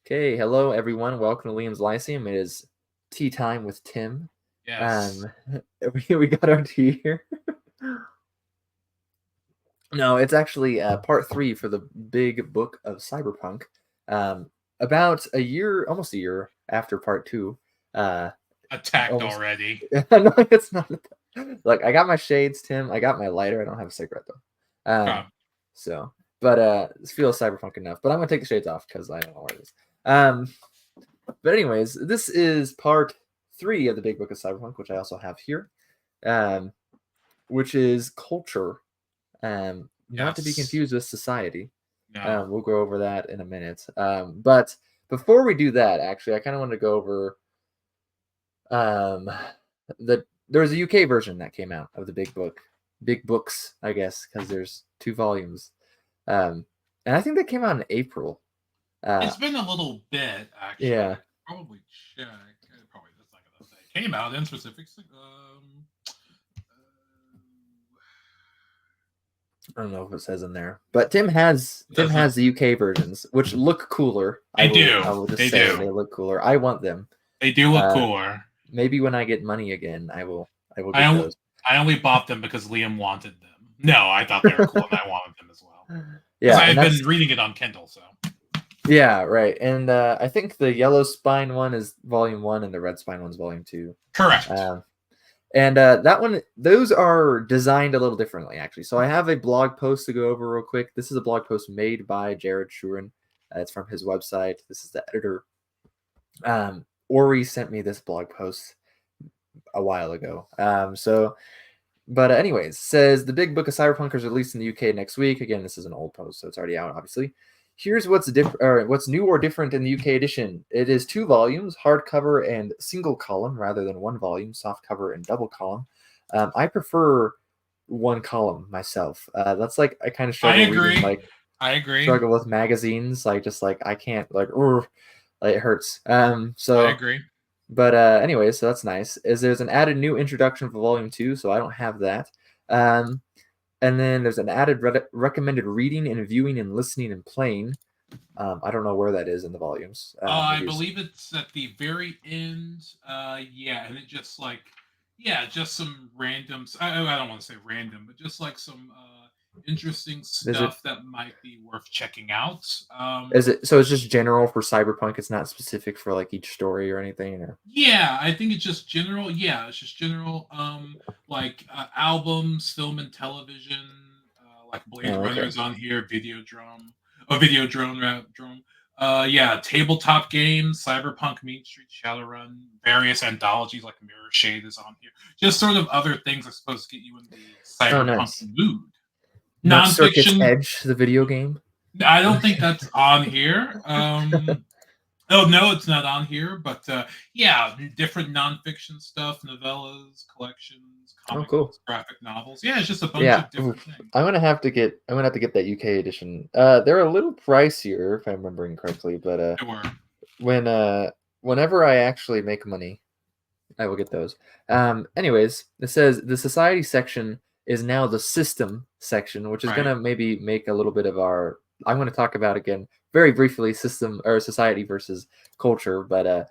Okay, hello everyone. Welcome to Liam's Lyceum. It is tea time with Tim. Yes. We got our tea here. No, it's actually part 3 for the big book of Cyberpunk. Um, about a year, almost a year after part 2. Uh, Attacked almost. already. No, it's not. Look, I got my shades, Tim. I got my lighter. I don't have a cigarette though. Okay. So, but it feels cyberpunk enough. But I'm gonna take the shades off because I don't know where it is. Um, But anyways, this is part 3 of the Big Book of Cyberpunk, which I also have here, um, which is culture, not to be Yes. confused with society. No. We'll go over that in a minute. But before we do that, actually, I kind of wanted to go over um, there's a UK version that came out of the Big Books, I guess, because there's 2 volumes, and I think that came out in April. Uh, It's been a little bit, yeah, actually. Probably check. Probably that's not gonna say. Came out in specific. I don't know if it says in there, but Tim has It Tim doesn't. has the UK versions, which look cooler. I They will do. I will just They say do. they look cooler. I want them. They do look Uh, cooler. Maybe when I get money again, I will I get only those. I only bought them because Liam wanted them. No, I thought they were cool and I wanted them as well. Because Yeah, I and had been that's reading it on Kindle, so yeah, right. And I think the yellow spine one is volume 1 and the red spine one's volume 2. correct. Um, and that one, those are designed a little differently, actually. So I have a blog post to go over real quick. This is a blog post made by Jared Shuren. It's from his website. This is the editor. Ori sent me this blog post a while ago. But anyways, says the big book of Cyberpunk is released in the UK next week. Again, this is an old post, so it's already out, obviously. Here's what's new or different in the UK edition. It is 2 volumes, hardcover and single column, rather than 1 volume, soft cover and double column. I prefer 1 column myself. That's like I kind of I struggle reading agree. like I agree. struggle with magazines. Like just like I can't like, like it hurts. I So agree. but anyway, so that's nice. Is there's an added new introduction for Volume 2, so I don't have that. Um, and then there's an added recommended reading and viewing and listening and playing. I don't know where that is in the volumes. I Maybe it's believe it's at the very end. Yeah, and it just like, yeah, just some random. I don't want to say random, but just like some interesting is it stuff that might be worth checking out. is it so it's just general for Cyberpunk. It's not specific for like each story or anything. Or Yeah, I think it's just general. Yeah, it's just general. Like albums, film and television. Like Blade oh, Runner okay. is on here. Video drone. Yeah, tabletop games, Cyberpunk, Mean Street Shadowrun, various anthologies like Mirror Shade is on here. Just sort of other things I suppose to get you in the Oh, cyberpunk nice. mood. Not Circuit's Nonfiction. Edge, the video game. I don't think that's on here. Oh no, it's not on here. But yeah, different nonfiction stuff, novellas, collections, Oh, comic cool. books, graphic novels. Yeah, it's just a bunch Yeah, of different things. I'm gonna have to get that UK edition. They're a little pricier if I'm remembering correctly, but There were. when whenever I actually make money, I will get those. Anyways, it says the society section is now the system section, which is Right. gonna maybe make a little bit of our. I'm gonna talk about again very briefly system or society versus culture, but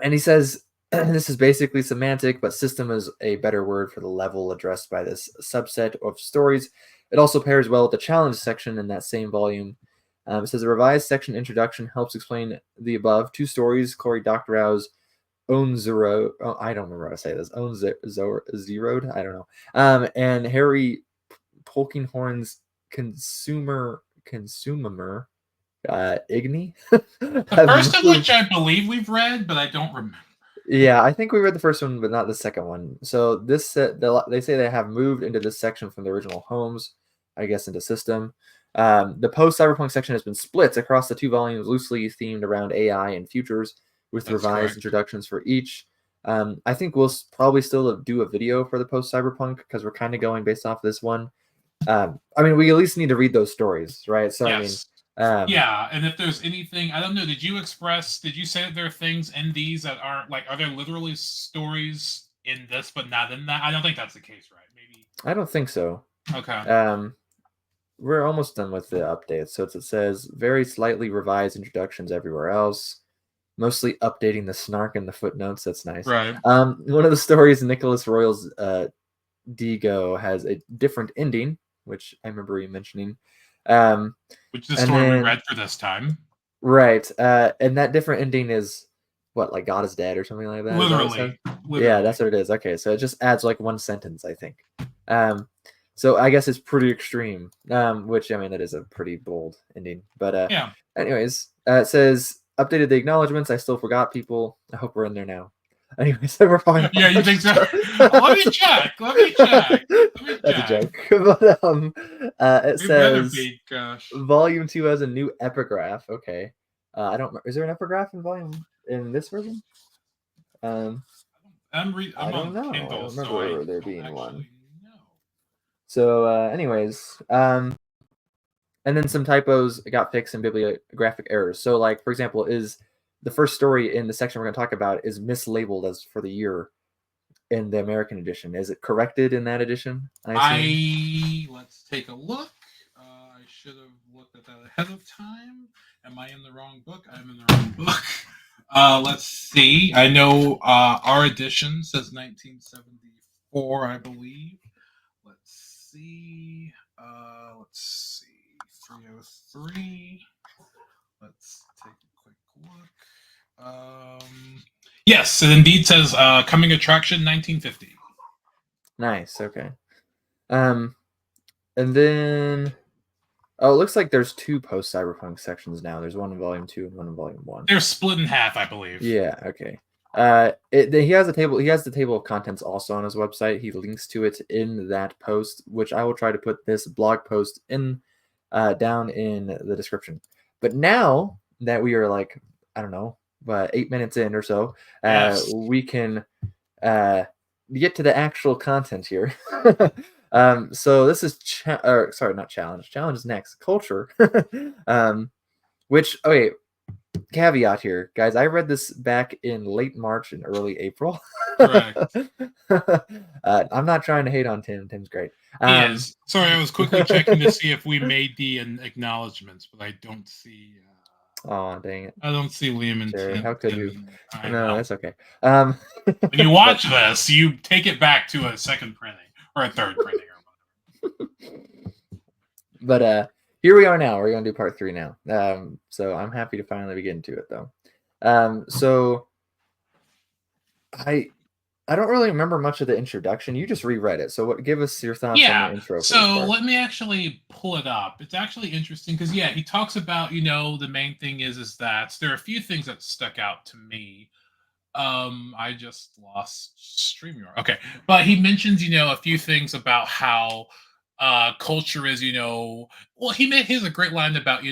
and he says this is basically semantic, but system is a better word for the level addressed by this subset of stories. It also pairs well with the challenge section in that same volume. It says a revised section introduction helps explain the above 2 stories. Cory Doctorow's own Zero. Oh, I don't remember how to say this. Own Zeroed. I don't know. And Harry Polkinghorn's consumer Igni The have first of moved. which I believe we've read, but I don't remember. Yeah, I think we read the first one, but not the second one. So this they say they have moved into this section from the original homes, I guess, into system. The post cyberpunk section has been split across the 2 volumes, loosely themed around AI and futures, with That's revised correct. introductions for each. I think we'll probably still do a video for the post cyberpunk because we're kind of going based off this one. I mean, we at least need to read those stories, right? So I mean, Yes. um, Yeah, and if there's anything, I don't know, did you say that there are things in these that aren't, like, are there literally stories in this but not in that? I don't think that's the case, right? Maybe. I don't think so. Okay. Um, we're almost done with the updates. So it says very slightly revised introductions everywhere else, mostly updating the snark and the footnotes. That's nice. Right. One of the stories, Nicholas Royal's Digo, has a different ending, which I remember you mentioning. Which is the and story we then read for this time. right, and that different ending is what, like God is dead or something like that? Is that what it says? Literally. Yeah, that's what it is. Okay, so it just adds like one sentence, I think. So I guess it's pretty extreme. Which I mean that is a pretty bold ending. But Yeah. anyways, it says updated the acknowledgments. I still forgot people. I hope we're in there now. Anyways, we're probably Yeah, you think so? Let me check. That's a joke. But it We better says be, gosh. Volume 2 has a new epigraph. Okay. I don't. Is there an epigraph in this version? I'm I on don't know. Kindle, I don't so I remember there don't being one. actually know. So, anyways, and then some typos got fixed and bibliographic errors. So, like for example, is the first story in the section we're going to talk about is mislabeled as for the year in the American edition. Is it corrected in that edition? Let's take a look. I should have looked at that ahead of time. Am I in the wrong book? I'm in the wrong book. Let's see. I know our edition says 1974, I believe. Let's see. 303. Let's take a quick look. Yes, it indeed says coming attraction 1950. Nice. Okay. And then it looks like there's two post Cyberpunk sections now. There's one in Volume 2 and one in Volume 1. They're split in half, I believe. Yeah. Okay. He has a table. He has the table of contents also on his website. He links to it in that post, which I will try to put this blog post in down in the description. But now that we are like, I don't know, 8 minutes in or so, Yes. we can get to the actual content here. So this is not challenge. Challenge is next. Culture. Which caveat here, guys. I read this back in late March and early April. Correct. I'm not trying to hate on Tim. Tim's great. He is. Sorry, I was quickly checking to see if we made the acknowledgments, but I don't see. Oh, dang it! I don't see Liam and Jerry, Tim. how could you? No, that's okay. When you watch this, you take it back to a second printing or a third printing or whatever. But here we are now. We're going to do part 3 now. So I'm happy to finally be getting to it, though. So I don't really remember much of the introduction. You just reread it. So give us your thoughts on the intro. So let me actually pull it up. It's actually interesting because he talks about, the main thing is that there are a few things that stuck out to me. I just lost StreamYard. Okay. But he mentions, a few things about how culture is, he has a great line about,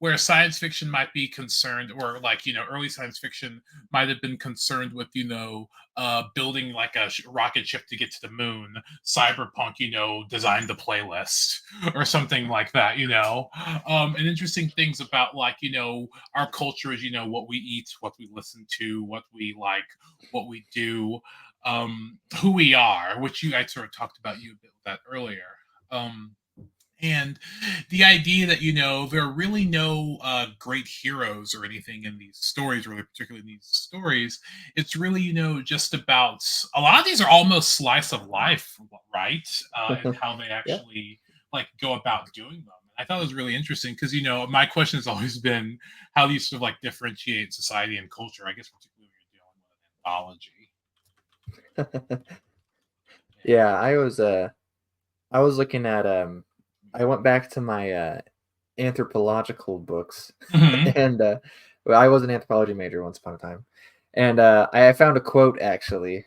where science fiction might be concerned, or like, early science fiction might have been concerned with, building like a rocket ship to get to the moon. Cyberpunk, designed the playlist or something like that, and interesting things about like, our culture is, what we eat, what we listen to, what we like, what we do, who we are, which I sort of talked about you a bit with that earlier. And the idea that, there are really no great heroes or anything in these stories, really particularly in these stories. It's really, just about, a lot of these are almost slice of life, right? And how they actually like go about doing them. I thought it was really interesting because, my question has always been how these sort of like differentiate society and culture, I guess, particularly when you're dealing with an anthology. Yeah, I was looking at I went back to my anthropological books, and I was an anthropology major once upon a time, and I found a quote actually.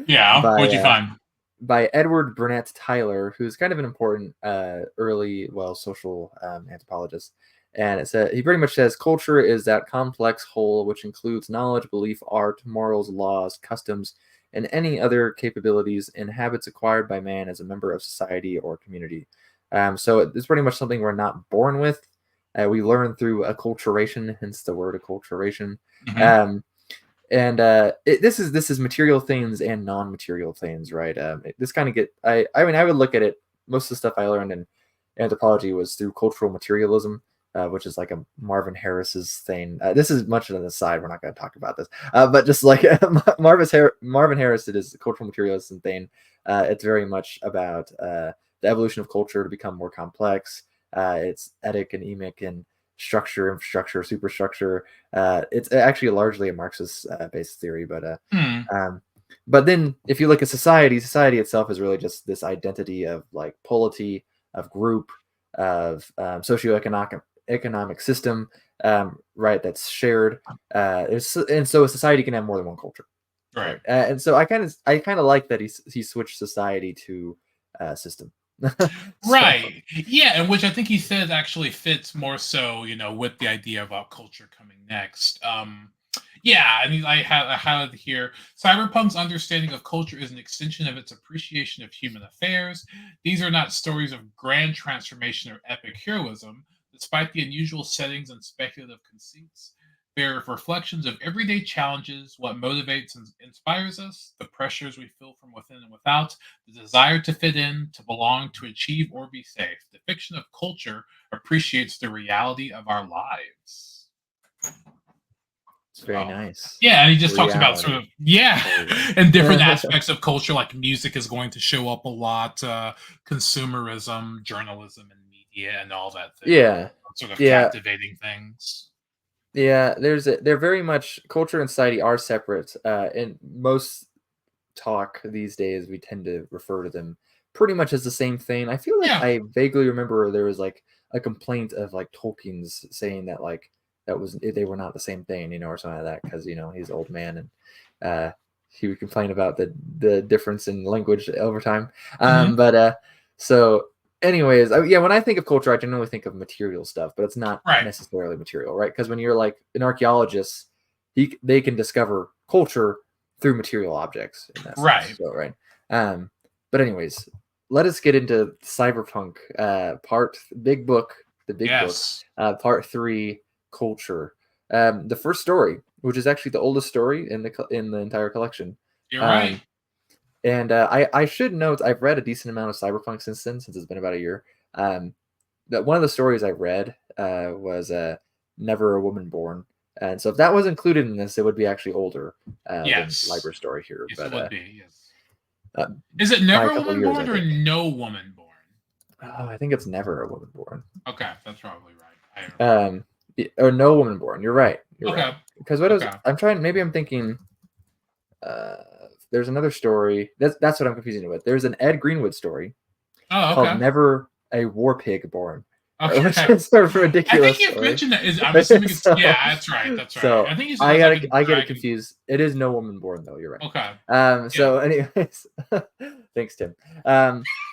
Yeah, what'd you find? By Edward Burnett Tyler, who's kind of an important early social anthropologist, and he pretty much says culture is that complex whole which includes knowledge, belief, art, morals, laws, customs, and any other capabilities and habits acquired by man as a member of society or community. So it's pretty much something we're not born with. We learn through acculturation, hence the word acculturation. This is material things and non-material things, right? This kind of I would look at it. Most of the stuff I learned anthropology was through cultural materialism, which is like a Marvin Harris's thing. This is much of an aside. We're not going to talk about this, but just like Marvin Harris, it is the cultural materialism thing. It's very much about the evolution of culture to become more complex. It's etic and emic and structure, infrastructure, superstructure. It's actually largely a Marxist based theory, but then if you look at society itself is really just this identity of like polity, of group, of socioeconomic system, right? That's shared. And so a society can have more than one culture, Right. and so I kind of like that he switched society to system. Right. Yeah, and which I think he says actually fits more so, with the idea about culture coming next. Yeah, I mean, I have it here. Cyberpunk's understanding of culture is an extension of its appreciation of human affairs. These are not stories of grand transformation or epic heroism, despite the unusual settings and speculative conceits. They're reflections of everyday challenges, what motivates and inspires us, the pressures we feel from within and without, the desire to fit in, to belong, to achieve, or be safe. The fiction of culture appreciates the reality of our lives. It's very nice. Yeah, and he just talks about sort of and different Totally. aspects of culture, like music is going to show up a lot, consumerism, journalism, and media, and all that thing. Yeah, Sort of yeah, captivating things. yeah. They're very much culture and society are separate. In most talk these days, we tend to refer to them pretty much as the same thing. I feel like Yeah. I vaguely remember there was like a complaint of like Tolkien's saying that like that was they were not the same thing, or something like that, because he's an old man and he would complain about the difference in language over time. Mhm. So anyways, yeah, when I think of culture, I generally think of material stuff, but it's not Right. necessarily material, right? Because when you're like an archaeologist, they can discover culture through material objects in that sense. Right. So, right. But anyways, let us get into Cyberpunk big book, the big Yes. book, part 3, culture. The first story, which is actually the oldest story in the entire collection. You're right. And I should note I've read a decent amount of Cyberpunk since then, since it's been about a year. That one of the stories I read was Never a Woman Born. And so if that was included in this, it would be actually older Yes. than Library Story here. Yes, but it would be. Yes. Is it Never a Woman Born or No Woman Born? Oh, I think it's Never a Woman Born. Okay, that's probably right. Or No Woman Born. You're right. You're Okay. right. Because I'm trying. Maybe I'm thinking. There's another story. That's what I'm confusing it with. There's an Ed Greenwood story called Never a War Pig Born. Okay. Which is sort of ridiculous. I think you've mentioned that. I'm assuming it's that's right. That's right. So I think he's I get it confused. It is No Woman Born though. You're right. Okay. So anyways, thanks Tim.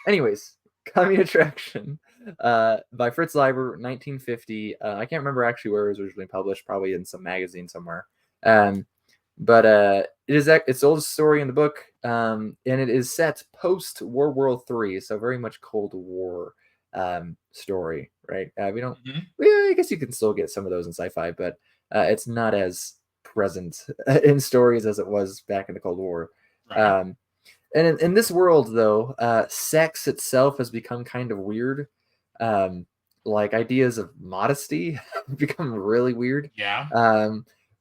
Anyways, Coming Attraction, by Fritz Leiber, 1950. I can't remember actually where it was originally published. Probably in some magazine somewhere. But it's the oldest story in the book, and it is set post World War III, so very much Cold War story, right? We don't. I guess you can still get some of those in sci-fi, but it's not as present in stories as it was back in the Cold War. Right. And in this world, though, sex itself has become kind of weird. Like ideas of modesty become really weird. Yeah.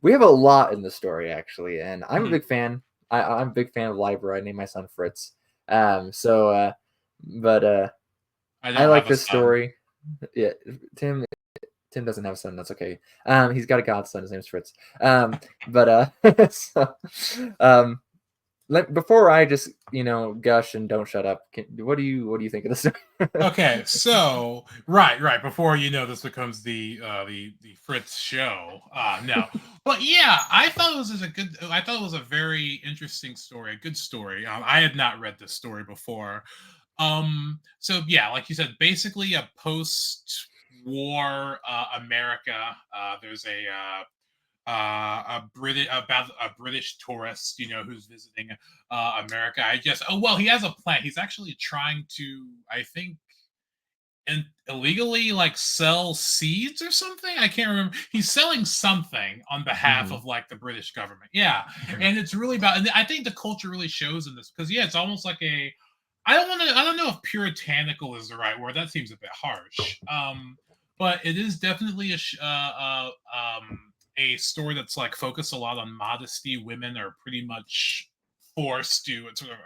We have a lot in the story actually, and I'm a big fan. I'm a big fan of Libra. I named my son Fritz. I like this story. Yeah, Tim doesn't have a son. That's okay. He's got a godson. His name's Fritz. Before I just gush and don't shut up, what do you think of this story? Okay, so right before this becomes the Fritz show. No, but yeah, I thought it was a very interesting story, a good story. I had not read this story before. So yeah, like you said, basically a post-war America. There's a British tourist, who's visiting America. He has a plan. He's actually trying to, I think, illegally sell seeds or something. I can't remember. He's selling something on behalf of the British government. Yeah, and it's really about. And I think the culture really shows in this because it's almost like a I don't know if puritanical is the right word. That seems a bit harsh. But it is definitely a story that's like focused a lot on modesty. Women are pretty much forced to, it's sort of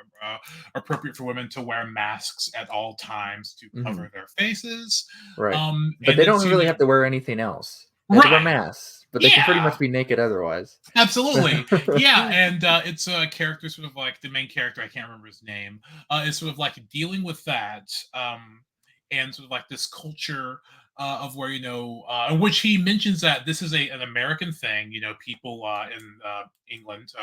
appropriate for women to wear masks at all times to Hmm. cover their faces. Right. But And they it's, don't really have to wear anything else. They have to wear right. masks, but they can pretty Yeah. much be naked otherwise. Absolutely. Yeah, and it's a character sort of like the main character, I can't remember his name, is sort of like dealing with that, and sort of like this culture of where, in which he mentions that this is an American thing, people in England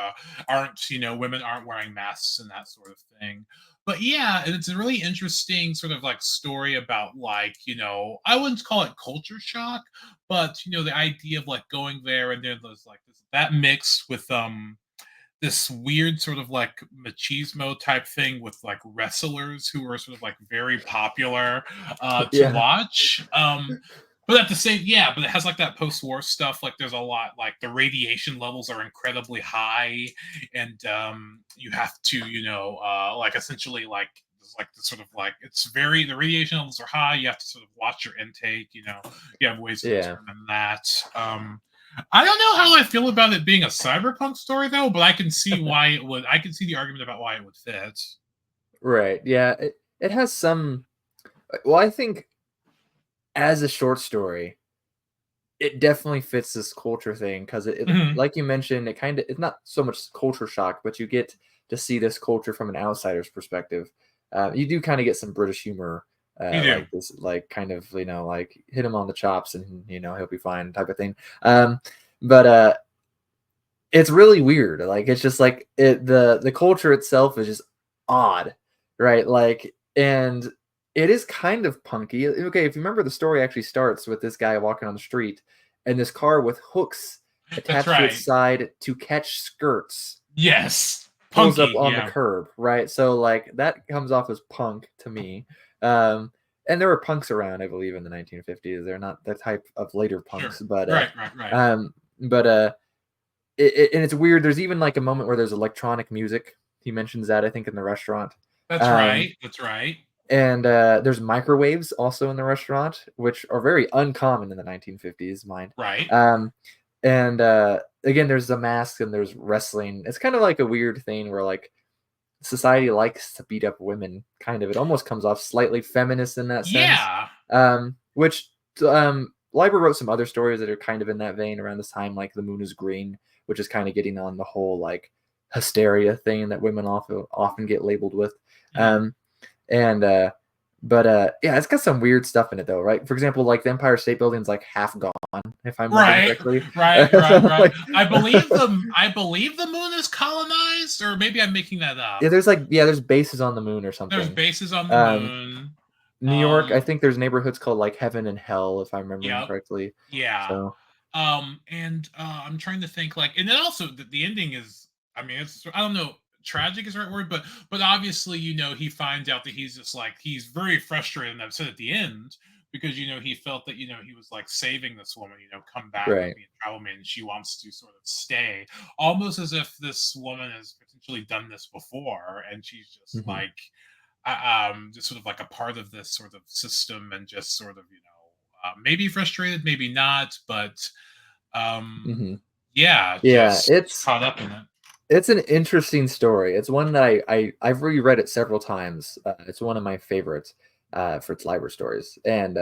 aren't, women aren't wearing masks and that sort of thing. But yeah, and it's a really interesting sort of like story about like, I wouldn't call it culture shock, but the idea of like going there and there's like that mixed with this weird sort of like machismo type thing with like wrestlers who are sort of like very popular to Yeah. watch. But at the same, yeah, but it has like that post-war stuff. Like there's a lot, like the radiation levels are incredibly high, and you have to, like essentially like it's like the sort of like it's very the radiation levels are high. You have to sort of watch your intake. You have ways to Yeah. determine that. I don't know how I feel about it being a cyberpunk story though, but I can see why it would. I can see the argument about why it would fit. Right. Yeah. It has some. Well, I think as a short story, it definitely fits this culture thing because Mhm. like you mentioned, it's not so much culture shock, but you get to see this culture from an outsider's perspective. You do kind of get some British humor, You do. like this, like kind of like hit him on the chops and he'll be fine type of thing. But it's really weird. Like it's just like the culture itself is just odd, right? Like and it is kind of punky. Okay, if you remember, the story actually starts with this guy walking on the street and this car with hooks That's attached to its right. side to catch skirts Yes. pulls up Punky. on the Yeah. curb, right? So like that comes off as punk to me. Um, and there were punks around, I believe, in the 1950s. They're not the type of later Sure. punks, but Right. Right. Right. but and it's weird. There's even like a moment where there's electronic music. He mentions that I think in the restaurant. That's Um, right. That's right. and there's microwaves also in the restaurant, which are very uncommon in the 1950s, mind. Right. Um, and again, there's the mask and there's wrestling. It's kind of like a weird thing where like society likes to beat up women. Kind of, it almost comes off slightly feminist in that sense. Yeah. Which Leiber wrote some other stories that are kind of in that vein around this time, like The Moon is Green, which is kind of getting on the whole like hysteria thing that women often get labeled with. Mhm. Um, and yeah, it's got some weird stuff in it though, right? For example, like the Empire State Building's like half gone, if I'm remembering Right. correctly. Right. Right. Right. Like, I believe the moon is colonized, or maybe I'm making that up. yeah, there's bases on the moon or There's something. bases on the Um, moon. New York, I Um. think there's neighborhoods called like Heaven and Hell, if I'm remembering Yep. correctly. Yeah. So And I'm trying to think like, and then also the ending is, I mean, it's I don't know, tragic is the right word, but obviously, he finds out that he's just like he's very frustrated and upset at the end because he felt that he was like saving this woman, come back from right. being a travel man, and she wants to sort of stay, almost as if this woman has potentially done this before, and she's just Hmm. like just sort of like a part of this sort of system, and just sort of maybe frustrated, maybe not, but um Hmm. yeah, Yeah, just caught up in it. it's an interesting story. It's one that I've reread it several times. It's one of my favorites for its Liber stories, and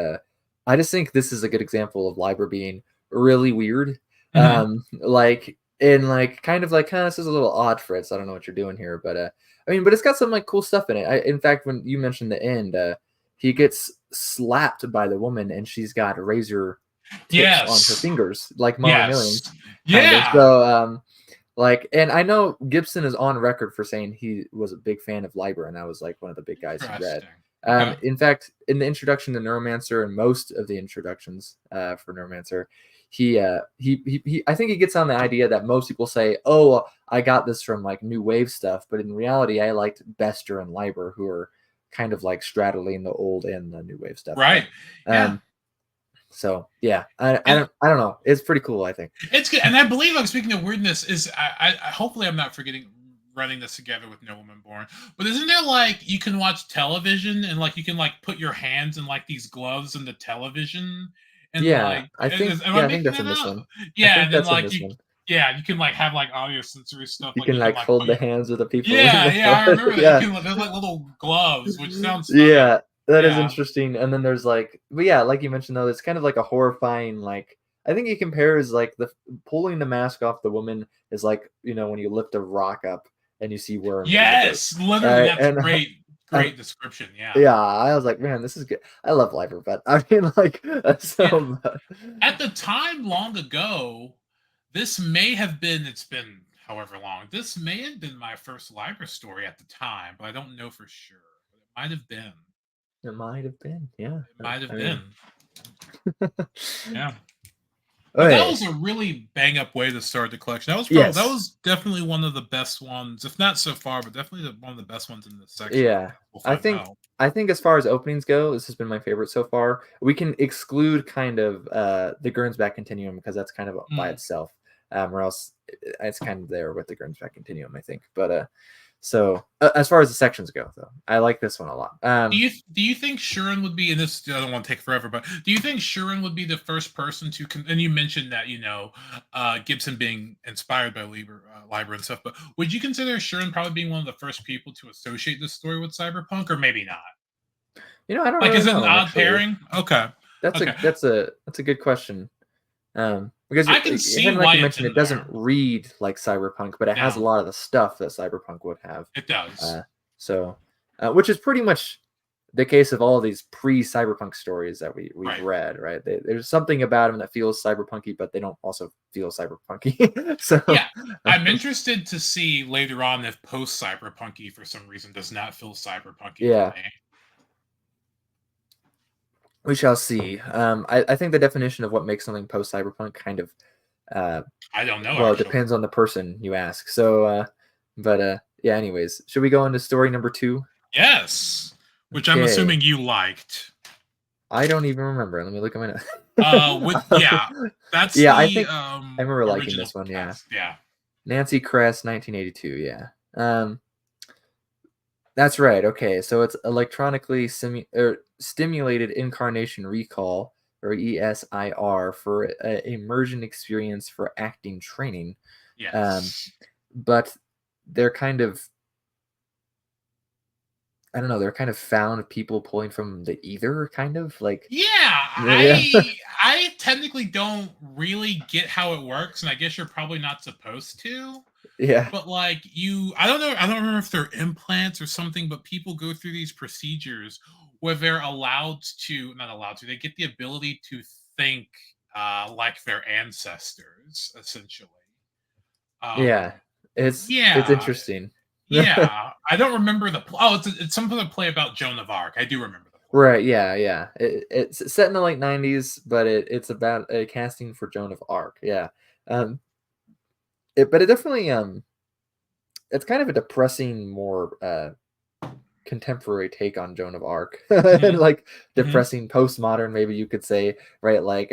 I just think this is a good example of Liber being really weird. Mhm. Like and like kind of like, this is a little odd, Fritz. I don't know what you're doing here, but I mean, but it's got some like cool stuff in it. In fact, when you mentioned the end, he gets slapped by the woman, and she's got razor tips on her Yes. fingers, like Molly Yes. Millions, kind of. Yeah. So like, and I know Gibson is on record for saying he was a big fan of Leiber, and that was like one of the big guys he read. Interesting. Okay. In fact, in the introduction to Neuromancer and most of the introductions for Neuromancer, I think he gets on the idea that most people say, "Oh, I got this from like new wave stuff," but in reality, I liked Bester and Leiber, who are kind of like straddling the old and the new wave stuff. But Right. Yeah. so yeah, I And don't know. It's pretty cool, I think. it's good. And I believe, I'm speaking of weirdness, is I hopefully I'm not forgetting running this together with No Woman Born. But isn't there like you can watch television and like you can like put your hands in like these gloves in the television and Yeah, like I think am I yeah, I think making that's in that this up? one. I Yeah, think and then that's in like this you one. yeah, you can like have like audio sensory stuff You like can you can like like hold put the hands of the people in yeah, the yeah, I remember that. You yeah. can there's like little gloves, which sounds funny. Yeah, that is Yeah. interesting. And then there's like, but yeah, like you mentioned though, it's kind of like a horrifying like. I think it compares like the pulling the mask off the woman is like when you lift a rock up and you see worms in the dirt, Yes, literally right? that's great And great description. Yeah. yeah, I was like, man, this is good. I love Lifer, but I mean, like, Yeah. so At the time long ago, this may have been it's been however long. This may have been my first library story at the time, but I don't know for sure. But it might have been. it might have been, yeah. It might I have mean, been. Yeah. But that okay, was a really bang up way to start the collection. That yes, was definitely one of the best ones, if not so far, but definitely one of the best ones in this section. yeah. We'll I find think out. I think as far as openings go, this has been my favorite so far. We can exclude kind of the Gernsback Continuum because that's kind of by Mm. itself. Or else it's kind of there with the Gernsback Continuum, I think. But so as far as the sections go, though, I like this one a lot. Do you think Shuren would be, and this I don't want to take forever, but do you think Shuren would be the first person to and you mentioned that Gibson being inspired by Liber and stuff, but would you consider Shuren probably being one of the first people to associate this story with Cyberpunk, or maybe not? I don't Like, really is it an know odd actually. pairing? Okay, That's a okay, that's a good question. Because I can see again, like why you it's mentioned, in it doesn't there. read like Cyberpunk, but it has a No, lot of the stuff that Cyberpunk would have. it does. Uh, so, which is pretty much the case of all these pre-Cyberpunk stories that we've Right. read, right? There's something about them that feels cyberpunky, but they don't also feel cyberpunky. So, Yeah, I'm interested to see later on if post Cyberpunky for some reason does not feel Cyberpunky to yeah, me. we shall see. I think the definition of what makes something post-cyberpunk kind of uh, I don't know well, it actually. depends on the person you ask. So, but yeah. Anyways, should we go into story number 2? Yes, which I'm Okay. assuming you liked. I don't even remember. Let me look at my With notes. yeah, that's Yeah, I the think I remember liking original this one. Yeah, cast. Yeah. Nancy Crest, 1982. Yeah, that's right. Okay, so it's electronically stimulated incarnation recall, or ESIR, for immersion experience for acting training. Yes. But they're kind of I don't know, they're kind of found people pulling from the ether, kind of like Yeah, yeah, I technically don't really get how it works, and I guess you're probably not supposed to. yeah, But like I don't know, I don't remember if they're implants or something, but people go through these procedures where they're allowed to, not allowed to, they get the ability to think like their ancestors, essentially. yeah. Um, It's yeah, interesting. yeah. I don't remember it's some of the play about Joan of Arc. I do remember the play. Right, yeah, yeah. It's set in the late 90s, but it's about a casting for Joan of Arc. Yeah. Um but it definitely it's kind of a depressing more contemporary take on Joan of Arc. Hmm. Like Hmm. depressing postmodern maybe you could say, right? Like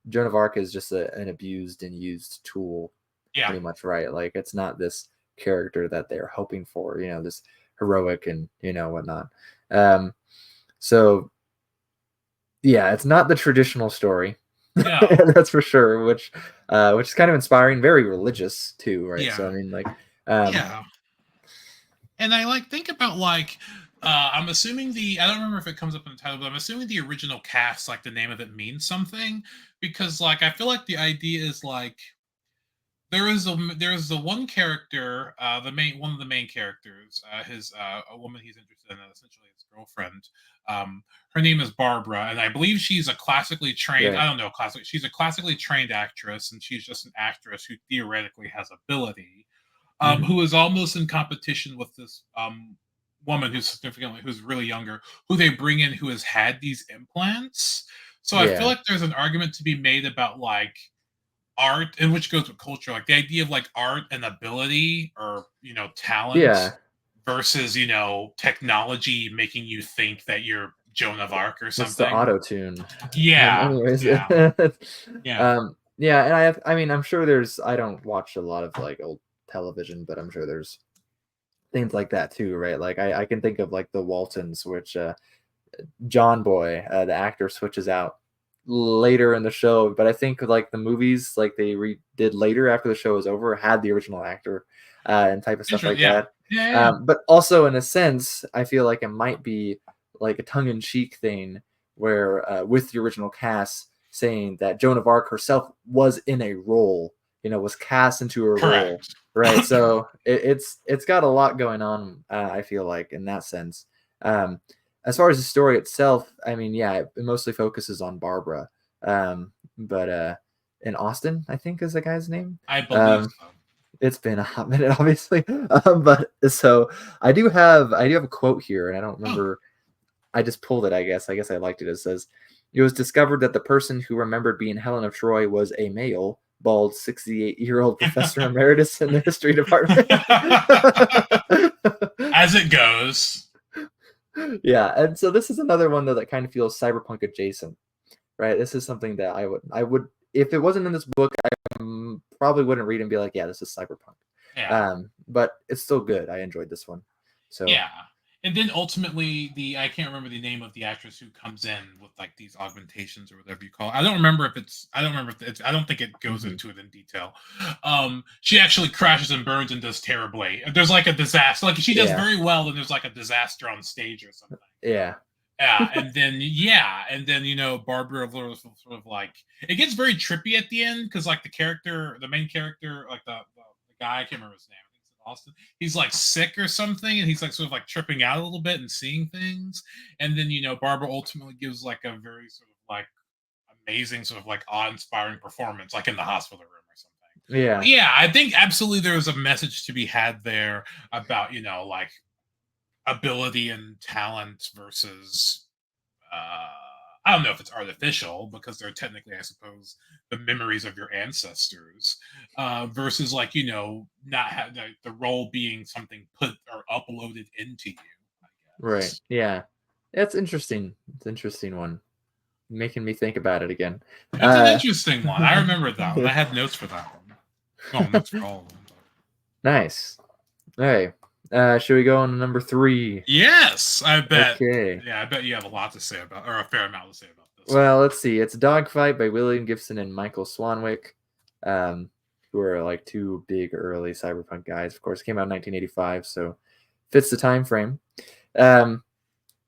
Joan of Arc is just an abused and used tool Yeah, pretty much, right? Like it's not this character that they're hoping for, this heroic and whatnot. Um so yeah, it's not the traditional story. no, That's for sure, which is kind of inspiring, very religious too, right? So I yeah, mean like um yeah. And I like think about like I'm assuming I don't remember if it comes up in the title, but I'm assuming the original cast, like the name of it means something, because like I feel like the idea is like there is the one character, the main one of the main characters, his a woman he's interested in, essentially his girlfriend. Her name is Barbara, and I believe she's a classically trained. right. I don't know classic. She's a classically trained actress, and she's just an actress who theoretically has ability, Mhm. who is almost in competition with this woman who's really younger, who they bring in who has had these implants. So I feel Yeah. like there's an argument to be made about like art, and which goes with culture, like the idea of like art and ability, or talent, Yeah. versus technology making you think that you're Joan of Arc or It's the something. auto tune. Yeah, Anyways, yeah, yeah. yeah, and I mean, I'm sure I don't watch a lot of like old television, but I'm sure there's things like that too, right? Like I can think of like the Waltons, which John Boy, the actor, switches out later in the show, but I think like the movies, like they did later after the show was over, had the original actor and type of stuff like Yeah. that. Yeah, yeah. But also, in a sense, I feel like it might be like a tongue-in-cheek thing where with the original cast saying that Joan of Arc herself was in a role, was cast into a role, Correct. right? So it's got a lot going on. I feel like in that sense. Um, as far as the story itself, I mean, yeah, it mostly focuses on Barbara. But in Austin, I think is the guy's name. I believe so. It's been a hot minute, obviously. But so I do have a quote here, and I don't Oh. remember. I just pulled it, I guess. I guess I liked it. It says, "It was discovered that the person who remembered being Helen of Troy was a male, bald, 68-year-old professor emeritus in the history department." As it goes. Yeah, and so this is another one that kind of feels cyberpunk adjacent, right? This is something that I would if it wasn't in this book, I probably wouldn't read and be like, yeah, this is cyberpunk. Yeah. But it's still good. I enjoyed this one. So Yeah. And then ultimately, I can't remember the name of the actress who comes in with like these augmentations or whatever you call it. I don't remember if it's. I don't remember if it's. I don't think it goes into it in detail. She actually crashes and burns and does terribly. There's like a disaster. Like she does Yeah. very well, and there's like a disaster on stage or something. yeah, Yeah, and then Barbara sort of like it gets very trippy at the end because like the main character, like the guy, I can't remember his name. I think it's Austin. He's like sick or something, and he's like sort of like tripping out a little bit and seeing things. And then Barbara ultimately gives like a very sort of like amazing sort of like awe-inspiring performance, like in the hospital room or something. yeah, Yeah, I think absolutely there was a message to be had there about like ability and talent versus uh, I don't know if it's artificial because they're technically, I suppose, the memories of your ancestors, versus like not have the role being something put or uploaded into you. I right. guess Yeah, that's interesting. It's an interesting one, making me think about it again. it's an Uh, interesting one. I remember that one. I had notes for that one. Well, notes for all of them. nice. All right. Should we go on to number 3? Yes, I bet. Okay. Yeah, I bet you have a lot to say about, or a fair amount to say about this one. Well, let's see. It's Dogfight by William Gibson and Michael Swanwick, um, who are like two big early cyberpunk guys. Of course, it came out in 1985, so fits the time frame.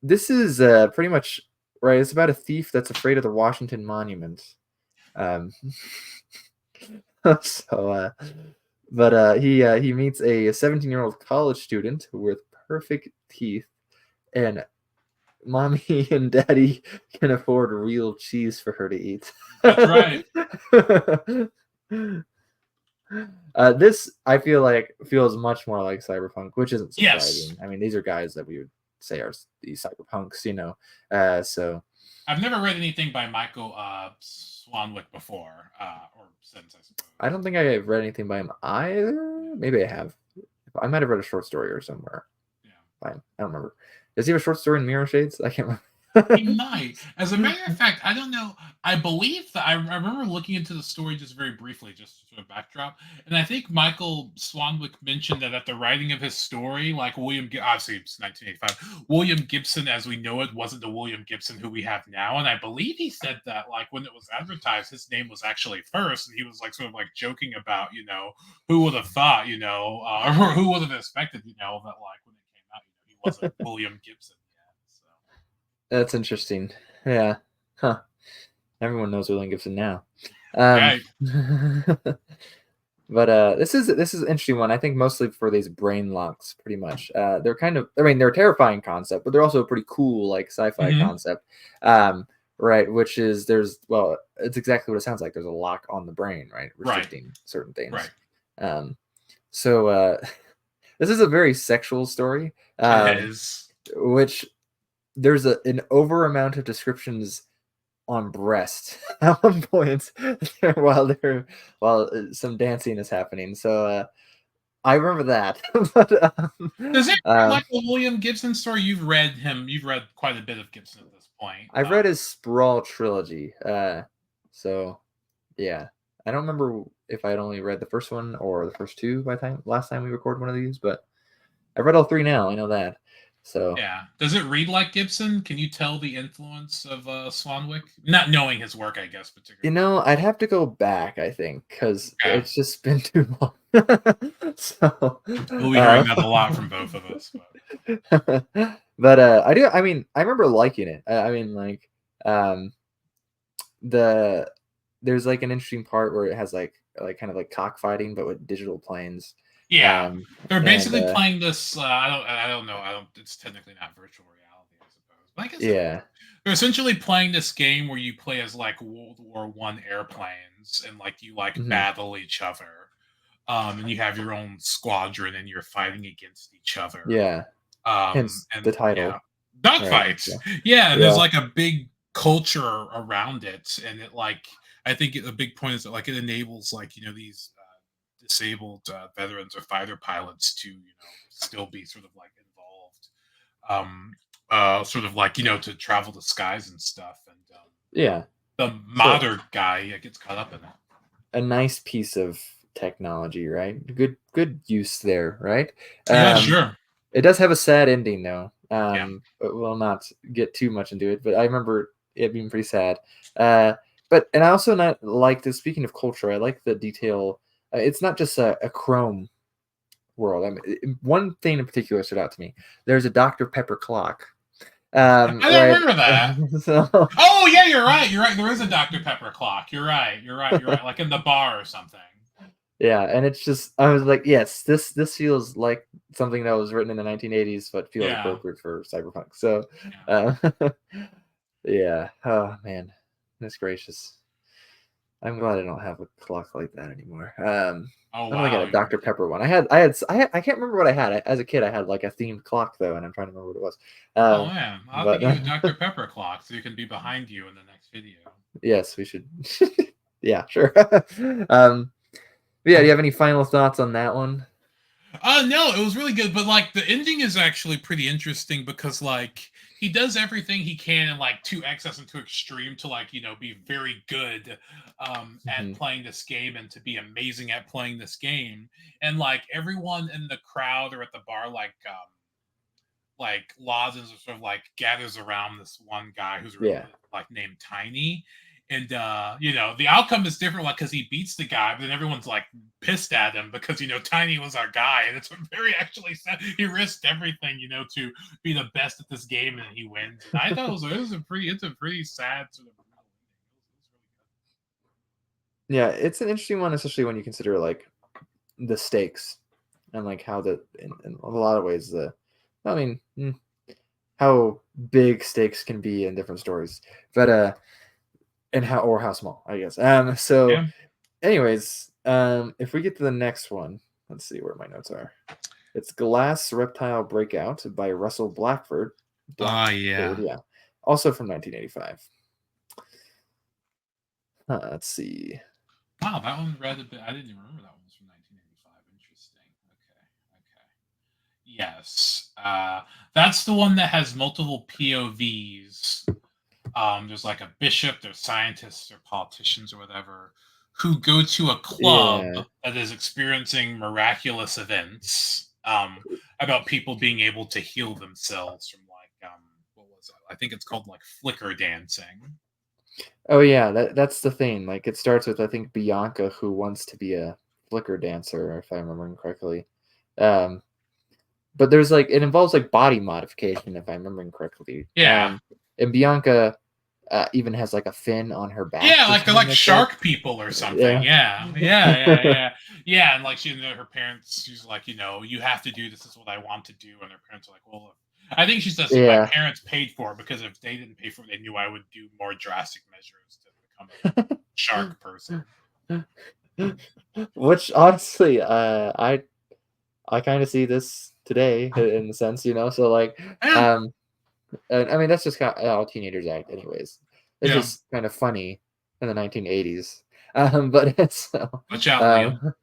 This is pretty much right. It's about a thief that's afraid of the Washington Monument. Um, so, but he meets a 17-year-old college student with perfect teeth, and mommy and daddy can afford real cheese for her to eat. That's right. This I feel like feels much more like cyberpunk, which isn't Yes, surprising. I mean, these are guys that we would say are these cyberpunks. So I've never read anything by Michael Swanwick before, or since, I suppose. I don't think I've read anything by him either. Maybe I have. I might have read a short story or somewhere Yeah. by him. I don't remember. Does he have a short story in Mirror Shades? I can't remember. He might. As a matter of fact, I don't know. I believe that I remember looking into the story just very briefly, just sort of backdrop. And I think Michael Swanwick mentioned that at the writing of his story, like obviously it's 1985, William Gibson, as we know it, wasn't the William Gibson who we have now. And I believe he said that, like, when it was advertised, his name was actually first. And he was, like, sort of like joking about, who would have thought, or who would have expected, that, like, when it came out, he wasn't William Gibson yet. So. That's interesting. Yeah. Huh. Everyone knows William Gibson now. Um, Right. but this is an interesting one. I think mostly for these brain locks, pretty much. They're kind of, I mean, they're a terrifying concept, but they're also a pretty cool, like sci-fi Mhm. concept. Right, which is it's exactly what it sounds like. There's a lock on the brain, right, restricting certain things. Right. Um, so this is a very sexual story. It is. Which there's an over amount of descriptions on breast at one point while some dancing is happening. So I remember that. but, Does it um, like a William Gibson story? You've read him. You've read quite a bit of Gibson at this point. I've read his Sprawl trilogy. So yeah, I don't remember if I had only read the first one or the first two by last time we recorded one of these, but I read all three now. I know that. So Yeah. Does it read like Gibson? Can you tell the influence of Swanwick? Not knowing his work, I guess, particularly. I'd have to go back. I think because Okay. it's just been too long. So, We'll be hearing that a lot from both of us. but I do. I mean, I remember liking it. I mean, like um, the there's like an interesting part where it has like kind of like cockfighting, but with digital planes. Yeah, they're And basically playing this. I don't know. I don't. It's technically not virtual reality, I suppose. But I guess yeah, they're essentially playing this game where you play as like World War I airplanes, and like you like mhm, battle each other. And you have your own squadron, and you're fighting against each other. yeah. Hence And the yeah, title, right? dogfights. Yeah, Yeah, and there's yeah, like a big culture around it, and it like I think a big point is that like it enables like these disabled veterans or fighter pilots to still be sort of like involved, sort of like to travel the skies and stuff, and yeah. the So modder guy gets caught up in it. a nice piece of technology, right? Good use there, right? Yeah, Um, sure. it does have a sad ending though. Yeah. But we'll not get too much into it. But I remember it being pretty sad. Uh, but and I also not like this. Speaking of culture, I like the detail. It's not just a Chrome world. I mean, one thing in particular stood out to me. There's a Dr. Pepper clock. I don't Right. remember that. So Oh yeah, you're right. You're right. There is a Dr. Pepper clock. You're right. You're right. You're right. Like in the bar or something. yeah, and it's just I was like, yes, this feels like something that was written in the 1980s, but feels Yeah. appropriate for cyberpunk. So, Yeah. uh, yeah. Oh man, that's gracious. I'm glad I don't have a clock like that anymore. Oh I only got wow. a Dr. Pepper one. I can't remember what I had. As a kid, I had like a themed clock though, and I'm trying to remember what it was. Oh man, I'll have to But get you a Dr. Pepper clock so you can be behind you in the next video. yes, we should. Yeah, sure. Yeah, do you have any final thoughts on that one? No, it was really good, but like the ending is actually pretty interesting because like he does everything he can in like to excess and to extreme to like be very good at Hmm. playing this game and to be amazing at playing this game, and like everyone in the crowd or at the bar like Lawson's sort of like gathers around this one guy who's really Yeah. like named Tiny. And the outcome is different, like because he beats the guy, but then everyone's like pissed at him because Tiny was our guy, and it's very actually sad. He risked everything, to be the best at this game, and he wins. And I thought it's a pretty sad sort of. Yeah, it's an interesting one, especially when you consider like the stakes and like how in a lot of ways I mean how big stakes can be in different stories, but and how small, I guess. So Yeah. anyways, if we get to the next one, let's see where my notes are. It's Glass Reptile Breakout by Russell Blackford. Blackford, Yeah. yeah, also from 1985. Let's see. Wow, that one read a bit. I didn't even remember that one was from 1985. Interesting. Okay. Okay. Yes. That's the one that has multiple POVs. There's like a bishop, there's scientists or politicians or whatever who go to a club Yeah, that is experiencing miraculous events about people being able to heal themselves from like what was it? I think it's called like flicker dancing. oh yeah, that's the thing. Like it starts with I think Bianca who wants to be a flicker dancer, if I remember correctly. Um, but there's like it involves like body modification, if I remember correctly. Yeah. And Bianca even has like a fin on her back Yeah, or like they're something like like that. shark people or something. Yeah. Yeah, yeah, yeah, yeah, yeah. And like her parents, she's like, you have to do this. This is what I want to do. And her parents are like, well, I think she says my Yeah. parents paid for it because if they didn't pay for it, they knew I would do more drastic measures to become a shark person. Which honestly, I kind of see this today in the sense, so like, Yeah, um, and I mean that's just how teenagers act, anyways. It's yeah. just kind of funny in the 1980s. But it's Watch out, Liam. um,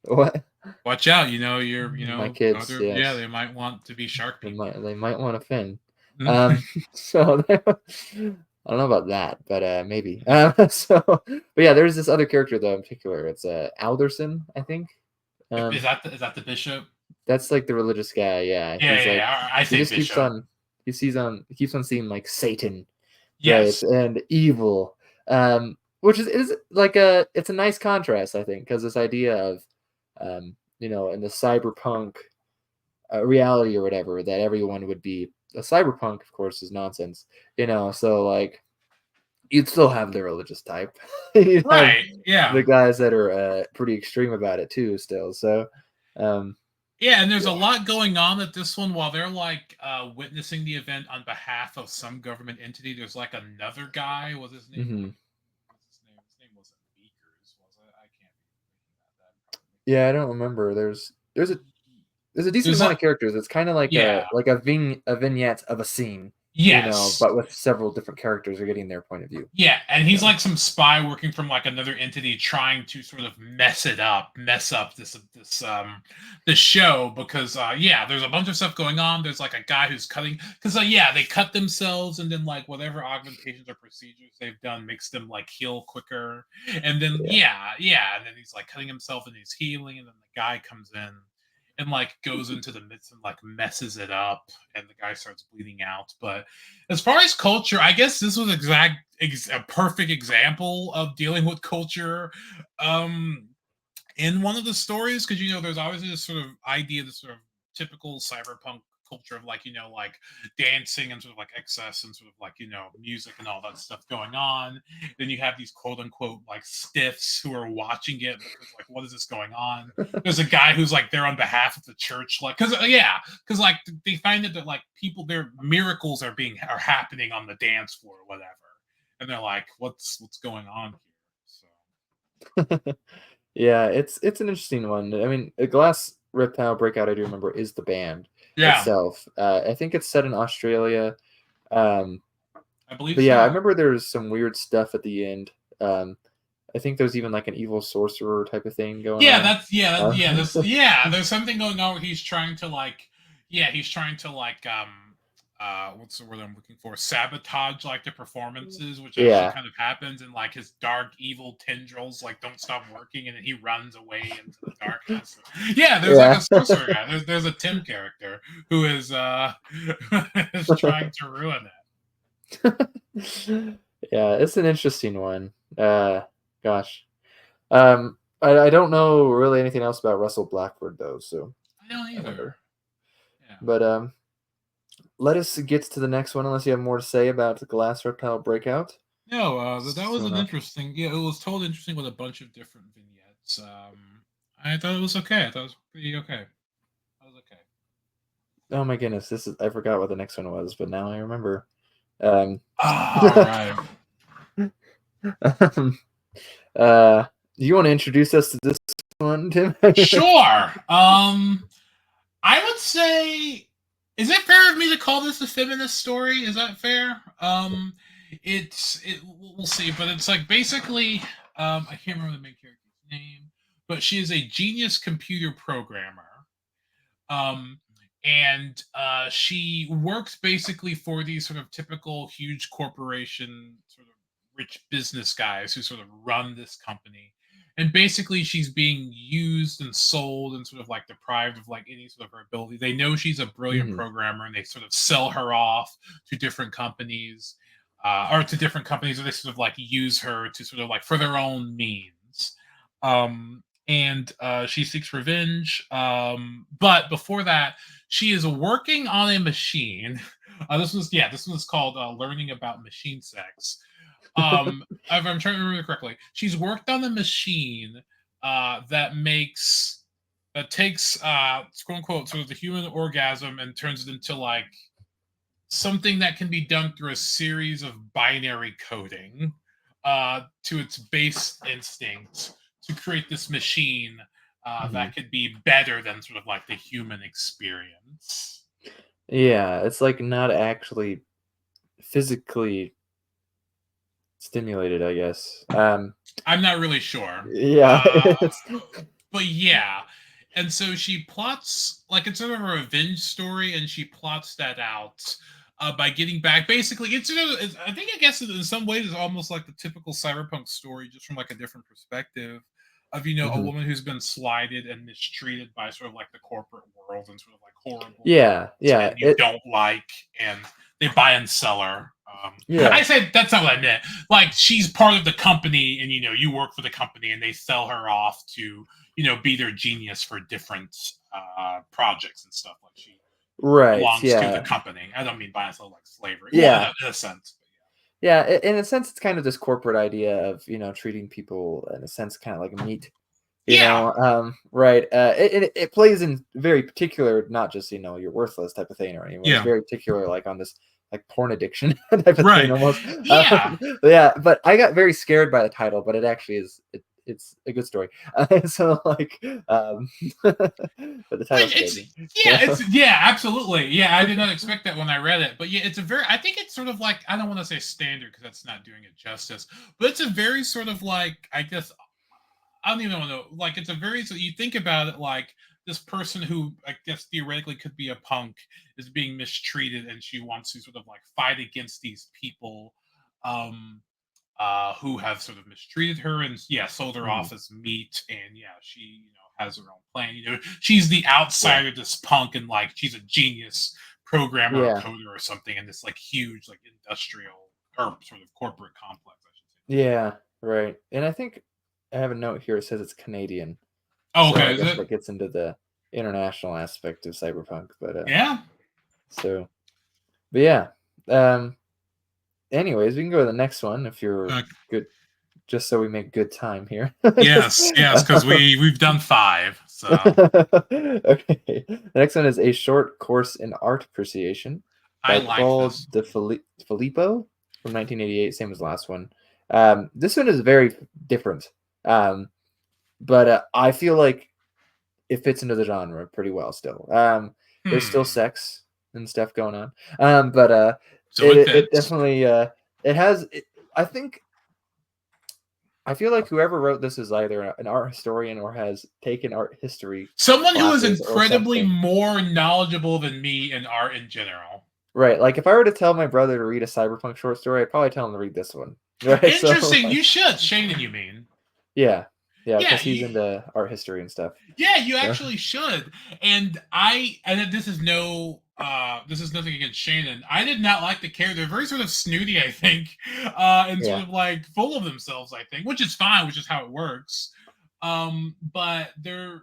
what Watch out. my kids, other yeah, yes, they might want to be shark people. they might want to fin. Mhm. So I don't know about that, but maybe. But yeah, there's this other character though in particular. It's Alderson, I think. Is Um, that the bishop? That's like the religious guy. Yeah, Yeah, he's yeah, like yeah, I he say just keeps Bishop. on he keeps on seeing like Satan, right, Yes. and evil, which is like it's a nice contrast, I think, because this idea of in the cyberpunk reality or whatever, that everyone would be a cyberpunk, of course, is nonsense, so like you'd still have the religious type. You'd have Right. Yeah. the guys that are pretty extreme about it too, still. So, um, Yeah, and there's a yeah. lot going on at this one while they're like witnessing the event on behalf of some government entity. There's like another guy. Was his name Hmm. like? What's his name? His name wasn't Beakers, was it? I can't be thinking about that. I'm probably Yeah, I don't remember. There's a decent There's amount like of characters. It's kind of like yeah, a vignette of a scene, yes. but with several different characters are getting their point of view. Yeah, and he's So, like some spy working from like another entity trying to sort of mess up this show because yeah, there's a bunch of stuff going on. There's like a guy who's cutting because yeah, they cut themselves and then like whatever augmentations or procedures they've done makes them like heal quicker. And then yeah. yeah, and then he's like cutting himself and he's healing and then the guy comes in and like goes into the midst and like messes it up and the guy starts bleeding out. But as far as culture, I guess this was a perfect example of dealing with culture in one of the stories because there's always this sort of idea, this sort of typical cyberpunk culture of like like dancing and sort of like excess and sort of like music and all that stuff going on. Then you have these quote unquote like stiffs who are watching it because like what is this going on. There's a guy who's like there on behalf of the church, like because like they find that like people, their miracles are happening on the dance floor or whatever, and they're like what's going on here. So Yeah, it's an interesting one. I mean, a Glass Reptile Breakout, I do remember, is the band yeah, itself. I think it's set in Australia. Um, I believe but yeah, I so. remember there's some weird stuff at the end. I think there's even like an evil sorcerer type of thing going Yeah, on. that's yeah, Uh, yeah. There's something going on where he's trying to like, yeah, he's trying to like, what's the word I'm looking for? Sabotage like the performances, which actually yeah, kind of happens, and like his dark evil tendrils like don't stop working, and then he runs away into the darkness. Yeah, there's like yeah, a sorcerer guy. There's a Tim character who is is trying to ruin yeah. It's an interesting one. Gosh, I don't know really anything else about Russell Blackford though, so it. I don't I wonder. either. Yeah. But let us get to the next one, unless you have more to say about the Glass Reptile Breakout. No, that was Soon an enough. interesting. Yeah, it was told interesting with a bunch of different vignettes. I thought it was okay. I thought it was pretty okay. That was okay. Oh my goodness, I forgot what the next one was, but now I remember. Um, All right. um, do you want to introduce us to this one, Tim? Sure. I would say, is it fair of me to call this a feminist story? Is that fair? We'll see, but it's like basically, I can't remember the main character's name, but she is a genius computer programmer. Um, and she works basically for these sort of typical huge corporation sort of rich business guys who sort of run this company. And basically, she's being used and sold and sort of like deprived of like any sort of her ability. They know she's a brilliant Hmm. programmer, and they sort of sell her off to different companies, or to different companies, or they sort of like use her to sort of like for their own means. And she seeks revenge. But before that, she is working on a machine. This one's called "Learning About Machine Sex." If I'm trying to remember correctly, she's worked on a machine that takes quote unquote sort of the human orgasm and turns it into like something that can be done through a series of binary coding to its base instinct to create this machine Hmm. that could be better than sort of like the human experience. Yeah, it's like not actually physically stimulated, I guess. I'm not really sure. Yeah, it's But yeah. And so she plots, like, it's sort of a revenge story, and she plots that out by getting back. Basically, I think, I guess, in some ways, it's almost like the typical cyberpunk story, just from like a different perspective. of a woman who's been slighted and mistreated by sort of like the corporate world and sort of like horrible Yeah, yeah, men you don't like, and they buy and sell her. yeah, I said that's not what I meant. Like she's part of the company, and you work for the company, and they sell her off to be their genius for different projects and stuff. Like she right, belongs to the yeah, company. I don't mean buy and sell like slavery. Well, yeah. in a sense. But Yeah, in a sense, it's kind of this corporate idea of treating people in a sense kind of like meat, yeah. right? It plays in very particular, not just you're worthless type of thing or anything. It's Yeah. very particular, like on this like porn addiction type of thing Right. almost. Yeah. Yeah, but I got very scared by the title, but it actually is. It's a good story. So like, but the title scared It's me. yeah, absolutely. Yeah, I did not expect that when I read it. But yeah, I think it's sort of like, I don't want to say standard because that's not doing it justice, but it's a very sort of like, I guess, I don't even know, like it's a very, so you think about it like this person who I guess theoretically could be a punk is being mistreated, and she wants to sort of like fight against these people. Um who have sort of mistreated her and sold her Mhm. off as meat, and she has her own plan. She's the Yeah, outsider, this punk, and like she's a genius programmer or yeah, coder or something in this like huge like industrial or sort of corporate complex, I should say. yeah, right. And I think I have a note here. It says it's Canadian. Oh, So I okay, is guess it? that gets into the international aspect of cyberpunk. But Yeah. so but yeah. Um anyways, we can go to the next one if you're uh, good, just so we make good time here. Just yes, because we've done 5, so okay. The next one is A Short Course in Art Appreciation I by like Paul this. Filippo from 1988, same as the last one. This one is very different. But I feel like it fits into the genre pretty well still. There's still Hmm. sex and stuff going on. But So it it it fits. definitely it has. I think I feel like whoever wrote this is either an art historian or has taken art history Someone who is classes or incredibly something. more knowledgeable than me in art in general. Right. Like if I were to tell my brother to read a cyberpunk short story, I'd probably tell him to read this one. Right. So Interesting. like, You should. Shannon, you mean? yeah, yeah, Yeah, because he's into art history and stuff. yeah, you So actually should. And this is nothing against Shannon. I did not like the character. They're very sort of snooty, I think, and sort yeah, of like full of themselves, I think, which is fine, which is how it works. But they're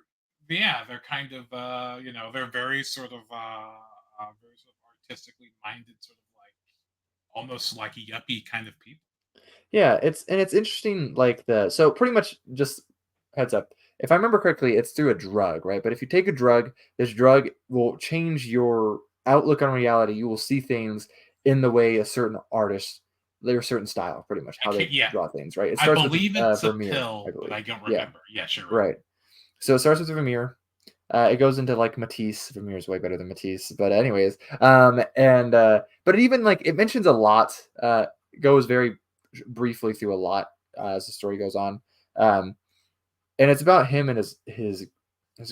kind of they're very sort of artistically minded, sort of like almost like yuppie kind of people. yeah. It's interesting. Like so pretty much just heads up. If I remember correctly, it's through a drug, right? But if you take a drug, this drug will change your outlook on reality. You will see things in the way a certain artist, their certain style, pretty much I how they can't. Yeah, draw things, right? It I starts with believe it's a Vermeer, I pill, but believe. I don't Yeah, remember. Yes, you're right. right. So it starts with Vermeer. It goes into like Matisse. Vermeer is way better than Matisse, but anyways, and but it even like it mentions a lot. Goes very briefly through a lot as the story goes on, and it's about him and his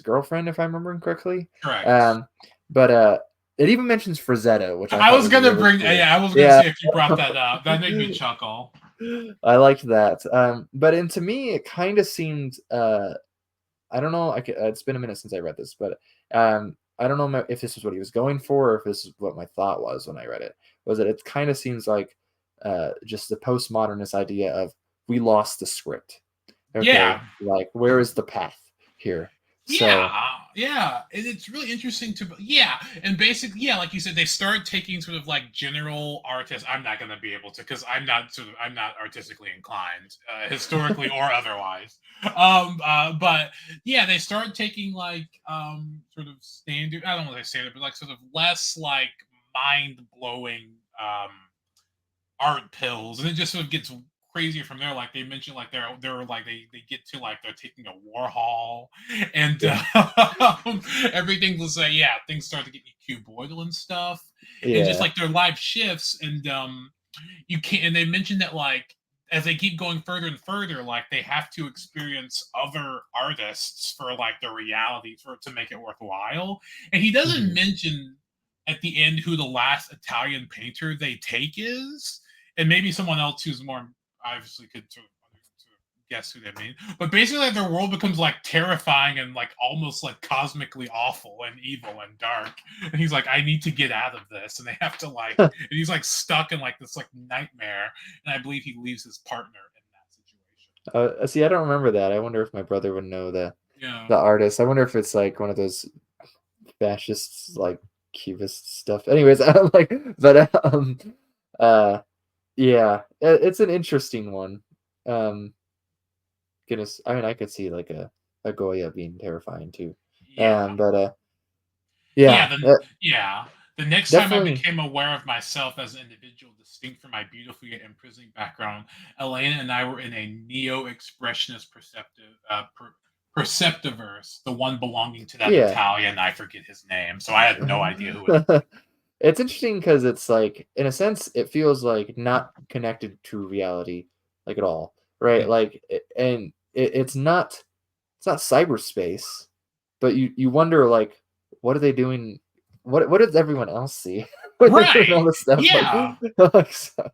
girlfriend, if I'm remembering correctly. Correct. Um, but it even mentions Frazetta, which I I thought was was gonna really bring. cool. Yeah, I was gonna Yeah. see if you brought that up. That made me chuckle. I liked that. But and to me, it kind of seemed I don't know. It's been a minute since I read this, but I don't know if this is what he was going for, or if this is what my thought was when I read it. Was that it kind of seems like just the postmodernist idea of we lost the script. Okay, Yeah, like where is the path here? So yeah, and it's really interesting to. Yeah, and basically, yeah, like you said, they start taking sort of like general artists. I'm not gonna be able to because I'm not artistically inclined, historically or otherwise. But yeah, they start taking like sort of standard. I don't want to say standard, but like sort of less like mind blowing art pills, and it just sort of gets crazier from there. Like they mentioned, like they're like they get to like they're taking a Warhol, and yeah, everything was yeah, things start to get cuboidal and stuff, and just yeah, like their live shifts, and you can't. And they mentioned that like as they keep going further and further, like they have to experience other artists for like the reality for to make it worthwhile. And he doesn't mhm, mention at the end who the last Italian painter they take is, and maybe someone else who's more obviously could sort of guess who they mean. But basically, like, their world becomes like terrifying and like almost like cosmically awful and evil and dark. And he's like, I need to get out of this, and they have to like, and he's like stuck in like this like nightmare. And I believe he leaves his partner in that situation. See, I don't remember that. I wonder if my brother would know Yeah. the artist. I wonder if it's like one of those fascist like cubist stuff. Anyways, I'm like, but uh, yeah, it's an interesting one. Um, goodness, I mean, I could see like a Goya being terrifying too. Yeah. But Yeah, yeah, yeah. The next time I definitely, became aware of myself as an individual distinct from my beautiful yet imprisoning background, Elena and I were in a neo-expressionist perceptiverse, the one belonging to that yeah. Italian, I forget his name, so I had no idea who it. It's interesting because it's like, in a sense, it feels like not connected to reality, like at all, right? Mm. Like, and it's not cyberspace, but you wonder like, what are they doing? What does everyone else see when they're doing all Right. this stuff? Like, Yeah. like so.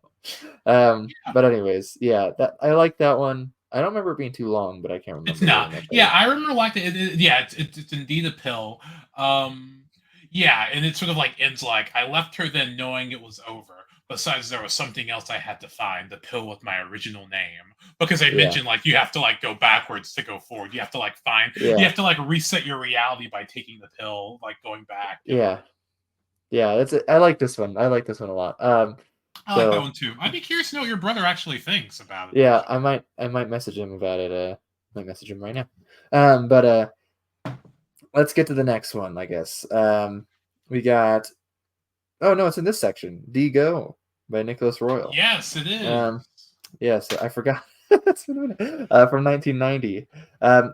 Yeah. But anyways, yeah, that I like that one. I don't remember it being too long, but I can't It's remember very not. much of Yeah, it. I remember like yeah, it's indeed a pill. Yeah, and it sort of like ends like I left her then knowing it was over. Besides, there was something else I had to find, the pill with my original name. Because I Yeah, mentioned like you have to like go backwards to go forward. You have to like you yeah, have to like reset your reality by taking the pill, like going back and yeah, yeah. That's it. I like this one. I like this one a lot. I like that So one too. I'd be curious to know what your brother actually thinks about it yeah, actually. I might message him about it. Might message him right now. But let's get to the next one, I guess. We got oh no, it's in this section. D Go by Nicholas Royal. Yes, it is. Um, yes, I forgot. From 1990. I'm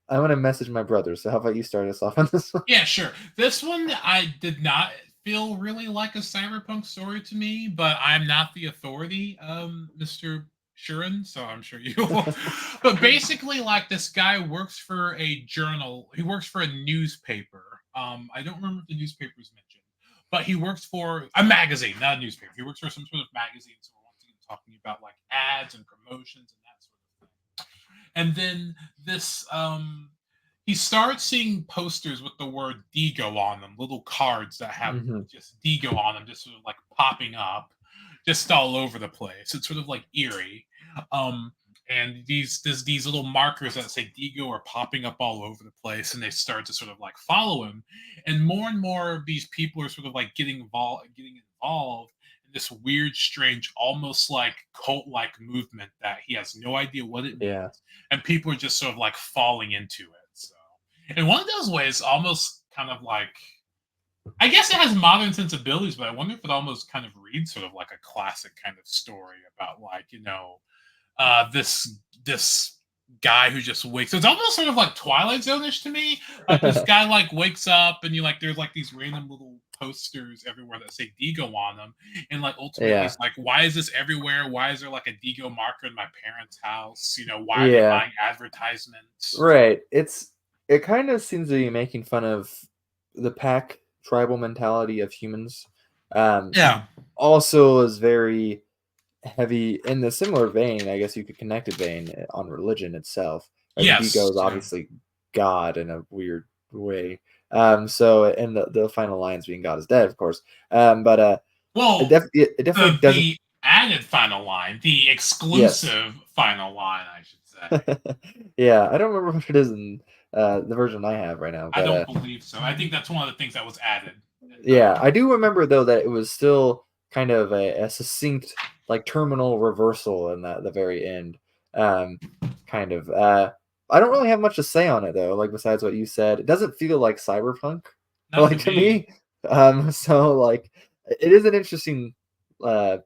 gonna message my brother. So how about you start us off on this one? Yeah, sure. This one I did not feel really like a cyberpunk story to me, but I'm not the authority, Mr. Shurin, so I'm sure you will. But basically, like this guy works for a journal. He works for a newspaper. I don't remember if the newspaper was mentioned, but he works for a magazine, not a newspaper. He works for some sort of magazine. So we're once again talking about like ads and promotions and that sort of thing. And then this he starts seeing posters with the word Digo on them, little cards that have Hmm. just Digo on them, just sort of like popping up, just all over the place. It's sort of like eerie. Um, and these little markers that say Digo are popping up all over the place, and they start to sort of like follow him. And more of these people are sort of like getting involved in this weird, strange, almost like cult-like movement that he has no idea what it Yeah, means, and people are just sort of like falling into it. So, in one of those ways, almost kind of like I guess it has modern sensibilities, but I wonder if it almost kind of reads sort of like a classic kind of story about like this guy who just wakes. It's almost sort of like Twilight Zone-ish to me. Like this guy like wakes up and you like there's like these random little posters everywhere that say Digo on them, and like ultimately yeah, he's like, why is this everywhere? Why is there like a Digo marker in my parents' house? Why are they yeah. buying advertisements? Right. It kind of seems to be making fun of the pack tribal mentality of humans. Um, Yeah. Also is very heavy in the similar vein, I guess you could connect a vein on religion itself. Right? The Yes. Digo is Yeah. obviously God in a weird way. So and the final lines being God is dead, of course. But Well, it definitely doesn't. the added final line, the Yes. exclusive final line, I should say. Yeah, I don't remember what it is in the version I have right now, I but don't believe so. I think that's one of the things that was added. And yeah, I do remember though that it was still kind of a succinct like terminal reversal in the very end. Um, kind of. I don't really have much to say on it though. Like besides what you said, it doesn't feel like cyberpunk, not to like to me. me. So like it is an interesting, uh,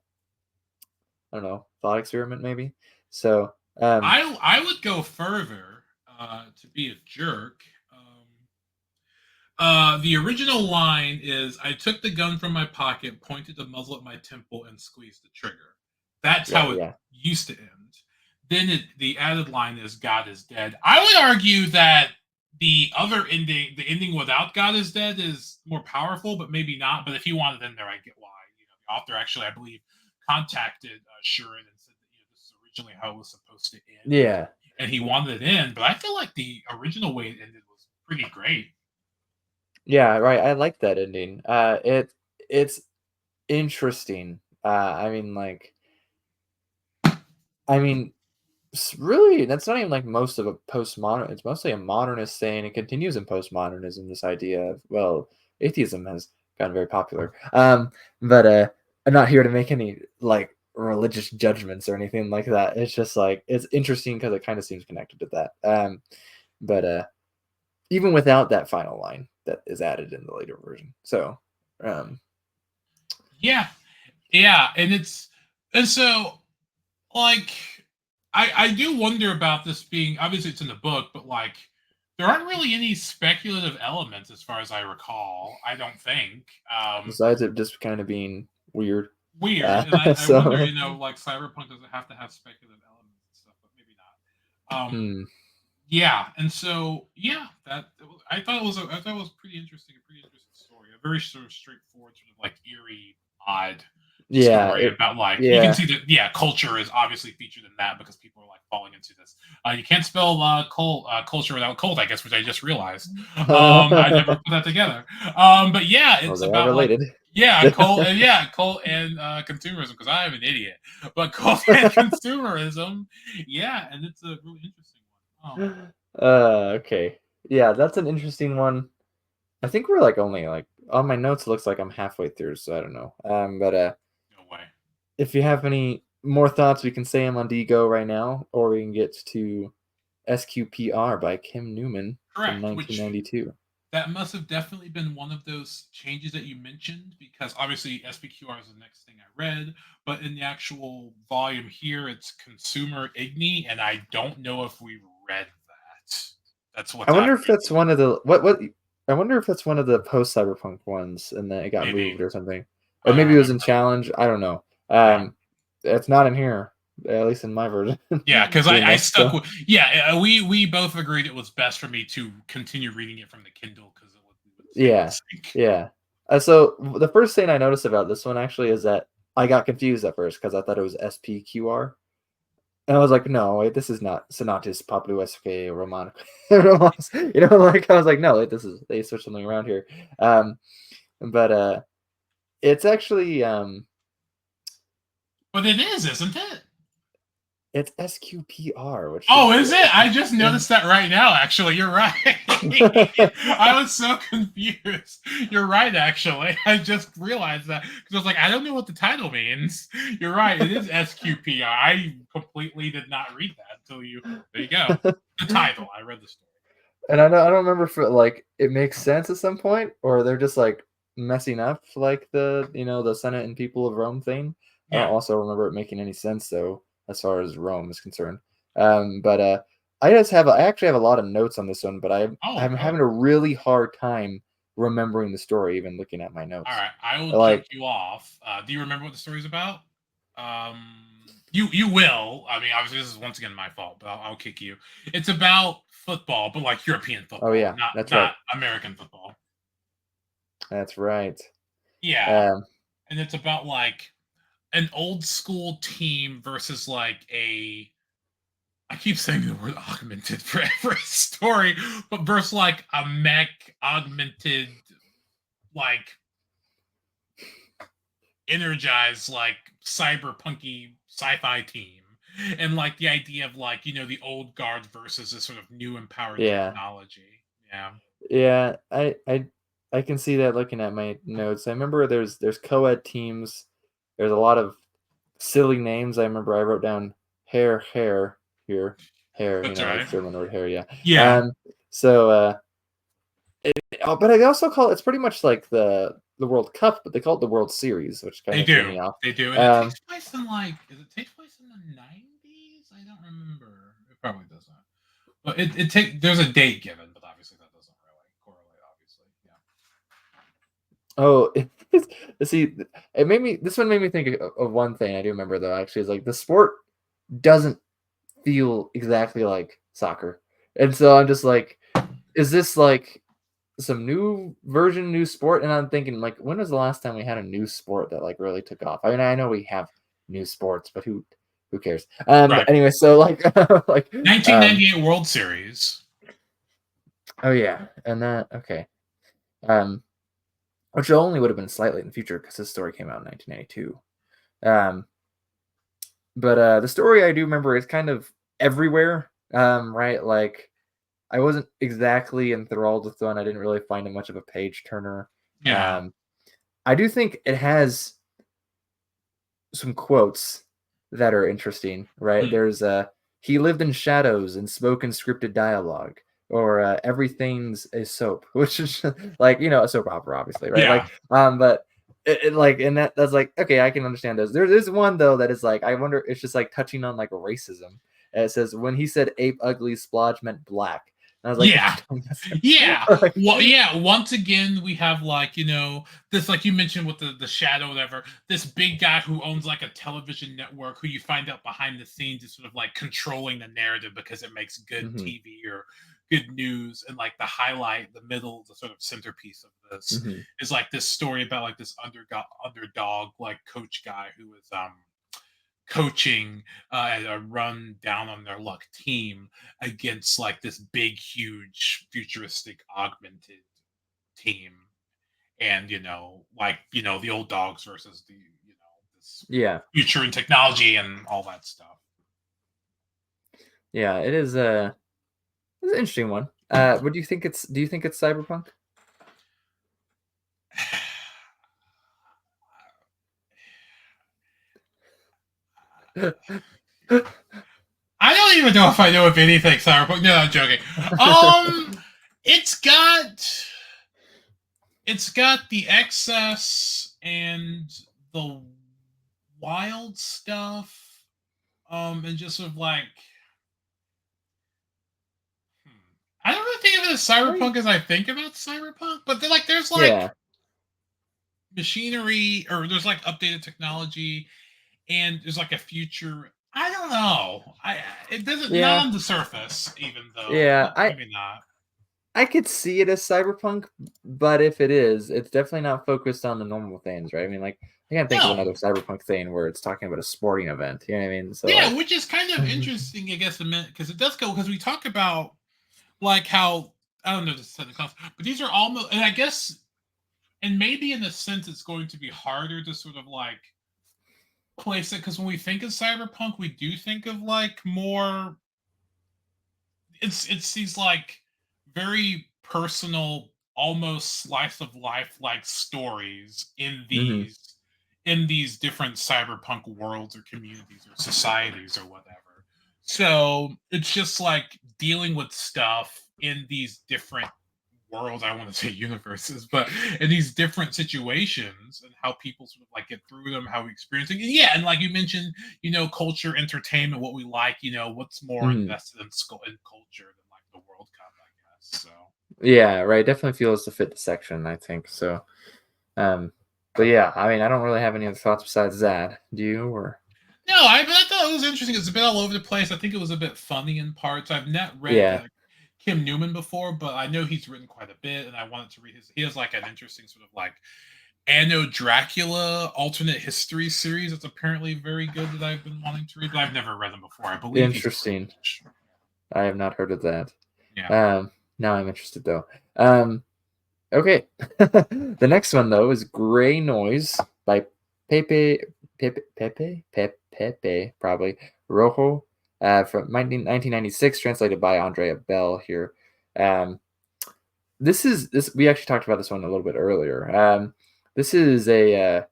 I don't know, thought experiment maybe. So I would go further to be a jerk. The original line is I took the gun from my pocket, pointed the muzzle at my temple, and squeezed the trigger. That's right, how it yeah, used to end. Then the added line is God is dead. I would argue that the ending without God is dead, is more powerful, but maybe not. But if he wanted in there, I get why. The author actually, I believe, contacted Shurin and said that this is originally how it was supposed to end, Yeah. and he wanted it in. But I feel like the original way it ended was pretty great. Yeah, right. I like that ending. It's interesting. I mean, like, I mean, really, that's not even like most of a postmodern. It's mostly a modernist saying. It continues in postmodernism. This idea of, well, atheism has gotten very popular. But I'm not here to make any like religious judgments or anything like that. It's just like it's interesting because it kind of seems connected to that. But even without that final line that is added in the later version. So, um, Yeah, yeah, and so like I do wonder about this being obviously it's in the book, but like there aren't really any speculative elements as far as I recall. I don't think. besides it just kind of being weird. Weird, and I wonder, So, like Cyberpunk doesn't have to have speculative elements and stuff, but maybe not. hmm, Yeah, and so yeah, I thought it was pretty interesting, a pretty interesting story, a very sort of straightforward, sort of like eerie, odd yeah, story about like you can yeah. see that culture is obviously featured in that because people are like falling into this. You can't spell culture without cult, I guess, which I just realized. I never put that together. But yeah, Well, it's they are about like related. cult and consumerism because I am an idiot. But cult and consumerism, yeah, and it's a really interesting one. Okay. Yeah, that's an interesting one. I think we're like only like on my notes. It looks like I'm halfway through, so I don't know. But No way. if you have any more thoughts, we can say them on Digo right now, or we can get to SQPR by Kim Newman from Correct. Which 1992. that must have definitely been one of those changes that you mentioned because obviously SPQR is the next thing I read, but in the actual volume here, it's Consumer Igni, and I don't know if we read that. That's I what's wonder out if that's one of the what. I wonder if that's one of the post Cyberpunk ones, and then it got maybe. moved or something, or I don't maybe it was remember. in Challenge. I don't know. Yeah. It's not in here, at least in my version. Yeah, because Pretty I much. stuck So with we both agreed it was best for me to continue reading it from the Kindle because we would stay in yeah, sync. yeah. So the first thing I noticed about this one actually is that I got confused at first because I thought it was SPQR. And I was like, no, wait, this is not Sonatus Populusque Roman. You know, like I was like, no, wait, this is they switched something around here. But it's actually But it is, isn't it? it's SQPR, which should Oh, is it? I just noticed that right now, actually. You're right. I was so confused. You're right, actually. I just realized that because I was like, I don't know what the title means. You're right. It is SQPR. I completely did not read that until you. There you go. The title. I read the story. And I don't remember if it makes sense at some point or they're just like messing up like the Senate and people of Rome thing. I don't Yeah. also remember it making any sense though as far as Rome is concerned. But I actually have a lot of notes on this one, but Oh, I'm good. having a really hard time remembering the story, even looking at my All notes. right. I will kick Like, you off. Do you remember what the story's about? You will. I mean, obviously, this is once again my fault, but I'll kick you. It's about football, but like European oh football, yeah, that's right, not American football. that's right. Yeah, Um, and it's about like an old school team versus like a. I keep saying the word augmented for every story, but versus like a mech augmented, like energized, like cyberpunky sci-fi team. And like the idea of like, the old guard versus this sort of new empowered yeah, technology. Yeah. yeah, I can see that looking at my notes. I remember there's co-ed teams. There's a lot of silly names. I remember I wrote down hair here, hair. That's Like right. German word hair. Yeah. Yeah. So but I also call it's pretty much like the World Cup, but they call it the World Series, which kind They of threw do. me off. They do. And it Um, takes place in like does it take place in the 90s? I don't remember. It probably doesn't. But there's a date given, but obviously that doesn't really correlate, obviously. Yeah. oh, see, this one made me think of one thing I do remember though. Actually, is like the sport doesn't feel exactly like soccer, and so I'm just like, is this like some new version, new sport? And I'm thinking like, when was the last time we had a new sport that like really took off? I mean, I know we have new sports, but who cares? Right. But anyway, so like 1998 World Series. Oh yeah, and that okay. Which only would have been slightly in the future because this story came out in 1992. But the story I do remember is kind of everywhere. Right? Like I wasn't exactly enthralled with the one. I didn't really find it much of a page turner. Yeah. I do think it has some quotes that are interesting, right? Hmm. There's he lived in shadows and spoke in scripted dialogue, or everything's a soap, which is like a soap opera, obviously, right? Yeah. Like, but like, and that's like, okay, I can understand those. There's one though that is like, I wonder, it's just like touching on like racism. And it says when he said ape ugly splodge meant black. And I was like, Yeah. Yeah. like, Well, yeah. Once again, we have like, this, like you mentioned with the shadow, whatever, this big guy who owns like a television network who you find out behind the scenes is sort of like controlling the narrative because it makes good mhm, TV or good news. And like the highlight, the middle, the sort of centerpiece of this mhm. is like this story about like this underdog, like coach guy who is coaching a run down on their luck team against like this big, huge, futuristic, augmented team, and the old dogs versus the this Yeah, future and technology and all that stuff. yeah, it is it's an interesting one. What do you think it's? Do you think it's cyberpunk? I don't even know if I know if anything Cyberpunk. No, I'm joking. Um, it's got the excess and the wild stuff, and just sort of like, I don't really think of it as cyberpunk as I think about cyberpunk, but there's like Yeah, machinery, or there's like updated technology, and there's like a future. I don't know. It doesn't, not yeah, on the surface, even though, yeah. but I maybe not. I could see it as cyberpunk, but if it is, it's definitely not focused on the normal things, right? I mean, like I can't think of No. another cyberpunk thing where it's talking about a sporting event. You know what I mean? So Yeah, like, which is kind of interesting, I guess, a minute, because it does go, because we talk about like how, I don't know the technical, but these are almost, and I guess, and maybe in a sense, it's going to be harder to sort of like place it, because when we think of cyberpunk, we do think of like more. It's these like very personal, almost slice of life like stories mhm, in these different cyberpunk worlds or communities or societies or whatever. So it's just like dealing with stuff in these different worlds, I want to say universes, but in these different situations, and how people sort of like get through them, how we experience it. Yeah, and like you mentioned, culture, entertainment, what we like, what's more mhm. invested in culture than like the World Cup, I guess. So Yeah, right. Definitely feels to fit the section, I think. So, um, but yeah, I mean, I don't really have any other thoughts besides that. Do you? Or no, but I thought it was interesting. It's a bit all over the place. I think it was a bit funny in parts. I've not read yeah, Kim Newman before, but I know he's written quite a bit, and I wanted to read his. He has like an interesting sort of like Anno Dracula alternate history series that's apparently very good that I've been wanting to read, but I've never read them before. I believe he's interesting. British. I have not heard of that. Yeah. Now I'm interested though. Okay. The next one though is Gray Noise by Pepe probably Rojo from 1996, translated by Andrea Bell here. Um, this we actually talked about this one a little bit earlier. This is a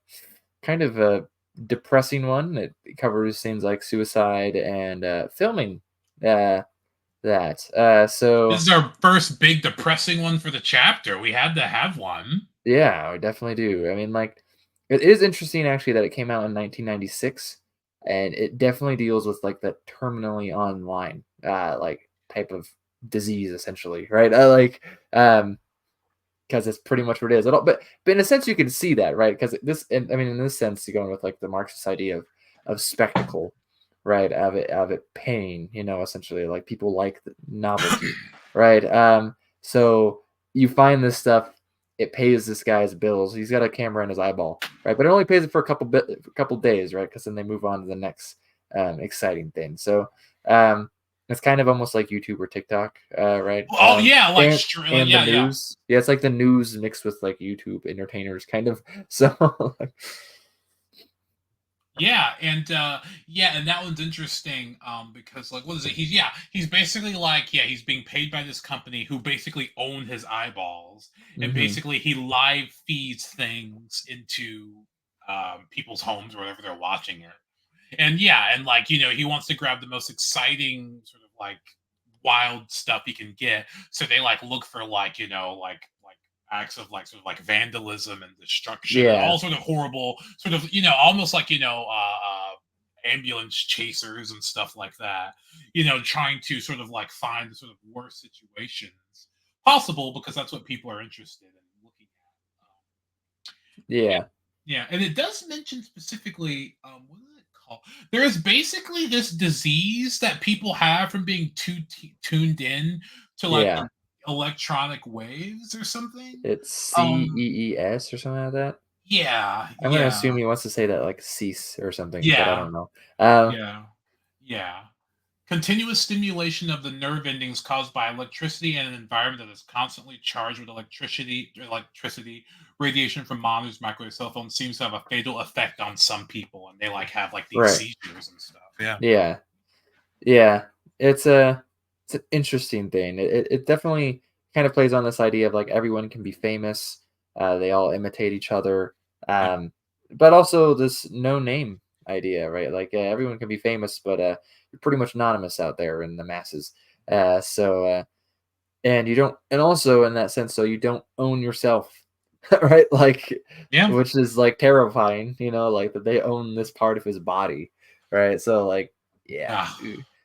kind of a depressing one. It covers things like suicide and filming that. This So is our first big depressing one for the chapter. We had to have one. yeah, I definitely do. I mean, like, it is interesting actually that it came out in 1996, and it definitely deals with like the terminally online, like type of disease, essentially, right? Because it's pretty much what it is. But in a sense, you can see that, right? Because I mean, in this sense, you're going with like the Marxist idea of spectacle, right? Of it paying, essentially, like people like the novelty, right? So you find this stuff, it pays this guy's bills. He's got a camera in his eyeball, right? But it only pays it for a couple days, right? Because then they move on to the next exciting thing. So um, it's kind of almost like YouTube or TikTok, right? Oh yeah, like And straight, like, and the yeah, yeah. news, yeah, it's like the news mixed with like YouTube entertainers, kind of. So Yeah, and yeah, and that one's interesting because like what is it? He's basically like he's being paid by this company who basically own his eyeballs, and hmm basically he live feeds things into people's homes or whatever they're watching it. And yeah, and like he wants to grab the most exciting sort of like wild stuff he can get. So they like look for like like acts of like sort of like vandalism and destruction and yeah, all sort of horrible sort of almost like ambulance chasers and stuff like that. Trying to sort of like find the sort of worst situations possible because that's what people are interested in looking at. Yeah, yeah, yeah, and it does mention specifically, what is it called? There is basically this disease that people have from being too tuned in to like yeah. electronic waves or something. It's Um, CEES or something like that. yeah, I'm gonna yeah, assume he wants to say that like cease or something, but I yeah, don't know. Uh, yeah, yeah. Continuous stimulation of the nerve endings caused by electricity in an environment that is constantly charged with electricity radiation from monitors, microwave cell phones seems to have a fatal effect on some people, and they like have like these right. seizures and stuff. Yeah. Yeah. Yeah, it's an interesting thing. It definitely kind of plays on this idea of like everyone can be famous. They all imitate each other, Yep. but also this no name idea, right? Like everyone can be famous, but you're pretty much anonymous out there in the masses. And you don't, and also in that sense, so you don't own yourself, right? Like, Yeah. which is like terrifying, like that they own this part of his body, right? So, like, yeah, Ah,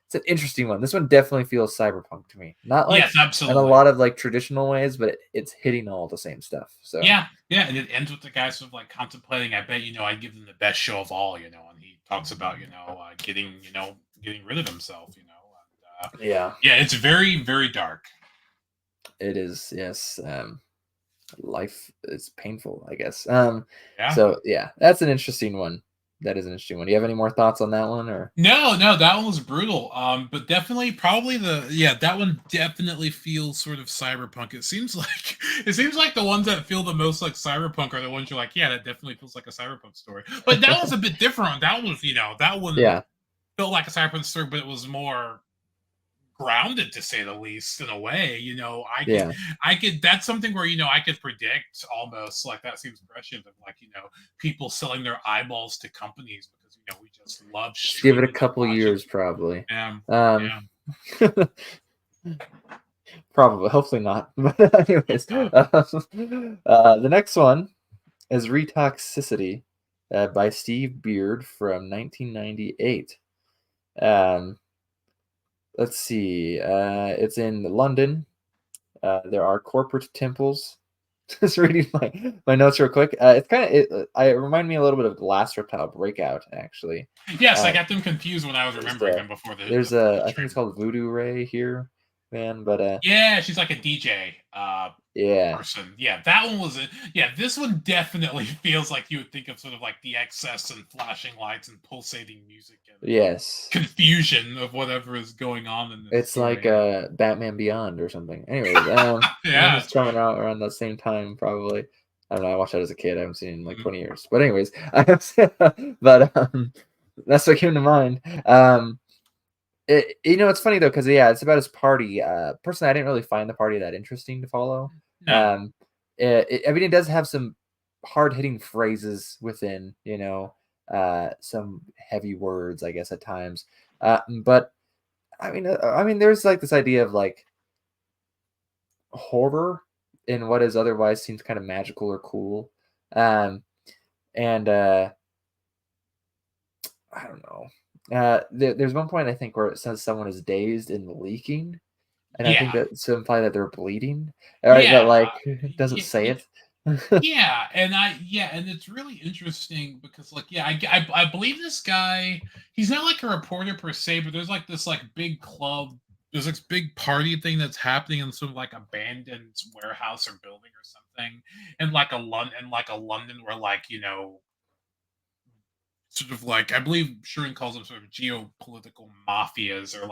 it's an interesting one. This one definitely feels cyberpunk to me, not yes, like in a absolutely. lot of like traditional ways, but it's hitting all the same stuff. So, Yeah, yeah, and it ends with the guy sort of like contemplating. I bet I'd give them the best show of all. And he talks about getting rid of himself. And yeah, yeah, it's very very dark. it is. Yes, life is painful, I guess. Yeah. So yeah, that's an interesting one. That is an interesting one. Do you have any more thoughts on that one, or? No, no, that one was brutal. But definitely, probably that one definitely feels sort of cyberpunk. It seems like it seems like the ones that feel the most like cyberpunk are the ones you're like, yeah, that definitely feels like a cyberpunk story. But that was a bit different. That was, that one Yeah, felt like a cyberpunk story, but it was more grounded to say the least in a way. yeah. I could that's something where I could predict almost like that seems prescient of like people selling their eyeballs to companies because we just love Just give it a streaming and couple watching. years, probably. Yeah, Um, yeah. probably, hopefully not. But anyways, the next one is Retoxicity by Steve Beard from 1998. Um, let's see. It's in London. There are corporate temples. Just reading my notes real quick. It's kind of it remind me a little bit of the Last Reptile Breakout, actually. Yes, I Uh, got them confused when I was there's remembering them before there's the a I think it's trailer. called Voodoo Ray here, man. But Yeah, she's like a DJ yeah, person. Yeah, that one was it. Yeah, this one definitely feels like you would think of sort of like the excess and flashing lights and pulsating music and yes, confusion of whatever is going on in this it's like story. Yeah. Batman Beyond or something. Anyways, and Yeah. it's coming out around the same time, probably. I don't know. I watched that as a kid. I haven't seen it in like Mhm. 20 years. But anyways, but that's what came to mind. It's funny though, because yeah, it's about his party. Personally, I didn't really find the party that interesting to follow. No. I mean, it does have some hard hitting phrases within, some heavy words, I guess, at times. But I mean, there's like this idea of like horror in what is otherwise seems kind of magical or cool. Um, and I don't know. There's one point I think where it says someone is dazed and leaking. And I think Yeah. that's to imply that they're bleeding, alright, Yeah. but, like, it doesn't Yeah. say it. Yeah, and it's really interesting because like I believe this guy he's not like a reporter per se, but there's like this like big club, there's this big party thing that's happening in sort of like abandoned warehouse or building or something, in like a London where like sort of like, I believe Shurin calls them sort of geopolitical mafias, or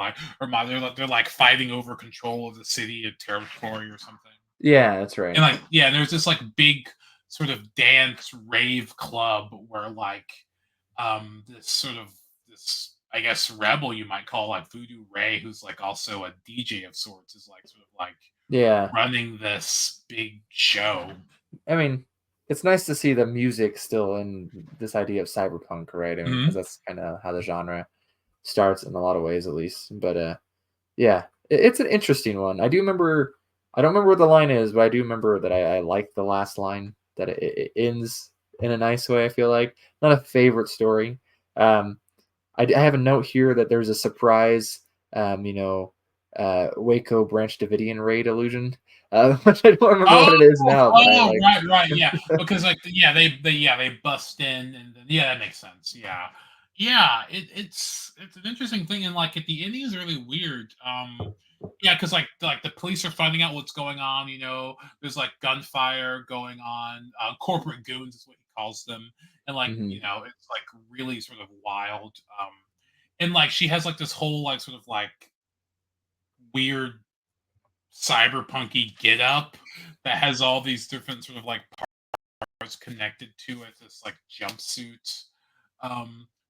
they're like fighting over control of the city or territory or something. Yeah, that's And right. like, yeah, there's this like big sort of dance rave club where like this sort of this, I guess, rebel you might call, like Voodoo Ray, who's like also a DJ of sorts, is like sort of like Yeah. running this big show. I mean, it's nice to see the music still in this idea of cyberpunk, right? I mean, because Mhm. that's kind of how the genre starts in a lot of ways, at least. But yeah, it's an interesting one. I do remember. I don't remember what the line is, but I do remember that I like the last line that it ends in a nice way. I feel like not a favorite story. Um, I have a note here that there's a surprise, Waco Branch Davidian raid illusion, which I don't remember Oh, what it is now, but I oh, like. right, right, yeah, because, like, yeah, they bust in, and then yeah, that makes sense, yeah. Yeah, it's an interesting thing, and, like, at the ending is really weird, yeah, because like, the police are finding out what's going on, there's, like, gunfire going on, corporate goons is what he calls them, and, like, Mhm. it's, like, really sort of wild, and, like, she has, like, this whole, like, sort of, like, weird cyberpunky get up that has all these different sort of like parts connected to it. This like jumpsuit,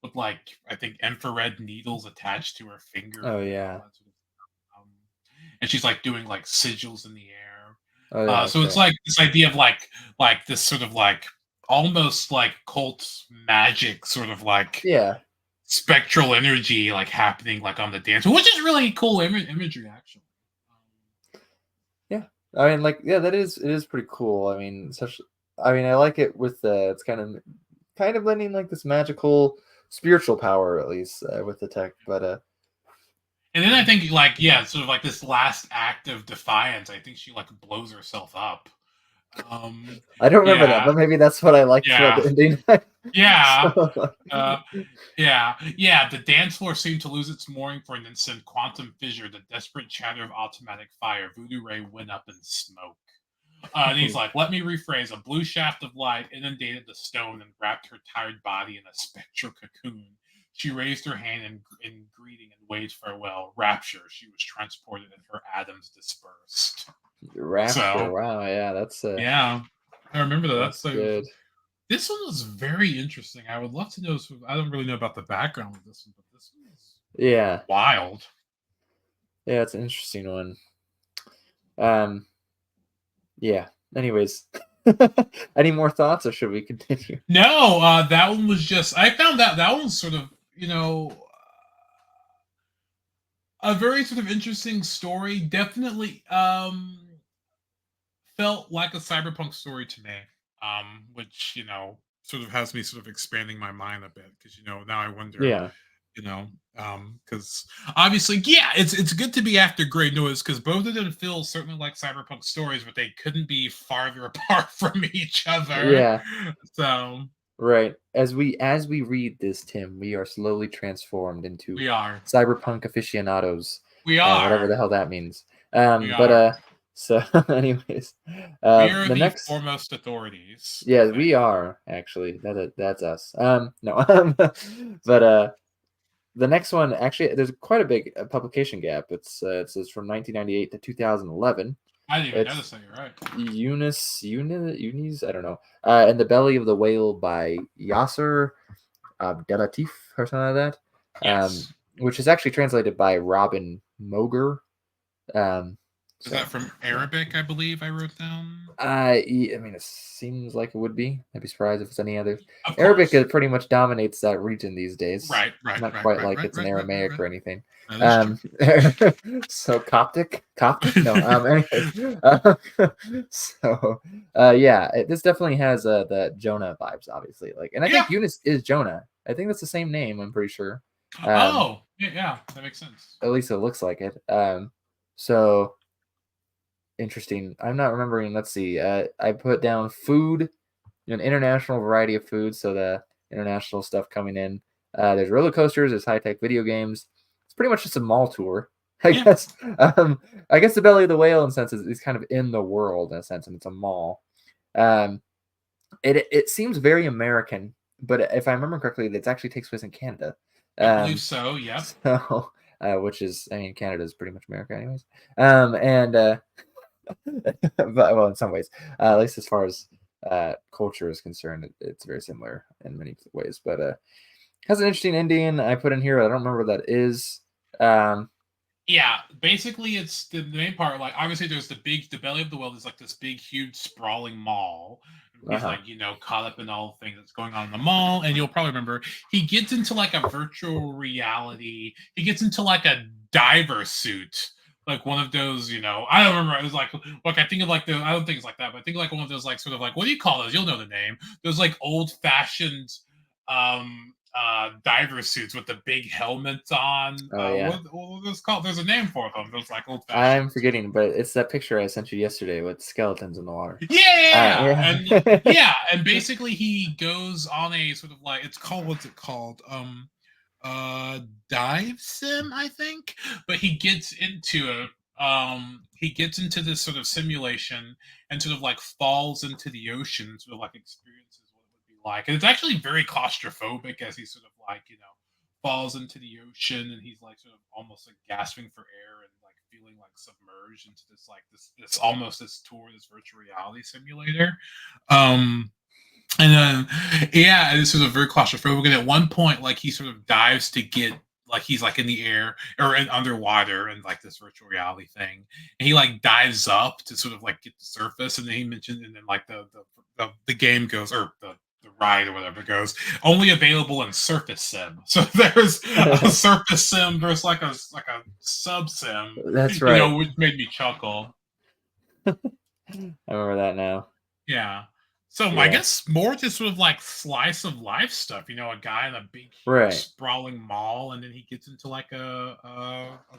with like I think infrared needles attached to her Oh finger and all yeah. that sort of. And she's like doing like sigils in the air. Oh yeah. So That's it's right. like this idea of like this sort of like almost like cult magic sort of like Yeah. spectral energy like happening like on the dance, which is really cool imagery actually. Yeah. I mean, like, yeah, that is it is pretty cool. I mean, such. I mean, I like it with it's kind of lending like this magical spiritual power at least with the tech, but And then I think, like, yeah, sort of like this last act of defiance. I think she like blows herself up. Um, I don't remember that, yeah, but maybe that's what I liked about yeah, the ending. yeah, So, uh, yeah, yeah. The dance floor seemed to lose its mooring for an instant. Quantum fissure, the desperate chatter of automatic fire. Voodoo Ray went up in smoke. And he's like, let me rephrase. A blue shaft of light inundated the stone and wrapped her tired body in a spectral cocoon. She raised her hand in greeting and waved farewell. Rapture. She was transported and her atoms dispersed. Rapture. So, Wow, yeah, yeah. I remember that. that's So, good. this one was very interesting. I would love to know. I don't really know about the background of this one, but this one is Yeah. wild. Yeah, it's an interesting one. Um, yeah. Anyways, any more thoughts, or should we continue? No, that one was just. I found that one was sort of, a very sort of interesting story. Definitely felt like a cyberpunk story to me. Which, sort of has me sort of expanding my mind a bit because now I wonder, Yeah. you know, because obviously, yeah, it's good to be after Great Noise because both of them feel certainly like cyberpunk stories, but they couldn't be farther apart from each other. Yeah. So Right. As we read this, Tim, we are slowly transformed into we are, cyberpunk aficionados, we whatever are, the hell that means. we But are, so anyways, we are the the next, foremost authorities. I yeah, we think. are actually that's us. No, but the next one actually, there's quite a big publication gap. It says from 1998 to 2011. I didn't even It's notice that. You're right. Unis, I don't know. In the Belly of the Whale by Yasser Abdelatif or something like that, Yes. which is actually translated by Robin Moger. Um, Is that so from yeah, Arabic? I believe I wrote down. I mean, it seems like it would be. I'd be surprised if it's any other. Of Arabic course. pretty much dominates that region these days. Right. Right. Not Right. quite Right. like Right. it's an Right. Right. Right. Aramaic Right. or anything. That is true. Um, so Coptic? No. Anyways, so yeah, this definitely has the Jonah vibes, obviously. Like, and I Yeah. think Eunice is Jonah. I think that's the same name. I'm pretty sure. Um, Oh. Yeah. Yeah. That makes sense. at least it looks like it. So interesting. I'm not remembering. Let's see. I put down food, an international variety of foods. So the international stuff coming in. There's roller coasters. There's high tech video games. It's pretty much just a mall tour, I Yeah. guess. I guess the Belly of the Whale, in a sense, is kind of in the world in a sense, and it's a mall. Um, it seems very American but if I remember correctly, it actually takes place in Canada. I believe Um, so. Yep. so which is, I mean, Canada is pretty much America, anyways. And but well, in some ways, at least as far as culture is concerned, it's very similar in many ways. But has an interesting Indian I put in here. I don't remember what that is. Um, Yeah, basically, it's the main part. Like, obviously, there's the belly of the whale is like this big, huge, sprawling mall. He's uh-huh. like, caught up in all the things that's going on in the mall. And you'll probably remember he gets into like a virtual reality. He gets into like a diver suit, like one of those. I don't remember. It was like I think of like I don't think it's like that, but I think like one of those like sort of like what do you call those? You'll know the name. Those like old fashioned diver suits with the big helmets on. Oh yeah. What was called? There's a name for them. Those like old fashioned. I'm forgetting, but it's that picture I sent you yesterday with skeletons in the water. Yeah, Yeah. and basically he goes on a sort of like what's it called? Dive sim, I think. But he gets into it. He gets into this sort of simulation and sort of like falls into the ocean, sort of like experiences what it would be like. And it's actually very claustrophobic as he sort of like, falls into the ocean and he's like sort of almost like gasping for air and like feeling like submerged into this like this almost this tour, this virtual reality simulator. Um and then, yeah, this is a very claustrophobic. And at one point, like he sort of dives to get, like he's like in the air or in underwater and like this virtual reality thing, and he like dives up to sort of like get the surface. And then he mentioned, and then like the game goes or the ride or whatever goes only available in Surface Sim. So there's a Surface Sim versus like a sub sim, That's right. which made me chuckle. I remember that now. Yeah. So I Yeah. guess more just sort of like slice of life stuff. A guy in a big, huge, Right. sprawling mall, and then he gets into like a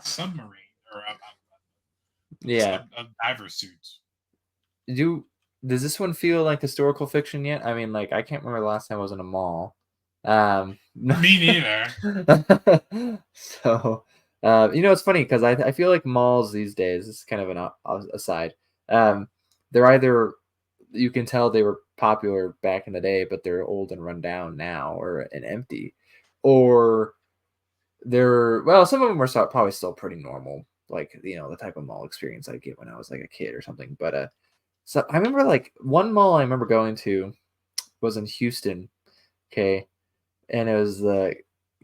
submarine or Yeah. a diver suit. Do does this one feel like historical fiction yet? I mean, like I can't remember the last time I was in a mall. Me neither. So it's funny because I feel like malls these days, this is kind of an aside. They're either, you can tell they were popular back in the day, but they're old and run down now, or and empty, or they're, well, some of them are probably still pretty normal, like the type of mall experience I get when I was like a kid or something. But so I remember like one mall I remember going to was in Houston, okay, and it was the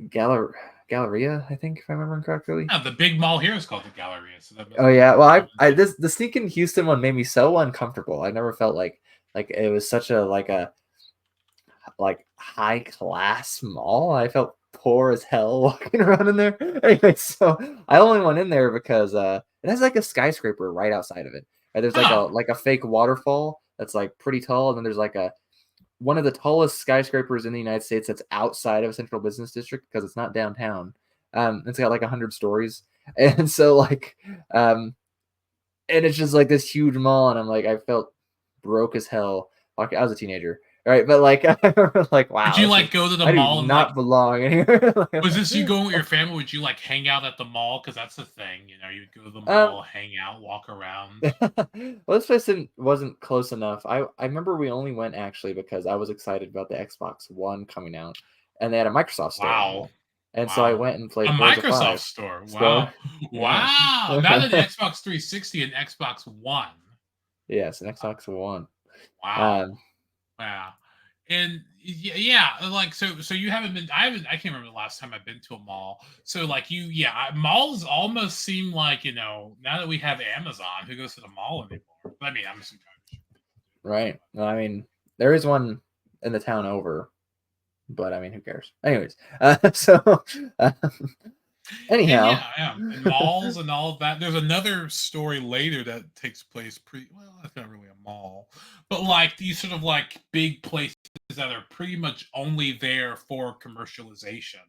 Galler Galleria, I think, if I remember correctly. Yeah, the big mall here is called the Galleria, so that must Oh be yeah, what well, you're going I to. this the sneaking Houston one made me so uncomfortable. I never felt like it was such a like high class mall. I felt poor as hell walking around in there. Anyway, so I only went in there because it has like a skyscraper right outside of it. And there's Oh, like a fake waterfall that's like pretty tall, and then there's like a one of the tallest skyscrapers in the United States that's outside of a central business district because it's not downtown. It's got like 100 stories, and so like and it's just like this huge mall, and I'm like, I felt broke as hell. Like I was a teenager, right? But like I remember, like, would wow, you this is, like go to the I do mall and like? not belong anywhere. Was this you going with your family? Would you like hang out at the mall? Because that's the thing, you'd go to the um, mall, hang out, walk around. well, this place wasn't close enough. I remember we only went actually because I was excited about the Xbox One coming out, and they had a Microsoft store in the Wow. mall, and so I Wow. went and A played Forza Microsoft 5. store. So Wow. yeah, Wow. Not an Xbox 360 and Xbox One. yes, an Xbox One. Wow. Um, Wow. And yeah, like so you haven't been I can't remember the last time I've been to a mall. So like malls almost seem like, now that we have Amazon, who goes to the mall anymore? I mean, I'm assuming. right. Well, I mean, there is one in the town over, but I mean, who cares? Anyways, so uh, And anyhow, yeah, and malls and all of that. There's another story later that takes place well, that's not really a mall, but like these sort of like big places that are pretty much only there for commercialization,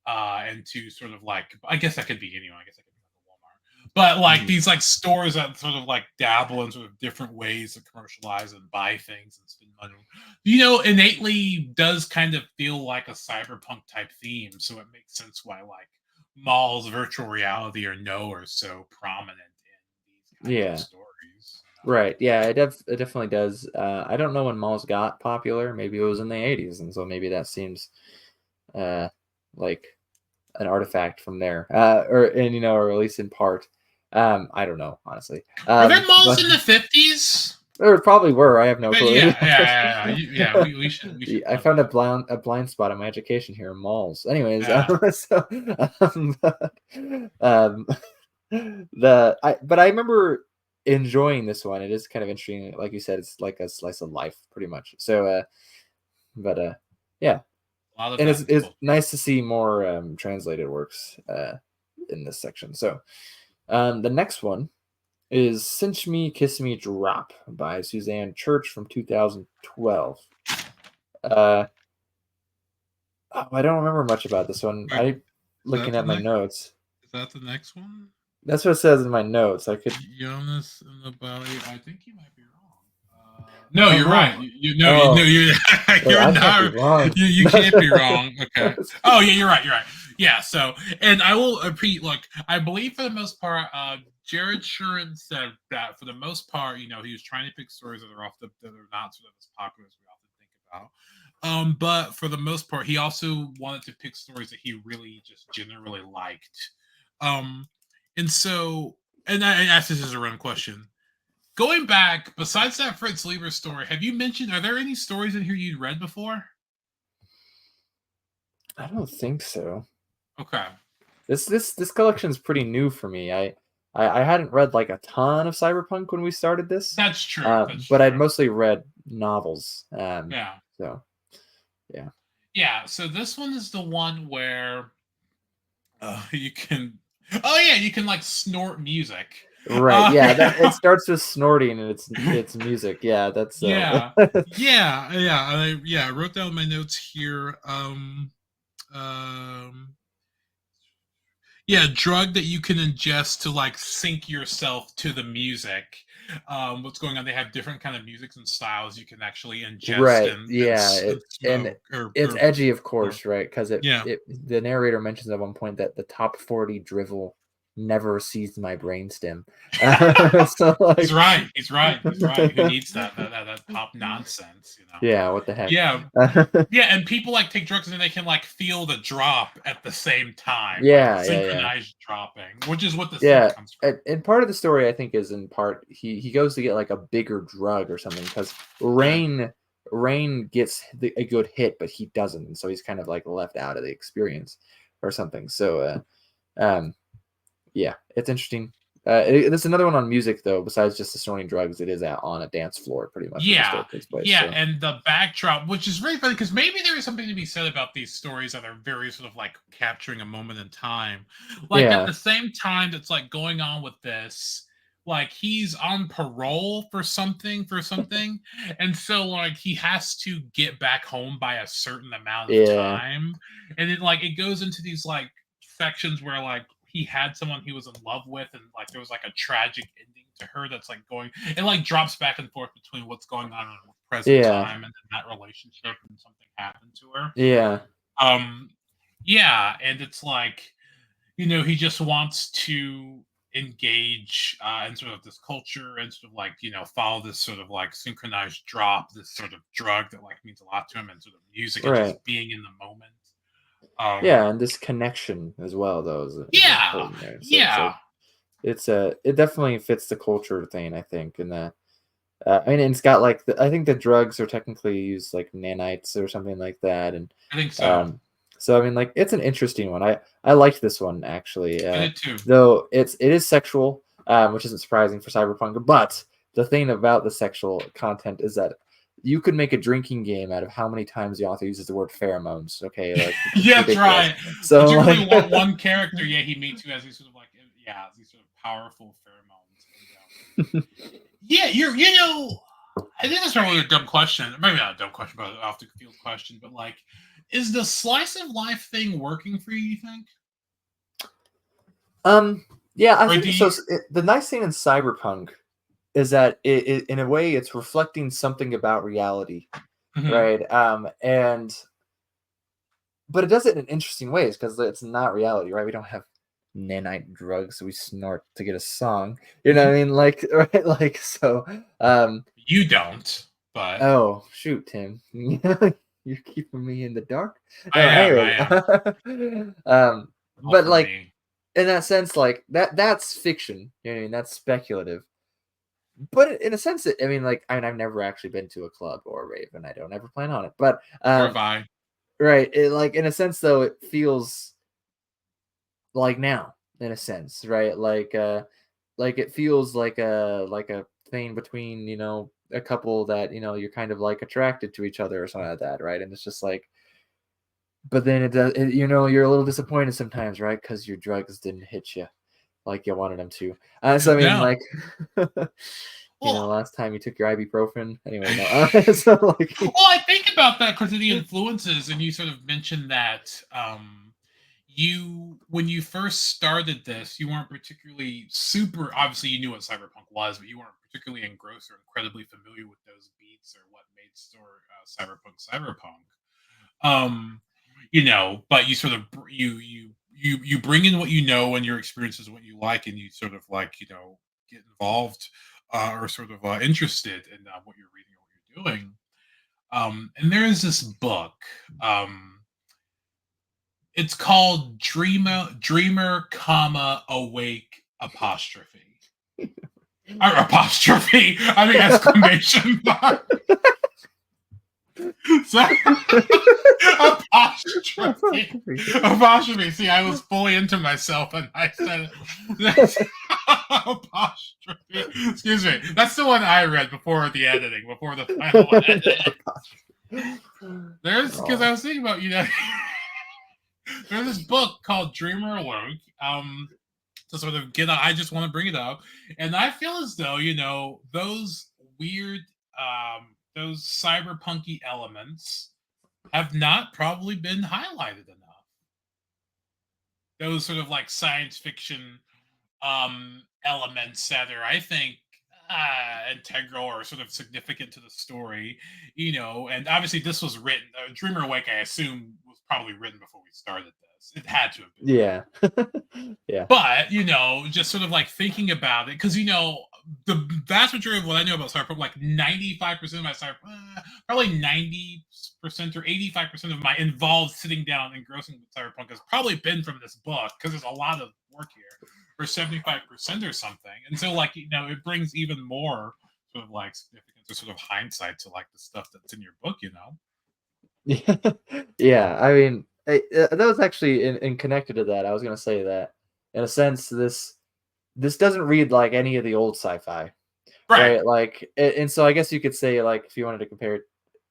and to sort of like, I guess that could be anyone. I guess that could be like a Walmart, but like mhm, these like stores that sort of like dabble in sort of different ways to commercialize and buy things and spend money. Innately does kind of feel like a cyberpunk type theme, so it makes sense why like malls, virtual reality, or so prominent in these kinds of yeah. stories. Right. Yeah, it definitely does. I don't know when malls got popular. Maybe it was in the 80s, and so maybe that seems uh like an artifact from there. Or at least in part. I don't know, honestly. Were there malls But in the 50s? there probably were. I have no clue. Yeah. We should I look found that. a blind spot in my education here in malls. Anyways, Yeah. but, um, but I remember enjoying this one. It is kind of interesting, like you said. It's like a slice of life, pretty much. So, but yeah, A lot of and that in it's culture. nice to see more translated works in this section. So, the next one is "Cinch Me, Kiss Me, Drop" by Suzanne Church from 2012. Uh, I don't remember much about this one. Wait, I is that looking the at my next? notes. Is that the next one? That's what it says in my notes. I could. Jonas in the Valley. I think you might be wrong. No, Oh you're right. no. You know, Oh, you're I can't be not. wrong. You can't be wrong. Okay. Oh yeah, you're right. You're right. Yeah. So, and I will repeat. Look, I believe for the most part, Jared Shuren said that for the most part, he was trying to pick stories that that are not sort of as popular as we often think about. But for the most part, he also wanted to pick stories that he really just generally liked. Um, and so, and I asked this as a random question. Going back, besides that Fritz Lieber story, have you mentioned? Are there any stories in here you'd read before? I don't think so. Okay, This collection is pretty new for me. I hadn't read like a ton of cyberpunk when we started this, that's true. That's but I'd true. mostly read novels. Yeah, So yeah. yeah. So this one is the one where you can. Oh yeah, you can like snort music. Right. Yeah. That it Yeah, starts with snorting and it's music. Yeah. That's yeah, yeah. I wrote down my notes here. Um, Yeah, drug that you can ingest to like sync yourself to the music. What's going on? They have different kind of musics and styles you can actually ingest right. Yeah. and And smoke or, it's or edgy, of or course, right? Because yeah. it the narrator mentions at one point that the top 40 drivel never sees my brainstem. So He's like, right. He's right. He's right. Who needs that top nonsense? yeah. What the heck? Yeah, yeah, and people like take drugs and they can like feel the drop at the same time, like Yeah. Yeah. Yeah. synchronized dropping, which is what the sync Yeah, comes from. and part of the story I think is in part he goes to get like a bigger drug or something because Okay. Rain gets a good hit, but he doesn't, and so he's kind of like left out of the experience or something. So, yeah, it's interesting. There's another one on music though. Besides just the snorting drugs, it is on a dance floor, pretty much where the story Yeah, takes place. yeah, So, and the backdrop, which is very funny because maybe there is something to be said about these stories that are very sort of like capturing a moment in time. Like at yeah, the same time that's like going on with this, like he's on parole for something, and so like he has to get back home by a certain amount of yeah, time, and then like it goes into these like sections where like he had someone he was in love with and like there was like a tragic ending to her that's like going it like drops back and forth between what's going on in the present yeah, time and then that relationship and something happened to her. yeah, Um, yeah, and it's like he just wants to engage in sort of this culture and sort of like follow this sort of like synchronized drop, this sort of drug that like means a lot to him, and sort of music and right. just being in the moment. Yeah, Um, and this connection as well though is yeah, important there. So it's yeah, like it definitely fits the culture thing, I think, and I mean, it's got like I think the drugs are technically used like nanites or something like that, and I think so. um, so I mean, like it's an interesting one. I liked this one actually, I did too. though it is sexual, which isn't surprising for cyberpunk. But the thing about the sexual content is that you could make a drinking game out of how many times the author uses the word pheromones. Okay, like it's Yeah, that's ridiculous. right. So Particularly like, one character, yeah, he meets who has these sort of like these sort of powerful pheromones. Yeah, I think that's probably a dumb question. Maybe not a dumb question, but an off the field question. But like, is the slice of life thing working for you? You think, yeah, I or do think so. you? The nice thing in cyberpunk is that in a way it's reflecting something about reality, Mhm. right? And but it does it in interesting ways because it's not reality, right? We don't have nanite drugs we snort to get a song. You know what I mean? Like, right? Like, so, You don't, but oh, shoot, Tim. You're keeping me in the dark. I No, am. anyways, I am. All but for like me. in that sense, like that's fiction. You know what I mean? That's speculative. But in a sense, I mean, like, I mean, I've never actually been to a club or a rave, and I don't ever plan on it. But Or if I. right, like in a sense, though, it feels like now, in a sense, right? Like it feels like a thing between a couple that you're kind of like attracted to each other or something like that, right? And it's just like, but then it does, you're a little disappointed sometimes, right? Because your drugs didn't hit you like you wanted them to. So I mean, No. like, Well, last time you took your ibuprofen. Anyway, no. So like, well, I think about that because of the influences, and you sort of mentioned that when you first started this, you weren't particularly super. Obviously, you knew what cyberpunk was, but you weren't particularly engrossed or incredibly familiar with those beats or what made cyberpunk. Um, but you sort of you bring in what you know and your experiences, what you like, and you sort of like get involved or sort of interested in what you're reading or what you're doing. And there is this book. It's called Dreamer, comma awake apostrophe. Or apostrophe. I mean exclamation mark. So, apostrophe. Apostrophe. See, I was fully into myself and I said it. Apostrophe. Excuse me. That's the one I read before the editing, before the final edit. Because I was thinking about, there's this book called Dreamer Awake. To sort of I just want to bring it up. And I feel as though, those weird, those cyberpunky elements have not probably been highlighted enough. Those sort of like science fiction elements that are, I think, integral or sort of significant to the story, and obviously this was written, Dreamer Awake, I assume, was probably written before we started this. It had to have been. Yeah. Yeah. But, just sort of like thinking about it, because, the vast majority of what I know about Cyberpunk, like 95% of my Cyberpunk, probably 90% or 85% of my involved sitting down engrossing with Cyberpunk has probably been from this book, because there's a lot of work here, or 75% or something. And so, like, it brings even more sort of like significance or sort of hindsight to like the stuff that's in your book, Yeah. Yeah. I mean, that was actually in connected to that. I was gonna say that in a sense, this doesn't read like any of the old sci-fi, Right. right? Like, and so I guess you could say, like, if you wanted to compare it,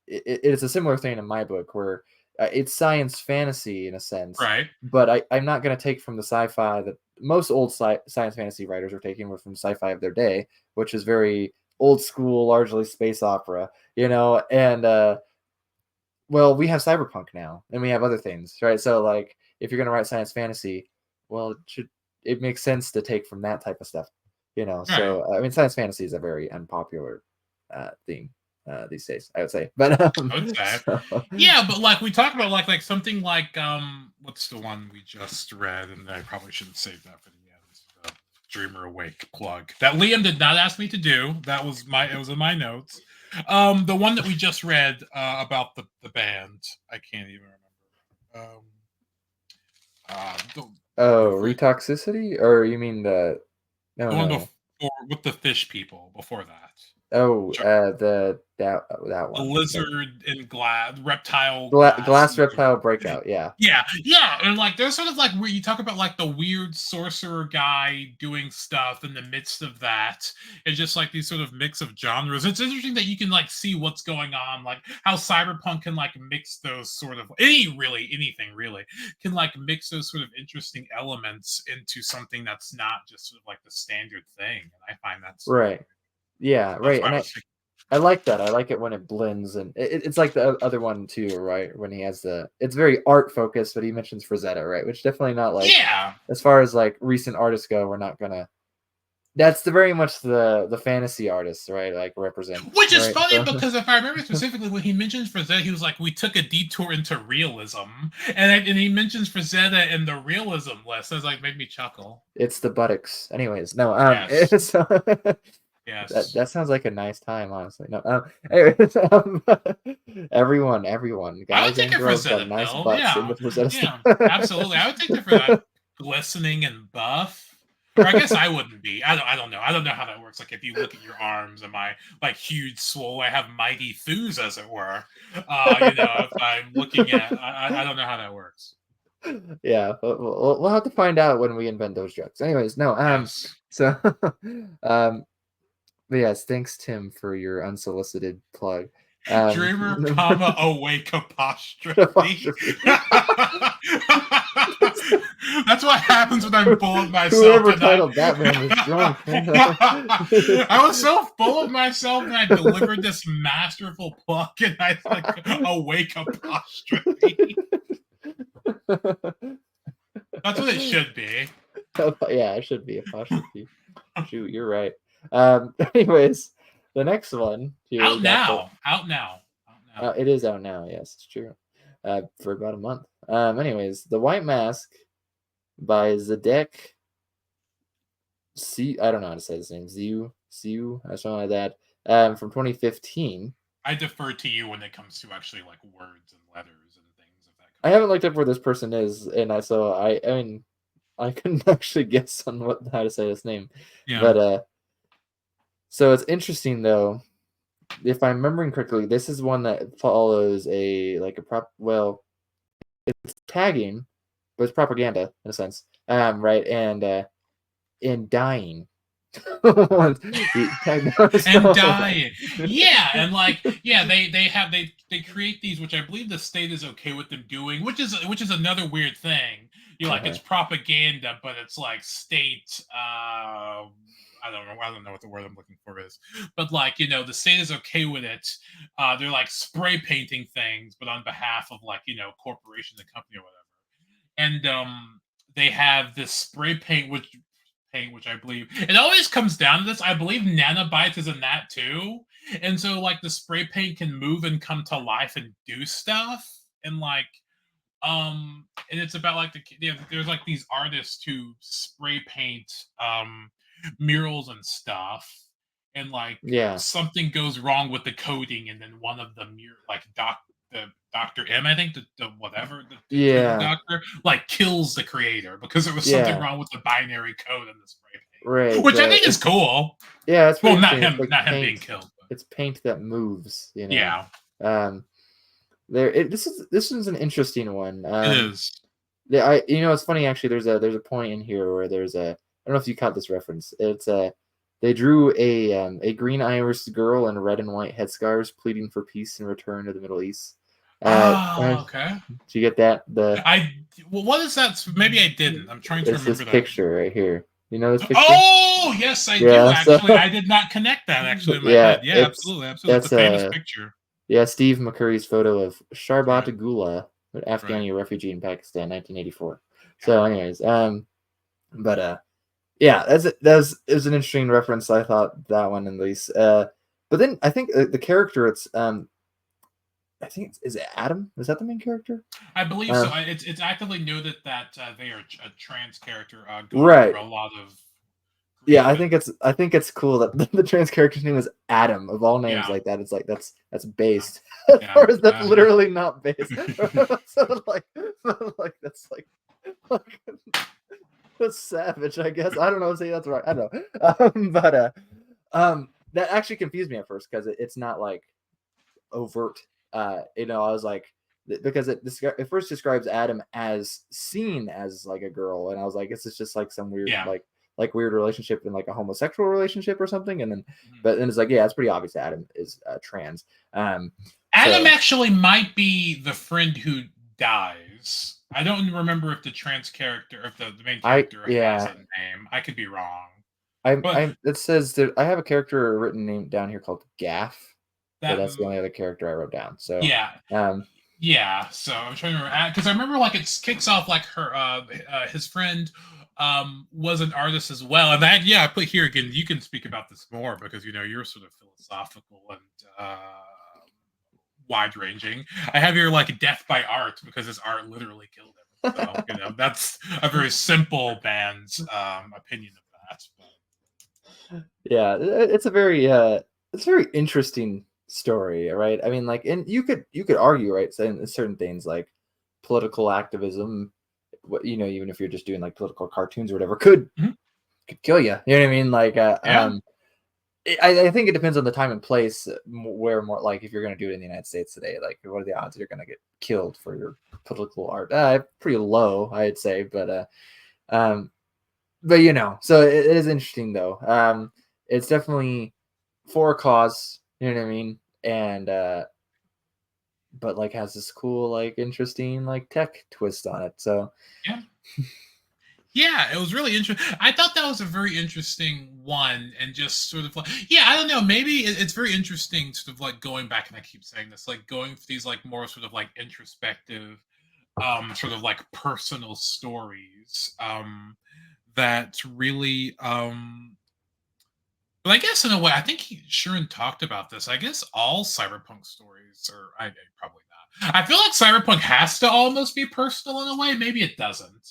it's a similar thing in my book where it's science fantasy in a sense, Right. but I'm not going to take from the sci-fi that most old science fantasy writers are taking from sci-fi of their day, which is very old school, largely space opera, and well, we have cyberpunk now, and we have other things, right? So, like, if you're going to write science fantasy, well, it makes sense to take from that type of stuff, Right. So, I mean, science fantasy is a very unpopular theme these days, I would say. But I would say. so, Yeah, but like we talked about, like something like what's the one we just read, and I probably shouldn't save that for the end. The Dreamer Awake plug that Liam did not ask me to do. It was in my notes. The one that we just read about the band, I can't even remember. retoxicity, or you mean the no The one no before with the fish people before that. oh that The one lizard and reptile glass. glass reptile breakout, yeah. Yeah, and like there's sort of like where you talk about like the weird sorcerer guy doing stuff in the midst of that, and just like these sort of mix of genres. It's interesting that you can like see what's going on, like how cyberpunk can like mix those sort of anything really can like mix those sort of interesting elements into something that's not just sort of like the standard thing, and I find that's Right. Yeah, that's right. why And I was thinking. I like that. I like it when it blends, and it's like the other one too, right? When he has it's very art focused, but he mentions Frazetta, right? Which definitely not like, Yeah, as far as like recent artists go, we're not gonna That's very much the fantasy artists, right? Like represent, Which is right? funny So, because if I remember specifically when he mentions Frazetta, he was like, "We took a detour into realism," and he mentions Frazetta in the realism list. That's like made me chuckle. it's the buttocks. Anyways, no, Yes, it's, yes. that sounds like a nice time, honestly. No, anyways, everyone, I would guys take and a girls got Frazetta nice pill. butts in Yeah, the Rosetta yeah, Stone. absolutely. I would take that for that glistening and buff. Or I guess I wouldn't be. I don't know. I don't know how that works. Like if you look at your arms, am I like huge, swole? I have mighty thews, as it were. If I'm looking at, I don't know how that works. Yeah, we'll have to find out when we invent those jokes. Anyways, no, Yes. so, um, but yes, thanks, Tim, for your unsolicited plug. Dreamer, comma, awake apostrophe. Apostrophe. That's what happens when I'm full of myself Whoever and I titled that man was drunk. I was so full of myself and I delivered this masterful plug and I like awake apostrophe. That's what it should be. Yeah, it should be apostrophe. Shoot, you're right. Anyways, the next one here we Out got now. Out now. Out now. it is out now. Yes, it's true. For about a month. Anyways, the White Mask by Zedek. I don't know how to say his name. Ziu, or something like that. From 2015. I defer to you when it comes to actually like words and letters and things of that I kind. haven't looked up where this person is, and I mean, I couldn't actually guess on how to say his name. Yeah. But so it's interesting though. If I'm remembering correctly, this is one that follows it's tagging, but it's propaganda in a sense. Right, and in dying. And dying. Yeah, and like they create these, which I believe the state is okay with them doing, which is another weird thing. You're like it's propaganda, but it's like state I don't know what the word I'm looking for is. But like, the state is okay with it. They're like spray painting things, but on behalf of like, corporation, the company or whatever. And they have this spray paint, which I believe it always comes down to this. I believe nanobites is in that too. And so like the spray paint can move and come to life and do stuff. And like and it's about like there's like these artists who spray paint murals and stuff, and like Yeah. something goes wrong with the coding, and then one of the like the Dr. M, I think the whatever the Yeah. doctor like kills the creator because there was something wrong with the binary code in the spray paint, right. which I think is cool. Yeah, it's well, not him, not him being killed. But. It's paint that moves. Yeah. This is an interesting one. It is. Yeah, it's funny actually. There's a point in here where there's I don't know if you caught this reference. It's they drew a green Irish girl in red and white headscarves pleading for peace and return to the Middle East. Okay. Did you get that? What is that? Maybe I didn't. I'm trying to remember this picture right here. You know this picture? Oh, yes, I do. Actually, I did not connect that actually in my head. Yeah, absolutely. It's a famous picture. Yeah, Steve McCurry's photo of Sharbat Gula, an Afghani refugee in Pakistan, 1984. So, anyways, yeah, it was an interesting reference. I thought that one at least. But then I think the character, I think is it Adam? Is that the main character? I believe so. It's actively noted that they are a trans character going right. through a lot of. Yeah, I think it's cool that the trans character's name is Adam of all names like that. It's like that's based, or is that literally not based? so like that's like that's savage, I guess. I don't know. Say that's right. I don't know. But that actually confused me at first because it's not like overt. I was like, because it first describes Adam as seen as like a girl, and I was like, this is just like some weird like weird relationship in like a homosexual relationship or something, and then but then it's like, yeah, it's pretty obvious Adam is trans. Adam actually might be the friend who dies. I don't remember if the trans character, if the main character has a name. I could be wrong. It says that I have a character written name down here called Gaff. But that's the only other character I wrote down. So yeah, yeah. So I'm trying to remember because I remember like it kicks off like her his friend was an artist as well. And that, yeah, I put here again. You can speak about this more because you're sort of philosophical and wide ranging. I have your like death by art because his art literally killed him. So that's a very simple band's opinion of that. But. Yeah, it's a very interesting story, right? I mean, like, and you could argue, right, saying certain things like political activism, even if you're just doing like political cartoons or whatever, Mhm. could kill you. You know what I mean? Like, Yeah. I think it depends on the time and place where more like if you're going to do it in the United States today, like what are the odds you're going to get killed for your political art? Pretty low, I'd say, um, but so it is interesting though. It's definitely for a cause, you know what I mean, and but like has this cool, like interesting, like tech twist on it. So Yeah. Yeah, it was really interesting. I thought that was a very interesting one, and just sort of like, yeah, I don't know, maybe it's very interesting, sort of like going back, and I keep saying this, like going through these like more sort of like introspective, sort of like personal stories, that really, but I guess in a way, I think Shuren talked about this. I guess all cyberpunk stories are, probably not. I feel like cyberpunk has to almost be personal in a way. Maybe it doesn't.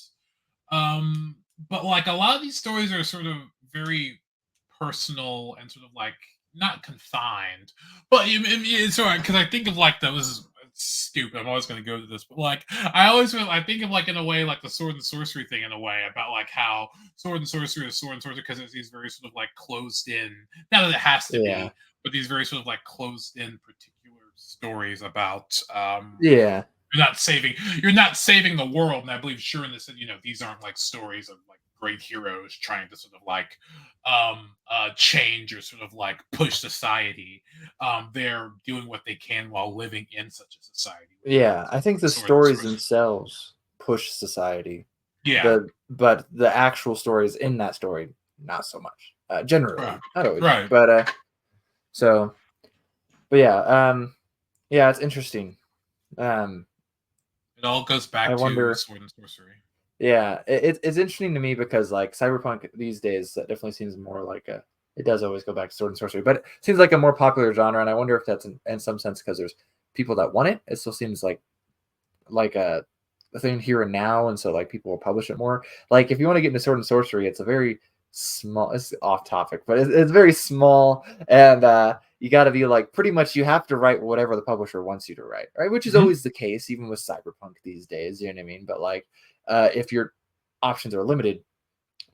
Um, but like a lot of these stories are sort of very personal and sort of like not confined, but it's all right because I think of like those. It's stupid. I'm always going to go to this, but like I think of like in a way like the sword and sorcery thing in a way about like how sword and sorcery is sword and sorcery because it's these very sort of like closed in. Not that it has to yeah, be, but these very sort of like closed in particular stories about yeah, you're not saving the world. And I believe Shuren said, these aren't like stories of like great heroes trying to sort of like change or sort of like push society. They're doing what they can while living in such a society. yeah. I think the Sword and stories sorcery. themselves push society. Yeah. But the actual stories in that story, not so much. Right. Generally, not always, Right. but so, but yeah, it's interesting. Um, It all goes I back to wonder. sword and sorcery. Yeah, it's interesting to me because like cyberpunk these days that definitely seems more like a. It does always go back to sword and sorcery, but it seems like a more popular genre, and I wonder if that's in some sense because there's people that want it. It still seems like a thing here and now, and so like people will publish it more. Like if you want to get into sword and sorcery, it's a very small. It's off topic, but it's very small, and you got to be like pretty much you have to write whatever the publisher wants you to write, right? Which is Mhm. always the case, even with cyberpunk these days. You know what I mean? But like, if your options are limited,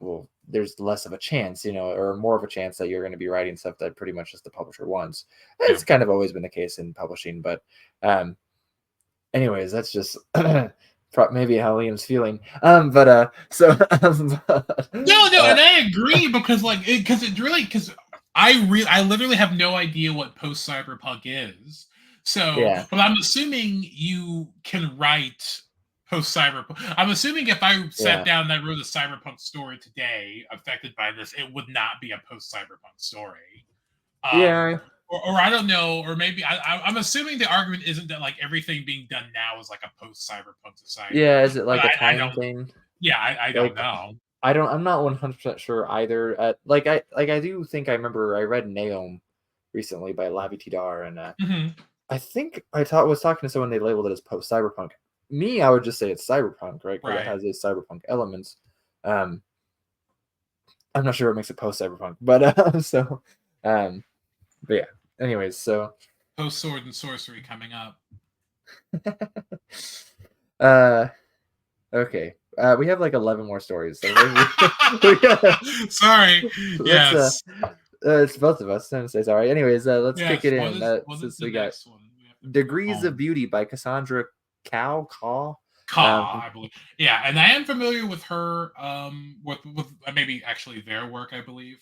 well, there's less of a chance, or more of a chance that you're going to be writing stuff that pretty much just the publisher wants. Yeah. It's kind of always been the case in publishing, but anyways, that's just maybe how Liam's feeling. But so No, no, and I agree because like because it really because I literally have no idea what post cyberpunk is. So, yeah, but I'm assuming you can write post cyberpunk. I'm assuming if I sat yeah, down and I wrote a cyberpunk story today affected by this, it would not be a post cyberpunk story. yeah, Or I don't know, or maybe I'm assuming the argument isn't that like everything being done now is like a post cyberpunk society, yeah. Is it but like a I time don't. thing? Yeah, I don't Like know. I'm not 100% sure either. I do think I remember I read Naom recently by Lavi Tidar, and Mhm. I think was talking to someone, they labeled it as post cyberpunk. Me, I would just say it's cyberpunk, right? Because it Right. has these cyberpunk elements. Um, I'm not sure what makes it post cyberpunk, but um, but yeah. Anyways, so Post sword and sorcery coming up. uh, okay. We have like 11 more stories, so maybe Sorry. let's Yes. it's both of us. I'm say sorry. Anyways, let's kick Yes. it What in. is what is Since the we got next one? We have to bring it Degrees of home. Beauty by Cassandra Caw. Ka, I believe. Yeah, and I am familiar with her. With maybe actually their work. I believe.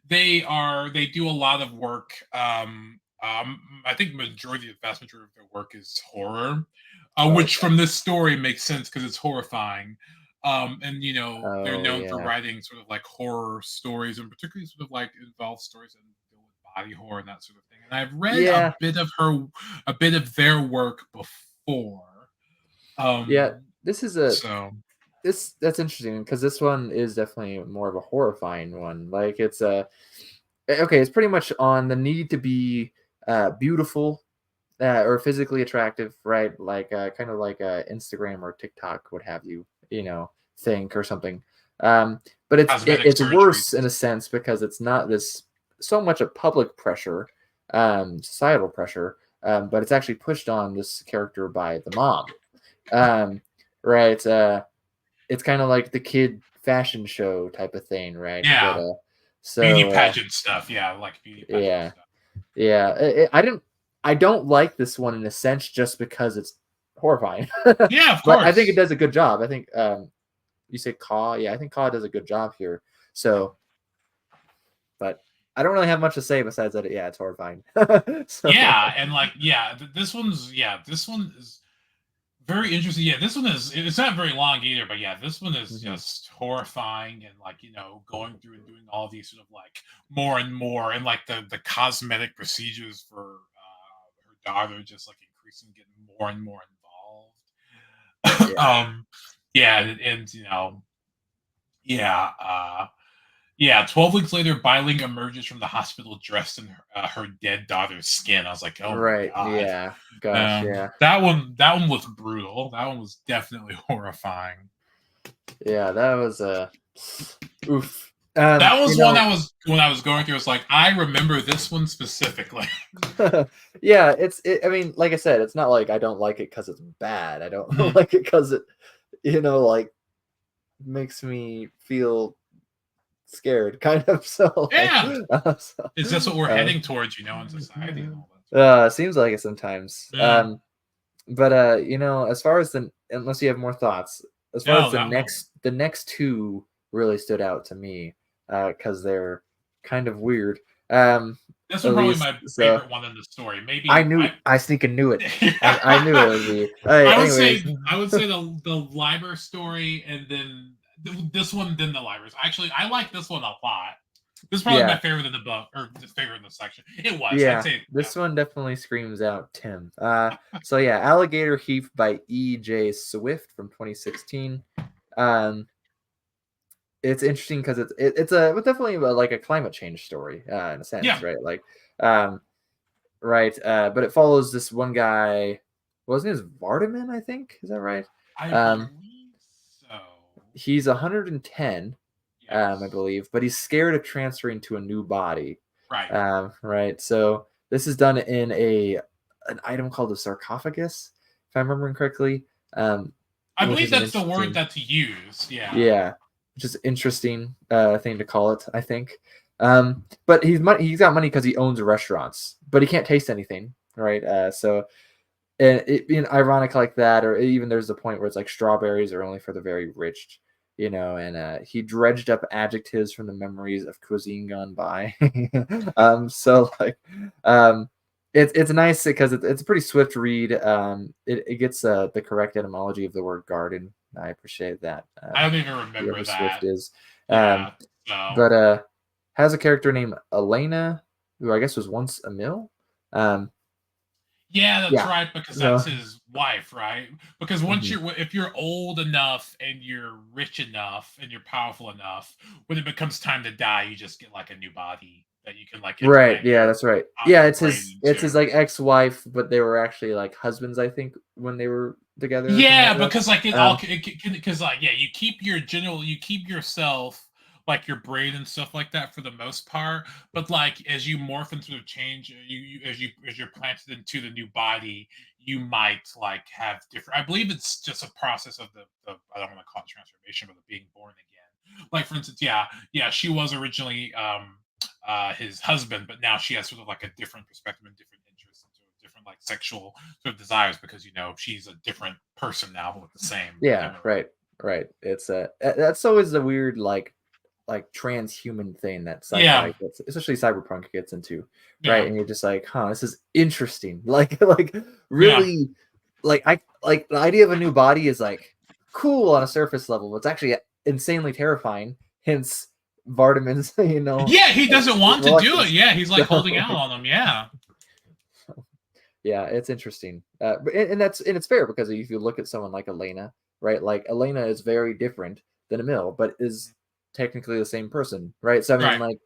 They do a lot of work. I think the vast majority of their work is horror, Oh, which okay. from this story makes sense because it's horrifying. And they're Oh, known for yeah. writing sort of like horror stories, and particularly sort of like involved stories that deal with body horror and that sort of thing. And I've read Yeah. a bit of their work before. Yeah. Um, This is a so that's interesting because this one is definitely more of a horrifying one. Like it's a okay, it's pretty much on the need to be beautiful or physically attractive, right? Like kind of like Instagram or TikTok would have you, think or something. But Cosmetic it's worse in surgeries. a sense because it's not this so much a public pressure, societal pressure, but it's actually pushed on this character by the mom, um, right? It's kind of like the kid fashion show type of thing, right? But Yeah, beauty so pageant stuff. Yeah, like beauty pageant yeah, stuff. yeah. I don't like this one in a sense just because it's horrifying, Yeah, of but I think it course. does a good job. I think you say Caw, yeah, I think Caw does a good job here. So, but I don't really have much to say besides that. Yeah, it's horrifying. So Yeah, and like yeah, this one is very interesting. Yeah, this one is it's not very long either, but yeah, this one is mhm. just horrifying and like going through and doing all these sort of like more and more and like the cosmetic procedures for her daughter just like increasing, getting more and more involved. Yeah, Yeah, and yeah, 12 weeks later, Biling emerges from the hospital dressed in her dead daughter's skin. I was like, "Oh my right. god." Yeah, gosh, yeah, That one was brutal. That one was definitely horrifying. yeah. That was a oof. That was one I was when I was going through. It's like I remember this one specifically. Yeah, I mean, like I said, it's not like I don't like it because it's bad. I don't Mhm. like it because it, like makes me feel scared, kind of. So like, Yeah, so, is this what we're uh, heading towards? In society and all that sort seems like it sometimes. of. Yeah. But as far as unless you have more thoughts, as far as No, that one. the next two really stood out to me, because they're kind of weird. This At one probably least my so. favorite one in the story. I Maybe knew I I sneaking knew it. I knew it would be. Hey, I would anyways. say the Liber story and then this one, then the Libers. Actually, I like this one a lot. This is probably my Yeah, favorite in the book or the favorite in the section. It was. I'd yeah. say This one definitely screams out Tim. So yeah, Alligator Heap by E.J. Swift from 2016. Um, it's interesting because it's definitely like a climate change story, in a sense, yeah. right? Like, um, right. But it follows this one guy. What was his name? Is Vardaman, I think. Is that right? I Um, believe so. he's 110, I Yes. believe, but he's scared of transferring to a new body. Right. Right. So this is done in an item called a sarcophagus, if I'm remembering correctly. I Which believe is an that's the word interesting, that's used. Yeah. yeah, which is interesting thing to call it, I think. But he's got money because he owns restaurants, but he can't taste anything, right? So and it being ironic like that, or even there's a point where it's like strawberries are only for the very rich, and he dredged up adjectives from the memories of cuisine gone by. So like, it's nice because it's a pretty swift read. It gets the correct etymology of the word garden. I appreciate that. I don't even remember Whoever Swift that. is, um, Yeah. So but has a character named Elena, who I guess was once a mill. Um, yeah, that's yeah, right, because so that's his wife, right? Because mhm. if you're old enough and you're rich enough and you're powerful enough, when it becomes time to die, you just get like a new body that you can like Right, implant yeah, that's right. Yeah, your brain it's his into. like ex-wife, but they were actually like husbands, I think, when they were together or something Yeah, like because like it that. all because like yeah, you keep yourself like your brain and stuff like that for the most part, but like as you morph and sort of change, as you're planted into the new body, you might like have different. I believe it's just a process of the I don't want to call it transformation, but the being born again. Like for instance, yeah, she was originally his husband, but now she has sort of like a different perspective and different interests and sort of different like sexual sort of desires because she's a different person now with the same Yeah, memory. right, right. It's that's always a weird like transhuman thing that sci-fi Yeah, gets, especially cyberpunk gets into, right? yeah, And you're just like, huh, this is interesting. Like yeah, really, I like the idea of a new body is like cool on a surface level, but it's actually insanely terrifying. Hence Vardaman's, yeah. He doesn't want to do it. reluctance. Yeah, he's like holding So out on them. Yeah, yeah, it's interesting. But and it's fair because if you look at someone like Elena, right? Like Elena is very different than Emil, but is technically the same person, right? So I mean, Right.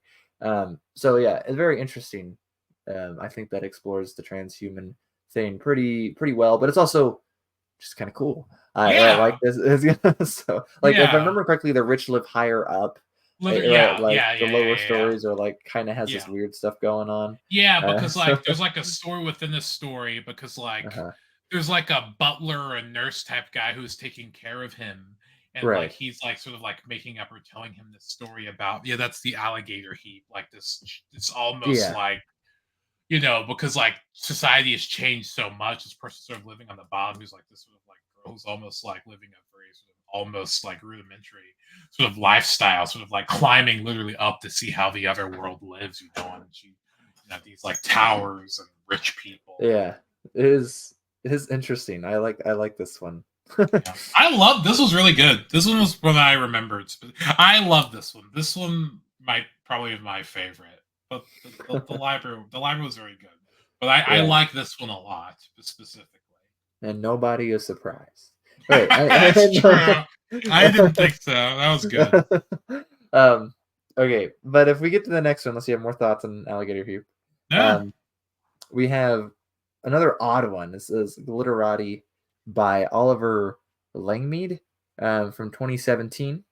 like, so yeah, it's very interesting. I think that explores the transhuman thing pretty well, but it's also just kind of cool. I like Yeah. this. So, like, if I Yeah. remember correctly, the rich live higher up, Literally, right? yeah, Like yeah, the yeah, yeah, lower yeah, yeah. stories are like kind of has this Yeah. weird stuff going on. Yeah, because So, like there's like a story within the story because like uh-huh. there's like a butler or a nurse type guy who's taking care of him, and like Right. he's like sort of like making up or telling him this story about, yeah, that's the alligator heap, like this almost Yeah. like, you know, because like society has changed so much. This person sort of living on the bottom who's like this sort of like girl who's almost like living a very sort of almost like rudimentary sort of lifestyle, sort of like climbing literally up to see how the other world lives, you know, and she, you know, these like towers and rich people. Yeah. It is interesting. I like this one. Yeah, I love this was really good. This one was one I remembered. I love this one. This one might probably be my favorite. But the library was very good. But I Yeah. like this one a lot specifically. And nobody is surprised. Right. That's true. I didn't think so. That was good. um okay, but if we get to the next one, let's see, have more thoughts on Alligator Heap. Yeah. Um we have another odd one. This is Glitterati by Oliver Langmead, from 2017.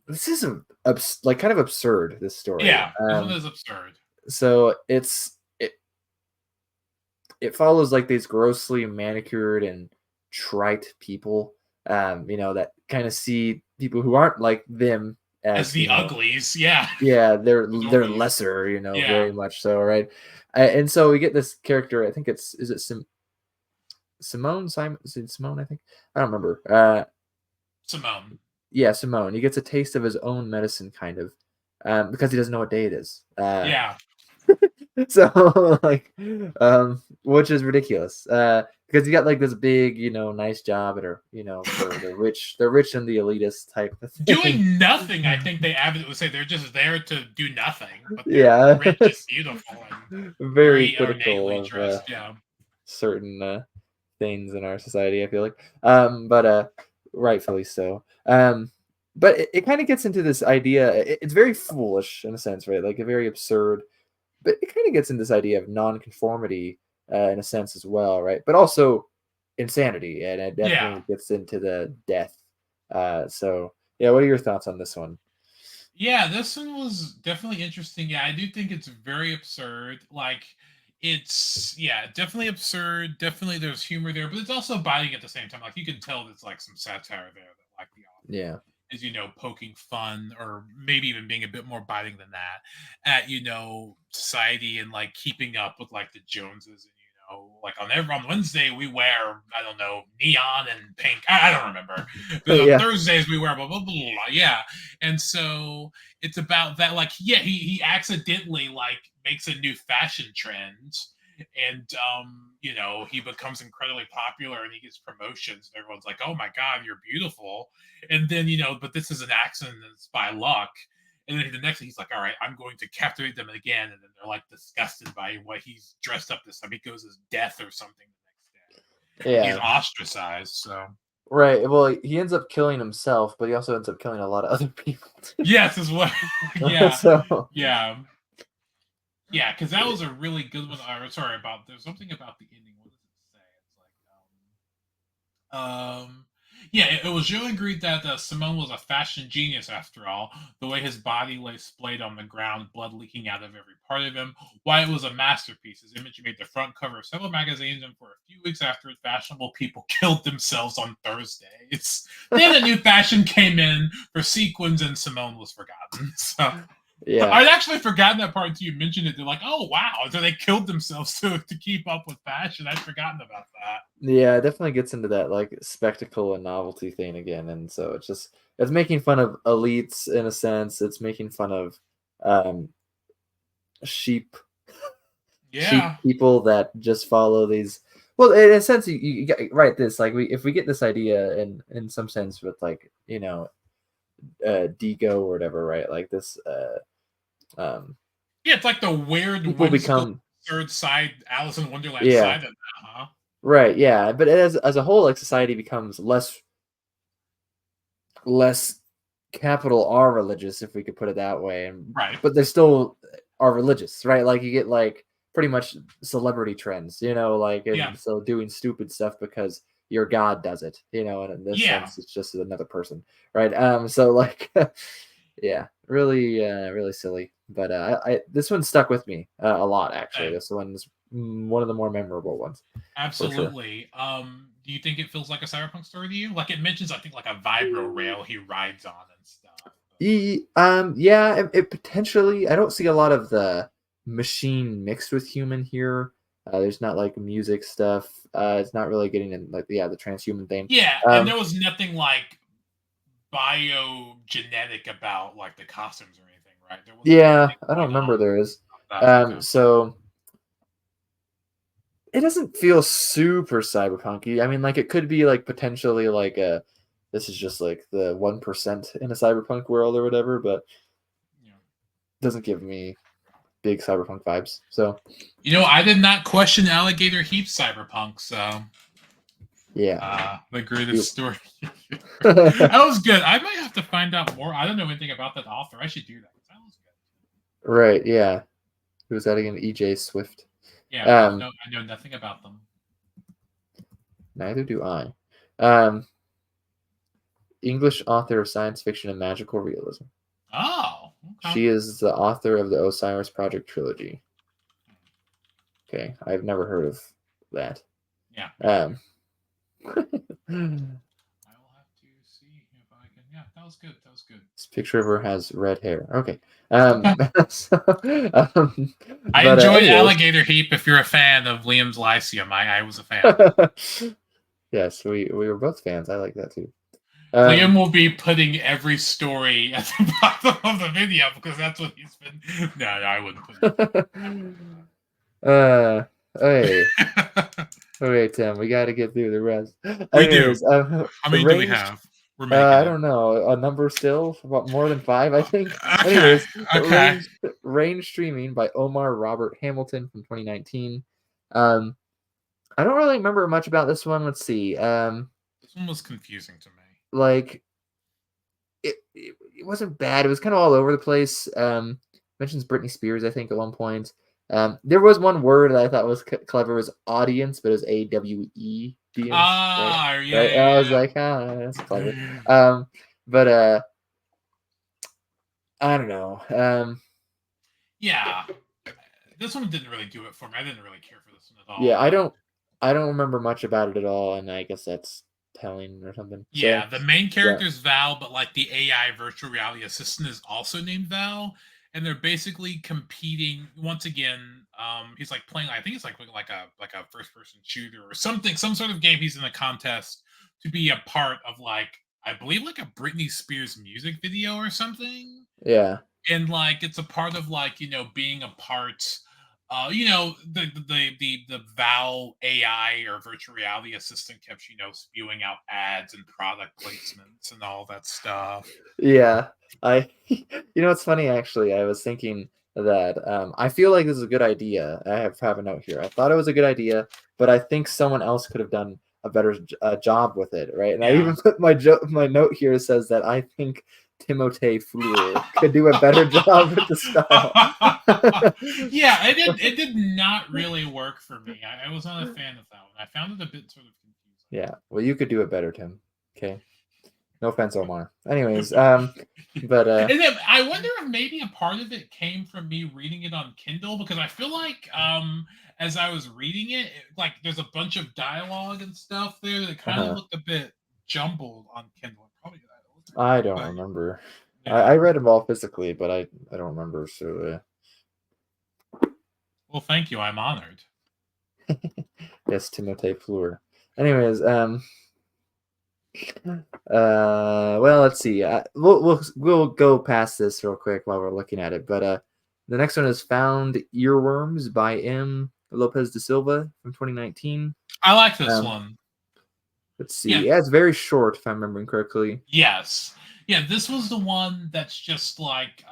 This is like kind of absurd, this story. Yeah. This one is absurd. So it follows like these grossly manicured and trite people, that kind of see people who aren't like them As as, the uglies. Yeah. yeah, they're The normies. lesser, Yeah. very much so, right? And so we get this character. I think is it Simone? Simon? Is it Simone? I think, I don't remember. Simone. Yeah, Simone. He gets a taste of his own medicine, kind of, because he doesn't know what day it is. Yeah. So like, which is ridiculous, because you got like this big, nice job at her, for the rich and the elitist type of thing. Doing nothing, I think they avid would say they're just there to do nothing, but they're Yeah. rich and beautiful and Very very critical ornately of dressed. Yeah. certain things in our society, I feel like, but rightfully so. But it kind of gets into this idea. It's very foolish in a sense, right? Like a very absurd, but it kind of gets into this idea of nonconformity, in a sense as well, right? But also insanity, and it Yeah. definitely gets into the death. So yeah, what are your thoughts on this one? Yeah, this one was definitely interesting. Yeah, I do think it's very absurd. Like, it's, yeah, definitely absurd. Definitely there's humor there, but it's also biting at the same time. Like, you can tell there's like some satire there that, like, the author Yeah, is, poking fun or maybe even being a bit more biting than that at, society and like keeping up with like the Joneses and, like on Wednesday we wear, I don't know, neon and pink. I don't remember. But on yeah, Thursdays we wear blah blah blah blah. Yeah, and so it's about that. Like, yeah, he accidentally like makes a new fashion trend, and he becomes incredibly popular and he gets promotions and everyone's like, oh my god, you're beautiful. And then, but this is an accident, it's by luck. And then the next thing he's like, all right, I'm going to captivate them again. And then they're like disgusted by what he's dressed up this time. He goes as death or something the next day. And he's yeah. ostracized. So Right. Well, he ends up killing himself, but he also ends up killing a lot of other people too. yes, as well. Yeah. So Yeah. Yeah, because that was a really good one. Sorry about there's something about the ending. What does it say? It's like yeah, it was Joe agreed that Simone was a fashion genius after all. The way his body lay splayed on the ground, blood leaking out of every part of him. Why it was a masterpiece. His image made the front cover of several magazines, and for a few weeks after it, fashionable people killed themselves on Thursdays. Then a new fashion came in for sequins, and Simone was forgotten. So yeah, I'd actually forgotten that part until you mentioned it. They're like, oh wow, so they killed themselves to keep up with fashion. I'd forgotten about that. yeah, it definitely gets into that like spectacle and novelty thing again, and so it's making fun of elites in a sense. It's making fun of um sheep sheep Yeah. people that just follow these. Well, in a sense, you get right. This like if we get this idea in some sense with like Digo or whatever, right? Like this um Yeah, it's like the weird, people whimsical, become, absurd side, Alice in Wonderland yeah, side of that, huh? right, yeah, but as a whole, like society becomes less less capital R religious, if we could put it that way, and Right. but they still are religious, right? Like you get like pretty much celebrity trends, like Yeah. and so doing stupid stuff because your god does it, and in this Yeah. sense, it's just another person, right? So like, yeah, really, really silly. But this one stuck with me a lot actually. Same. This one's one of the more memorable ones for sure. Absolutely. Do you think it feels like a cyberpunk story to you? Like it mentions, I think, like a vibro rail he rides on and stuff. Yeah, it potentially. I don't see a lot of the machine mixed with human here. There's not like music stuff. It's not really getting in like the transhuman thing. Yeah, and Um, there was nothing like biogenetic about like the costumes or anything, right? There wasn't yeah, anything I don't going remember on there is. about that. Okay. So it doesn't feel super cyberpunky. I mean, like it could be like potentially like a. This is just like the 1% in a cyberpunk world or whatever, but Yeah. doesn't give me big cyberpunk vibes. So I did not question Alligator Heap Cyberpunk, so yeah. the greatest You- story. That was good. I might have to find out more. I don't know anything about that author. I should do that. That was good. Right, yeah. Who was that again? EJ Swift. Yeah, I know nothing about them. Neither do I. English author of science fiction and magical realism. Oh, okay. She is the author of the Osiris Project trilogy. Okay, I've never heard of that. Yeah. I will have to see if I can. Yeah, that was good. That was good. This picture of her has red hair. Okay. So, I but enjoyed anyways. Alligator Heap. If you're a fan of Liam's Lyceum, I was a fan. Yes, we were both fans. I like that too. Liam will be putting every story at the bottom of the video because that's what he's been. No, I wouldn't put it. Hey. Okay, Tim, we got to get through the rest. We Anyways, do. How many do we have? We're making I don't know, a number still, about more than 5, I think. Okay. Anyways, Okay. Range Streaming by Omar Robert Hamilton from 2019. I don't really remember much about this one. Let's see. This one was confusing to me. Like, it wasn't bad. It was kind of all over the place. Mentions Britney Spears, I think, at one point. There was one word that I thought was clever, was audience, but it was AWE. Ah, right? yeah, Right? yeah, I was yeah. like, that's clever. But I don't know. Yeah, this one didn't really do it for me. I didn't really care for this one at all. Yeah, I don't remember much about it at all, and I guess that's telling or something. Yeah, So, the main character is Val, but like the AI virtual reality assistant is also named Val, and they're basically competing once again. He's like playing. I think it's like a first person shooter or something, some sort of game. He's in a contest to be a part of like I believe like a Britney Spears music video or something. yeah. And like it's a part of like being a part the Val AI or virtual reality assistant kept spewing out ads and product placements and all that stuff. Yeah, it's funny actually. I was thinking that I feel like this is a good idea. I have a note here. I thought it was a good idea, but I think someone else could have done a better job with it, right? And I even put my note here says that I think Timothée Fleur could do a better job with the style. Yeah, it did not really work for me. I was not a fan of that one. I found it a bit sort of confusing. Yeah, well, you could do it better, Tim. Okay. No offense, Omar. Anyways, but and then I wonder if maybe a part of it came from me reading it on Kindle because I feel like as I was reading it, like there's a bunch of dialogue and stuff there that kind of looked a bit jumbled on Kindle. Probably I don't remember. Yeah. I read them all physically, but I don't remember. So well, thank you. I'm honored. Yes, Timothée Fleur. Anyways, well, let's see. We'll go past this real quick while we're looking at it. But the next one is Found Earworms by M. Lopez de Silva from 2019. I like this one. Let's see. Yeah, it's very short, if I'm remembering correctly. Yes. Yeah, this was the one that's just like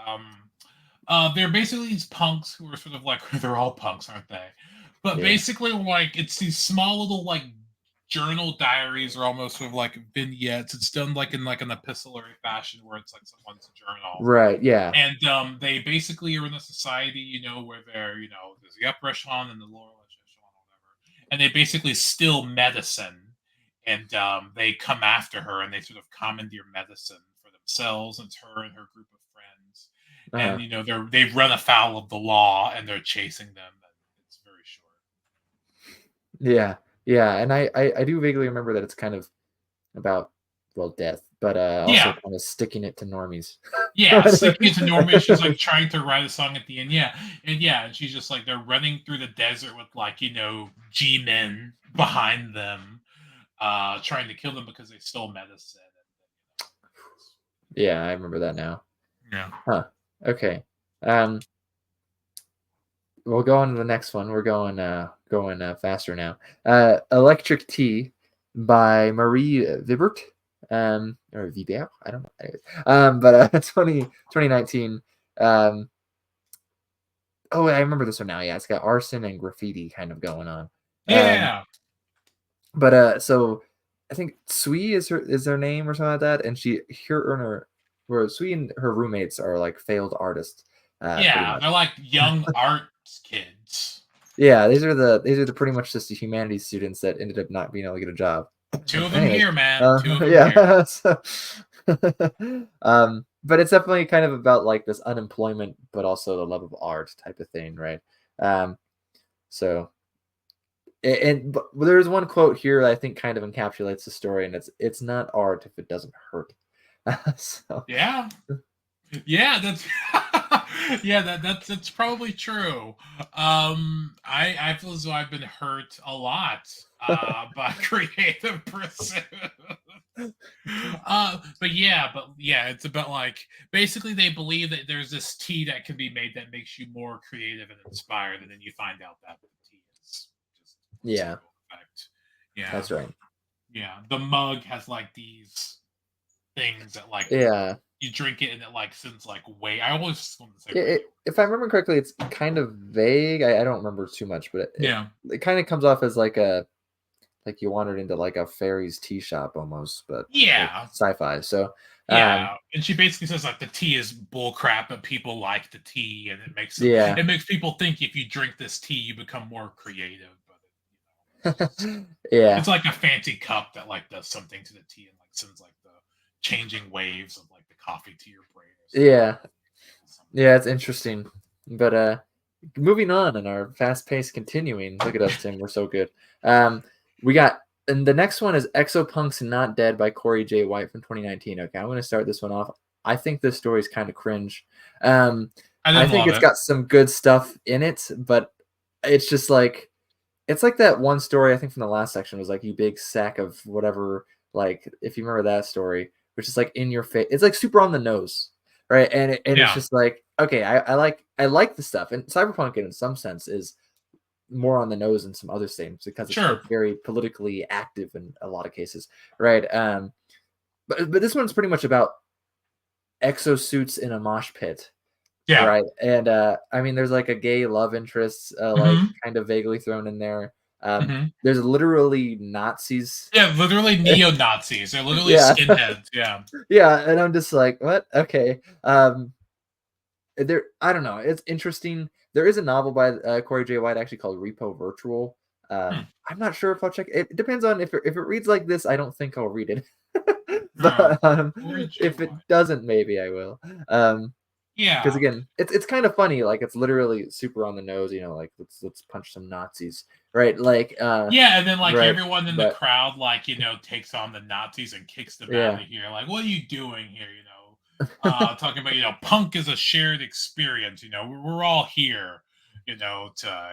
they're basically these punks who are sort of like they're all punks, aren't they? But basically, like it's these small little like journal diaries are almost sort of like vignettes. It's done like in like an epistolary fashion where it's like someone's journal. Right. Yeah. And they basically are in a society, where there's the upper echelon and the lower echelon, or whatever, and they basically steal medicine, and they come after her, and they sort of commandeer medicine for themselves and her and her group of friends, and Uh-huh. they've run afoul of the law, and they're chasing them, and it's very short. Yeah. Yeah. And I do vaguely remember that it's kind of about, well, death, but also Yeah, kind of sticking it to normies. yeah, sticking it to Norma, she's like trying to write a song at the end. And she's just like they're running through the desert with like G men behind them, trying to kill them because they stole medicine. Yeah, I remember that now. Yeah. Huh. Okay. Um, we'll go on to the next one. We're going faster now. Electric Tea by Marie Vibert. Or Vibert, I don't know. Anyways. But 2019. Um, oh, I remember this one now. Yeah, it's got arson and graffiti kind of going on. Yeah. But so I think Sui is her name or something like that, and where Sui and her roommates are like failed artists, pretty Yeah. much. They're like young arts kids. Yeah, these are the pretty much just the humanities students that ended up not being able to get a job. Two of them Anyways, here, man. Two of them here. yeah. So, but it's definitely kind of about like this unemployment, but also the love of art type of thing, right? So but there's one quote here that I think kind of encapsulates the story, and it's not art if it doesn't hurt. So Yeah. Yeah, that's yeah, that's probably true. I feel as though I've been hurt a lot by creative pursuit. But yeah, it's about like basically they believe that there's this tea that can be made that makes you more creative and inspired, and then you find out that the tea is just yeah, placebo effect. Yeah, that's right. yeah. The mug has like these things that like Yeah, you drink it and it like sends like way. I always want to say way. if I remember correctly, it's kind of vague. I don't remember too much, but Yeah, it kind of comes off as like you wandered into like a fairy's tea shop almost, but with yeah, sci-fi. So yeah. And she basically says like the tea is bull crap, but people like the tea, and yeah. it makes people think if you drink this tea, you become more creative. But Yeah. it's like a fancy cup that like does something to the tea and like sends like the changing waves of like the coffee to your brain or something. Yeah. Yeah, it's interesting. But moving on in our fast pace continuing. Look at us, Tim. We're so good. We got and the next one is Exopunk's Not Dead by Corey J. White from 2019. Okay, I'm gonna start this one off. I think this story is kind of cringe. I I didn't think love it's it. got some good stuff in it, but it's just like it's like that one story I think from the last section was like you big sack of whatever. Like if you remember that story, which is like in your face. It's like super on the nose, right? And it's Yeah, just like okay, I like the stuff, and Cyberpunk in some sense is more on the nose than some other things because it's like sure. very politically active in a lot of cases, right? But this one's pretty much about exosuits in a mosh pit. Yeah. Right, and, I mean, there's, like, a gay love interest, like, Hmm. kind of vaguely thrown in there. Hmm. There's literally Nazis. Yeah, literally neo Nazis. They're literally Yeah. skinheads. Yeah. Yeah, and I'm just like, "What? Okay." I don't know, it's interesting. There is a novel by, Corey J. White actually called Repo Virtual. Hmm. I'm not sure if I'll check it depends on if it reads like this, I don't think I'll read it. Oh, But, Corey J. if it White. doesn't, maybe I will. Um Because Yeah. again, it's kind of funny, like it's literally super on the nose, like let's punch some Nazis, right? Like Yeah, and then like right, everyone in the but crowd, like, takes on the Nazis and kicks them out yeah. of here. Like, what are you doing here? Talking about, punk is a shared experience, we're all here, and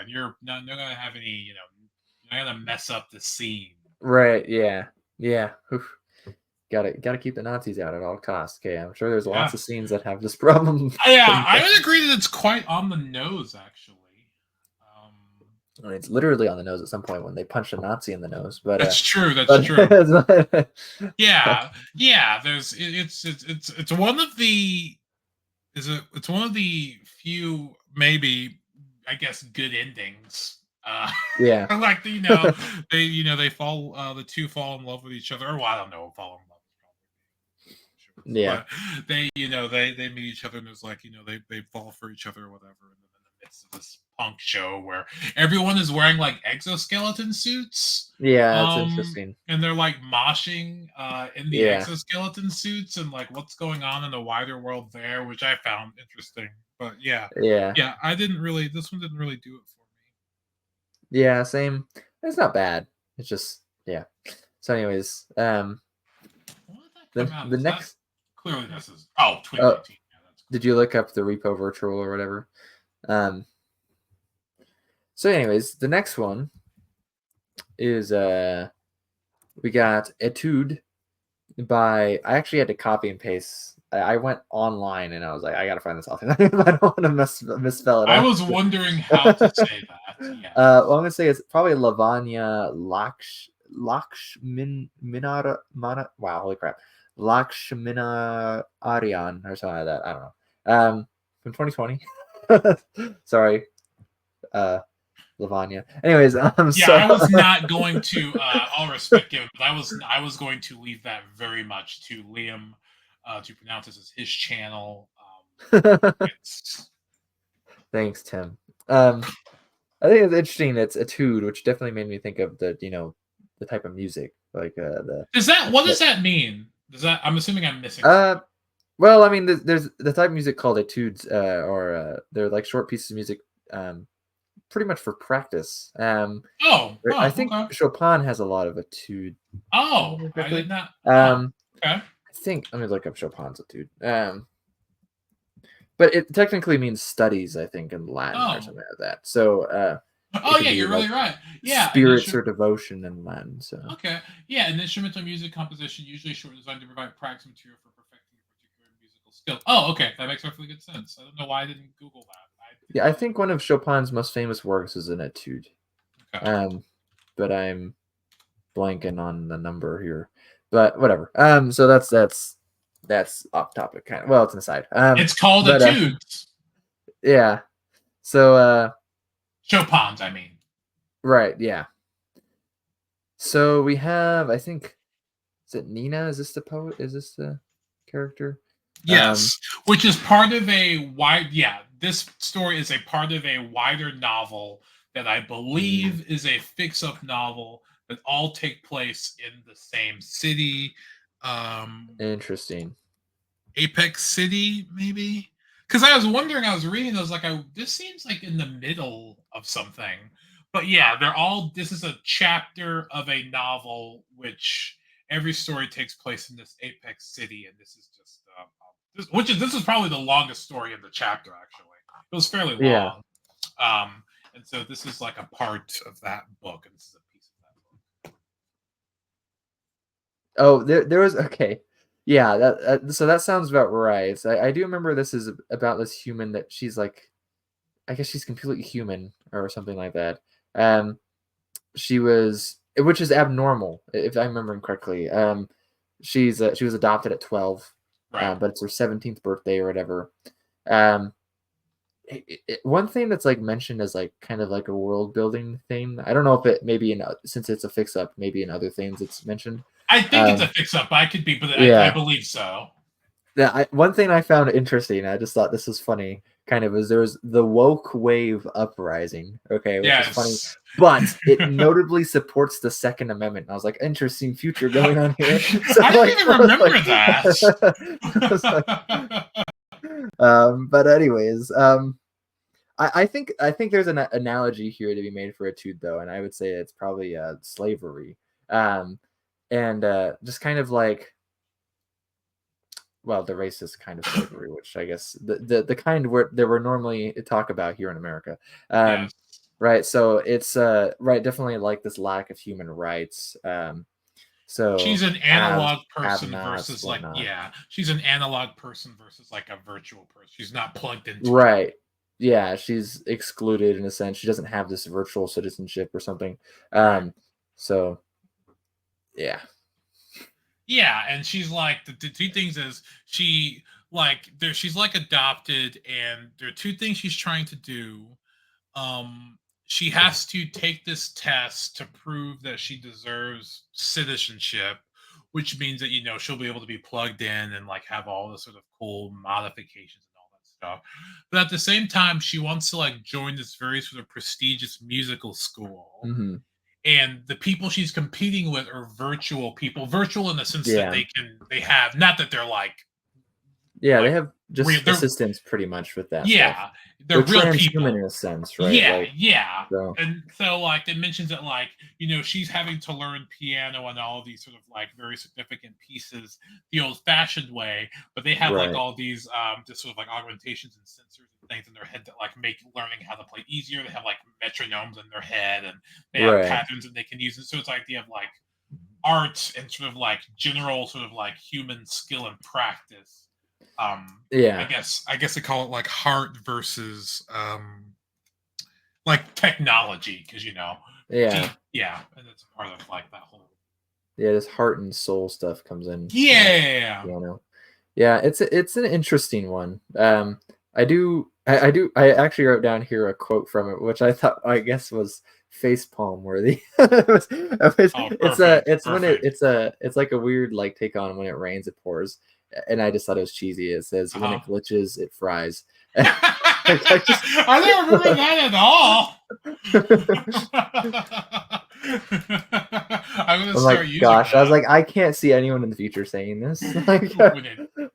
you're not gonna have any, you're not gonna mess up the scene. Right, yeah. Yeah. Oof. Gotta keep the Nazis out at all costs. Okay, I'm sure there's lots Yeah. of scenes that have this problem. Yeah, I would agree that it's quite on the nose, actually. Um, I mean, it's literally on the nose at some point when they punch a Nazi in the nose, that's true. That's true. but Yeah, yeah. It's one of the it's one of the few maybe I guess good endings Yeah. Like they fall the two fall in love with each other, or well, I don't know, fall in love is probably being Yeah. but they meet each other and it's like they fall for each other or whatever, and then in the midst of this punk show where everyone is wearing like exoskeleton suits, Yeah, that's interesting. and they're like moshing in the Yeah. exoskeleton suits and like what's going on in the wider world there, which I found interesting. But yeah, Yeah. yeah, I didn't really. This one didn't really do it for me. Yeah, same. It's not bad. It's just yeah. So anyways, When did that the come out? the Is that next clearly this is oh oh, 2019? Yeah, that's did you look up the repo virtual or whatever? Um so anyways, the next one is we got Etude by I actually had to copy and paste. I went online and I was like, I gotta find this author. I don't want to misspell it I out. was wondering how to say that. Yeah. Well, I'm gonna say it's probably Lavanya Lakshminara Mana. Wow, holy crap, Lakshmina Aryan or something like that. I don't know. From 2020. Sorry, Lavanya. Anyways, Yeah, so I was not going to. All respect given, but I was going to leave that very much to Liam to pronounce this as his channel. It's thanks, Tim. I think it's interesting. It's Etude, which definitely made me think of the type of music, like what does that mean? Does that I'm assuming I'm missing something. uh well, I mean, there's the type of music called etudes, or they're like short pieces of music, pretty much for practice. I think Okay. Chopin has a lot of etude. Oh, I did not. Oh, Um, okay. I think let me look up Chopin's etude. But it technically means studies, I think, in Latin or Oh, something like that. So it oh could yeah, be you're like really right. Yeah, spirits or devotion in Latin. So okay. Yeah, an instrumental music composition usually short designed to provide practice material for perfecting a particular musical skill. Oh, okay, that makes perfectly good sense. I don't know why I didn't Google that. I did yeah, I not. think one of Chopin's most famous works is an etude. Okay. But I'm blanking on the number here. But whatever. So that's off topic kind of. Well, it's an aside. It's called But etudes. yeah. So Chopin's, I mean. right, yeah. So we have, I think, is it Nina? Is this the poet? Is this the character? Um, Yes, which is part of a wide. Yeah, this story is a part of a wider novel that I mm, believe is a fix-up novel that all take place in the same city. Um, interesting. Apex City, maybe. Because I was wondering, I was reading, I was like, this seems like in the middle of something. But yeah, they're all. This is a chapter of a novel, which every story takes place in this Apex City, and this is just, this is probably the longest story in the chapter. Actually, it was fairly Yeah. long, and so this is like a part of that book, and this is a piece of that book. Oh, there was okay. Yeah, so that sounds about right. So I do remember this is about this human that she's like, I guess she's completely human or something like that. She was, which is abnormal if I'm remembering correctly. She was adopted at 12, Right. but it's her 17th birthday or whatever. Um, One thing that's like mentioned as like kind of like a world building thing. I don't know if it maybe since it's a fix up, maybe in other things it's mentioned. I think it's a Um, fix-up. I could be, but I yeah, believe so. one thing I found interesting, I just thought this was funny, kind of, is there was the woke wave uprising, okay, which is funny, Yes. but it notably supports the Second Amendment. And I was like, interesting future going on here. So I didn't like, even remember that. I was like, but anyways, I think there's an analogy here to be made for etude though, and I would say it's probably slavery, um, and just kind of like, well, the racist kind of slavery, which I guess the kind where that we're normally talk about here in America. Yes. Right. So it's right, definitely like this lack of human rights. She's So an haves, analog have person nots, versus like, whatnot. yeah, she's an analog person versus like a virtual person. She's not plugged into it. Right. Yeah, she's excluded in a sense. She doesn't have this virtual citizenship or something. Right. So yeah. Yeah, and she's like the two things is she's like adopted, and there are two things she's trying to do. she has to take this test to prove that she deserves citizenship, which means that she'll be able to be plugged in and like have all the sort of cool modifications and all that stuff. But at the same time, she wants to like join this very sort of prestigious musical school. Hmm. And the people she's competing with are virtual people, virtual in the sense that Yeah. they have, not that they're Yeah, they like have real, just they're, assistants pretty much with that stuff. yeah, they're They're real transhuman people. in a sense, right? Yeah, Like, yeah. so And so like it mentions that like, she's having to learn piano and all these sort of like very significant pieces the old fashioned way, but they have like right, all these just sort of like augmentations and sensors and things in their head that like make learning how to play easier. They have like metronomes in their head and they have right, patterns that they can use. And so it's like they have like art and sort of like general sort of like human skill and practice. I yeah, guess they call it like heart versus like technology because yeah, yeah, and it's part of like that whole yeah. This heart and soul stuff comes in. yeah. Yeah, it's an interesting one. I actually wrote down here a quote from it, which I thought I guess was facepalm worthy. Oh, perfect, It's when perfect. it's like a weird like take on when it rains, it pours, and I just thought it was cheesy. It says when Uh-huh. it glitches, it fries. I just I don't remember that at all. I'm gonna I'm like, start using gosh, I was that like, I can't see anyone in the future saying this. Like,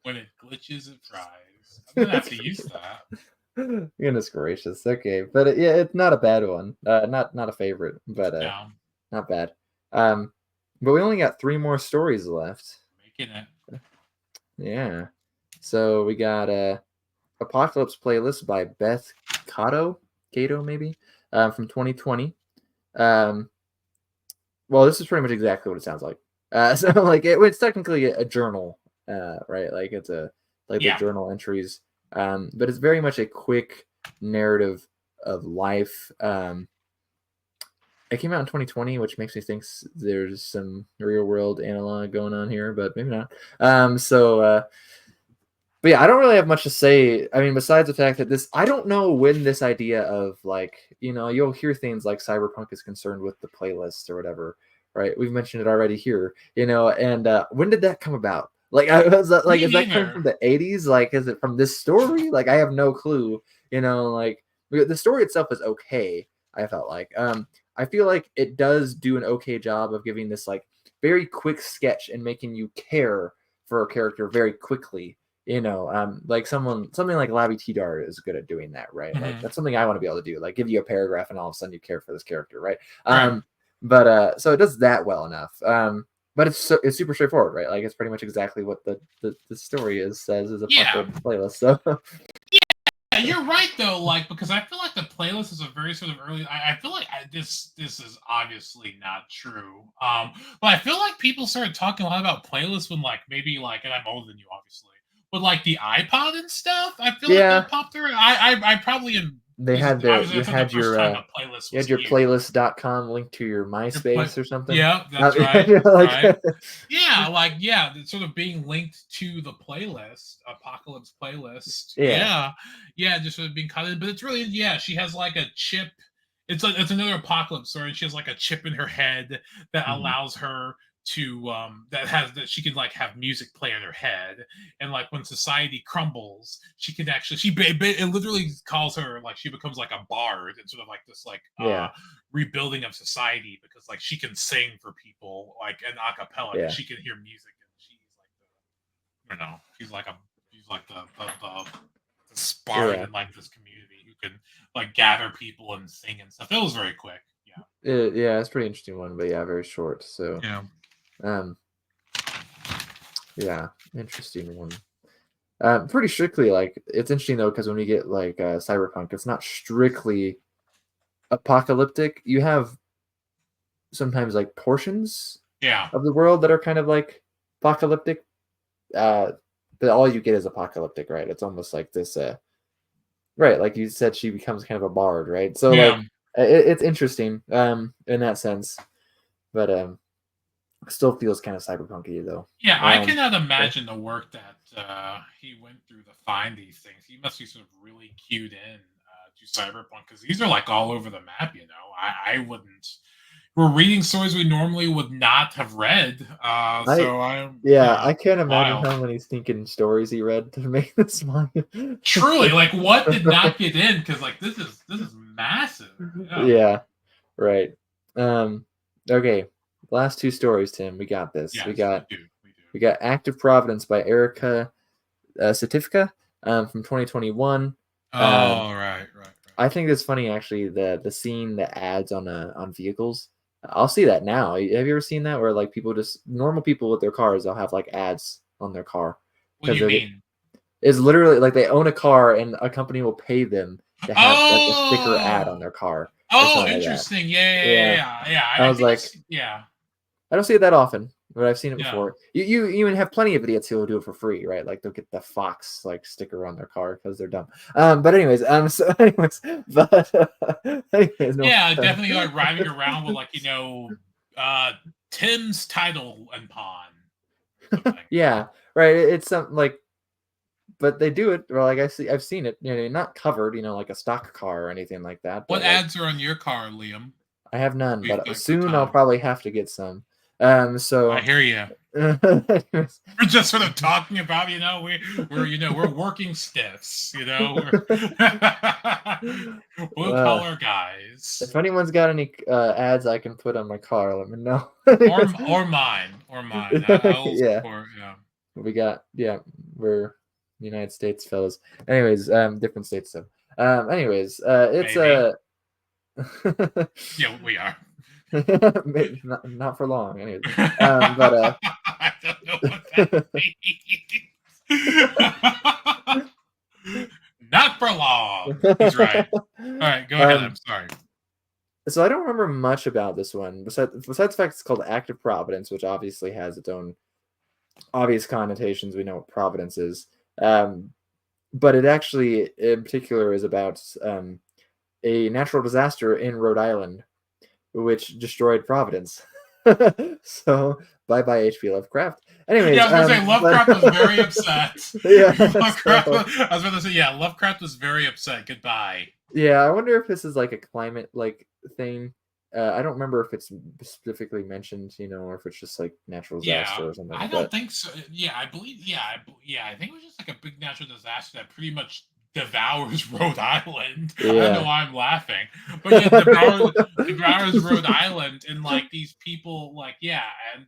when it glitches it fries. I'm gonna have to use that. goodness gracious. Okay, but yeah, it's not a bad one. Not a favorite, but Yeah, not bad. Um, but we only got three more stories left. making it. Yeah. So we got Apocalypse Playlist by Beth Cato maybe, from 2020. Um, well, this is pretty much exactly what it sounds like. So like it's technically a journal, right? Like it's a like the Yeah. journal entries, but it's very much a quick narrative of life. It came out in 2020, which makes me think there's some real world analog going on here, but maybe not. But yeah, I don't really have much to say. I mean, besides the fact that I don't know when this idea of like, you'll hear things like Cyberpunk is concerned with the playlist or whatever, right? We've mentioned it already here, and when did that come about? Like, I was like, Me is that coming from neither. the 80s? Like, is it from this story? Like, I have no clue, like the story itself is okay, I felt like. I feel like it does do an okay job of giving this like very quick sketch and making you care for a character very quickly, like something like Lavi Tidar is good at doing that, right? Like Hmm. that's something I want to be able to do, like give you a paragraph and all of a sudden you care for this character, right? Right. But so it does that well enough. But it's super straightforward, right? Like it's pretty much exactly what the story says is Yeah. Apocalypse Playlist. So Yeah, you're right though. Like because I feel like the playlist is a very sort of early. I feel like this is obviously not true. But I feel like people started talking a lot about playlists when like maybe like, and I'm older than you obviously, but like the iPod and stuff. I feel like yeah, that popped through. I probably am. they This is had I the was you I think the had first your time a playlist you was had your huge. playlist.com linked to your Your play, MySpace or something. yeah, that's right, Like right. Yeah, like yeah, it's sort of being linked to the playlist, Apocalypse playlist. yeah. Yeah, yeah, just sort of being caught in. But it's really yeah, she has like a chip. It's another Apocalypse story. She has like a chip in her head that Mhm. allows her to that she can like have music play in her head, and like when society crumbles, she can actually it literally calls her like she becomes like a bard and sort of like this like Yeah, rebuilding of society because like she can sing for people like an acapella because yeah, she can hear music and she's like she's like the bard yeah. in like this community who can like gather people and sing and stuff. It was very quick. Yeah. Yeah, it's a pretty interesting one, but yeah, very short. So, Yeah. um, yeah, interesting one. Pretty strictly, like it's interesting though because when we get like cyberpunk, it's not strictly apocalyptic. You have sometimes like portions Yeah. of the world that are kind of like apocalyptic. Uh, but all you get is apocalyptic, right? It's almost like this, right? Like you said, she becomes kind of a bard, right? So like Yeah. it's interesting, in that sense, but still feels kind of cyberpunky though. Yeah, I cannot Yeah. imagine the work that he went through to find these things. He must be sort of really cued in to Cyberpunk because these are like all over the map. I wouldn't. We're reading stories we normally would not have read. I can't imagine wild. how many stinking stories he read to make this manga. Truly, like what did not get in? Because like this is massive. Yeah, right. Okay, last two stories, Tim. We got this. Yes, we got we do. we got Active Providence by Erica Satifka from 2021. Right. I think it's funny actually the seeing the ads on vehicles. I'll see that now. Have you ever seen that where like people normal people with their cars, they'll have like ads on their car What do you mean? It's literally like they own a car and a company will pay them to have like a sticker ad on Oh, their car. oh, Like interesting. Yeah. Yeah. I I was think like, I don't see it that often, but I've seen it yeah. before. You even have plenty of idiots who will do it for free, right? Like they'll get the Fox like sticker on their car because they're dumb. But anyways, no. Yeah, definitely like driving around with like Tim's title and pawn. Yeah, right. It's something like, but they do it. Or like I've seen it. Not covered. Like a stock car or anything like that. What But ads are on your car, Liam? I have none, We've but got soon good I'll time. probably have to get some. So I hear you. We're just sort of talking about, we're working stiffs, we're blue collar guys. If anyone's got any ads I can put on my car, let me know. or mine. I'll Yeah. support, We got we're United States fellows. Anyways, different states though. Anyways, it's yeah, we are. Maybe not for long. Anyways, but I don't know what that means. Not for long. He's right. All right, go ahead. I'm sorry. So I don't remember much about this one besides the fact it's called Active Providence, which obviously has its own obvious connotations. We know what Providence is, but it actually, in particular, is about a natural disaster in Rhode Island, which destroyed Providence. So bye bye H.P. Lovecraft. Anyways, I was gonna say Lovecraft was very upset. Yeah, I was gonna say Lovecraft was very upset. Goodbye. Yeah, I wonder if this is like a climate thing. I don't remember if it's specifically mentioned, or if it's just like natural disaster or something. I don't think so. Yeah, I believe. I think it was just like a big natural disaster that pretty much devours Rhode Island. Yeah. I don't know why I'm laughing, but yeah, devours Rhode Island, and like these people, and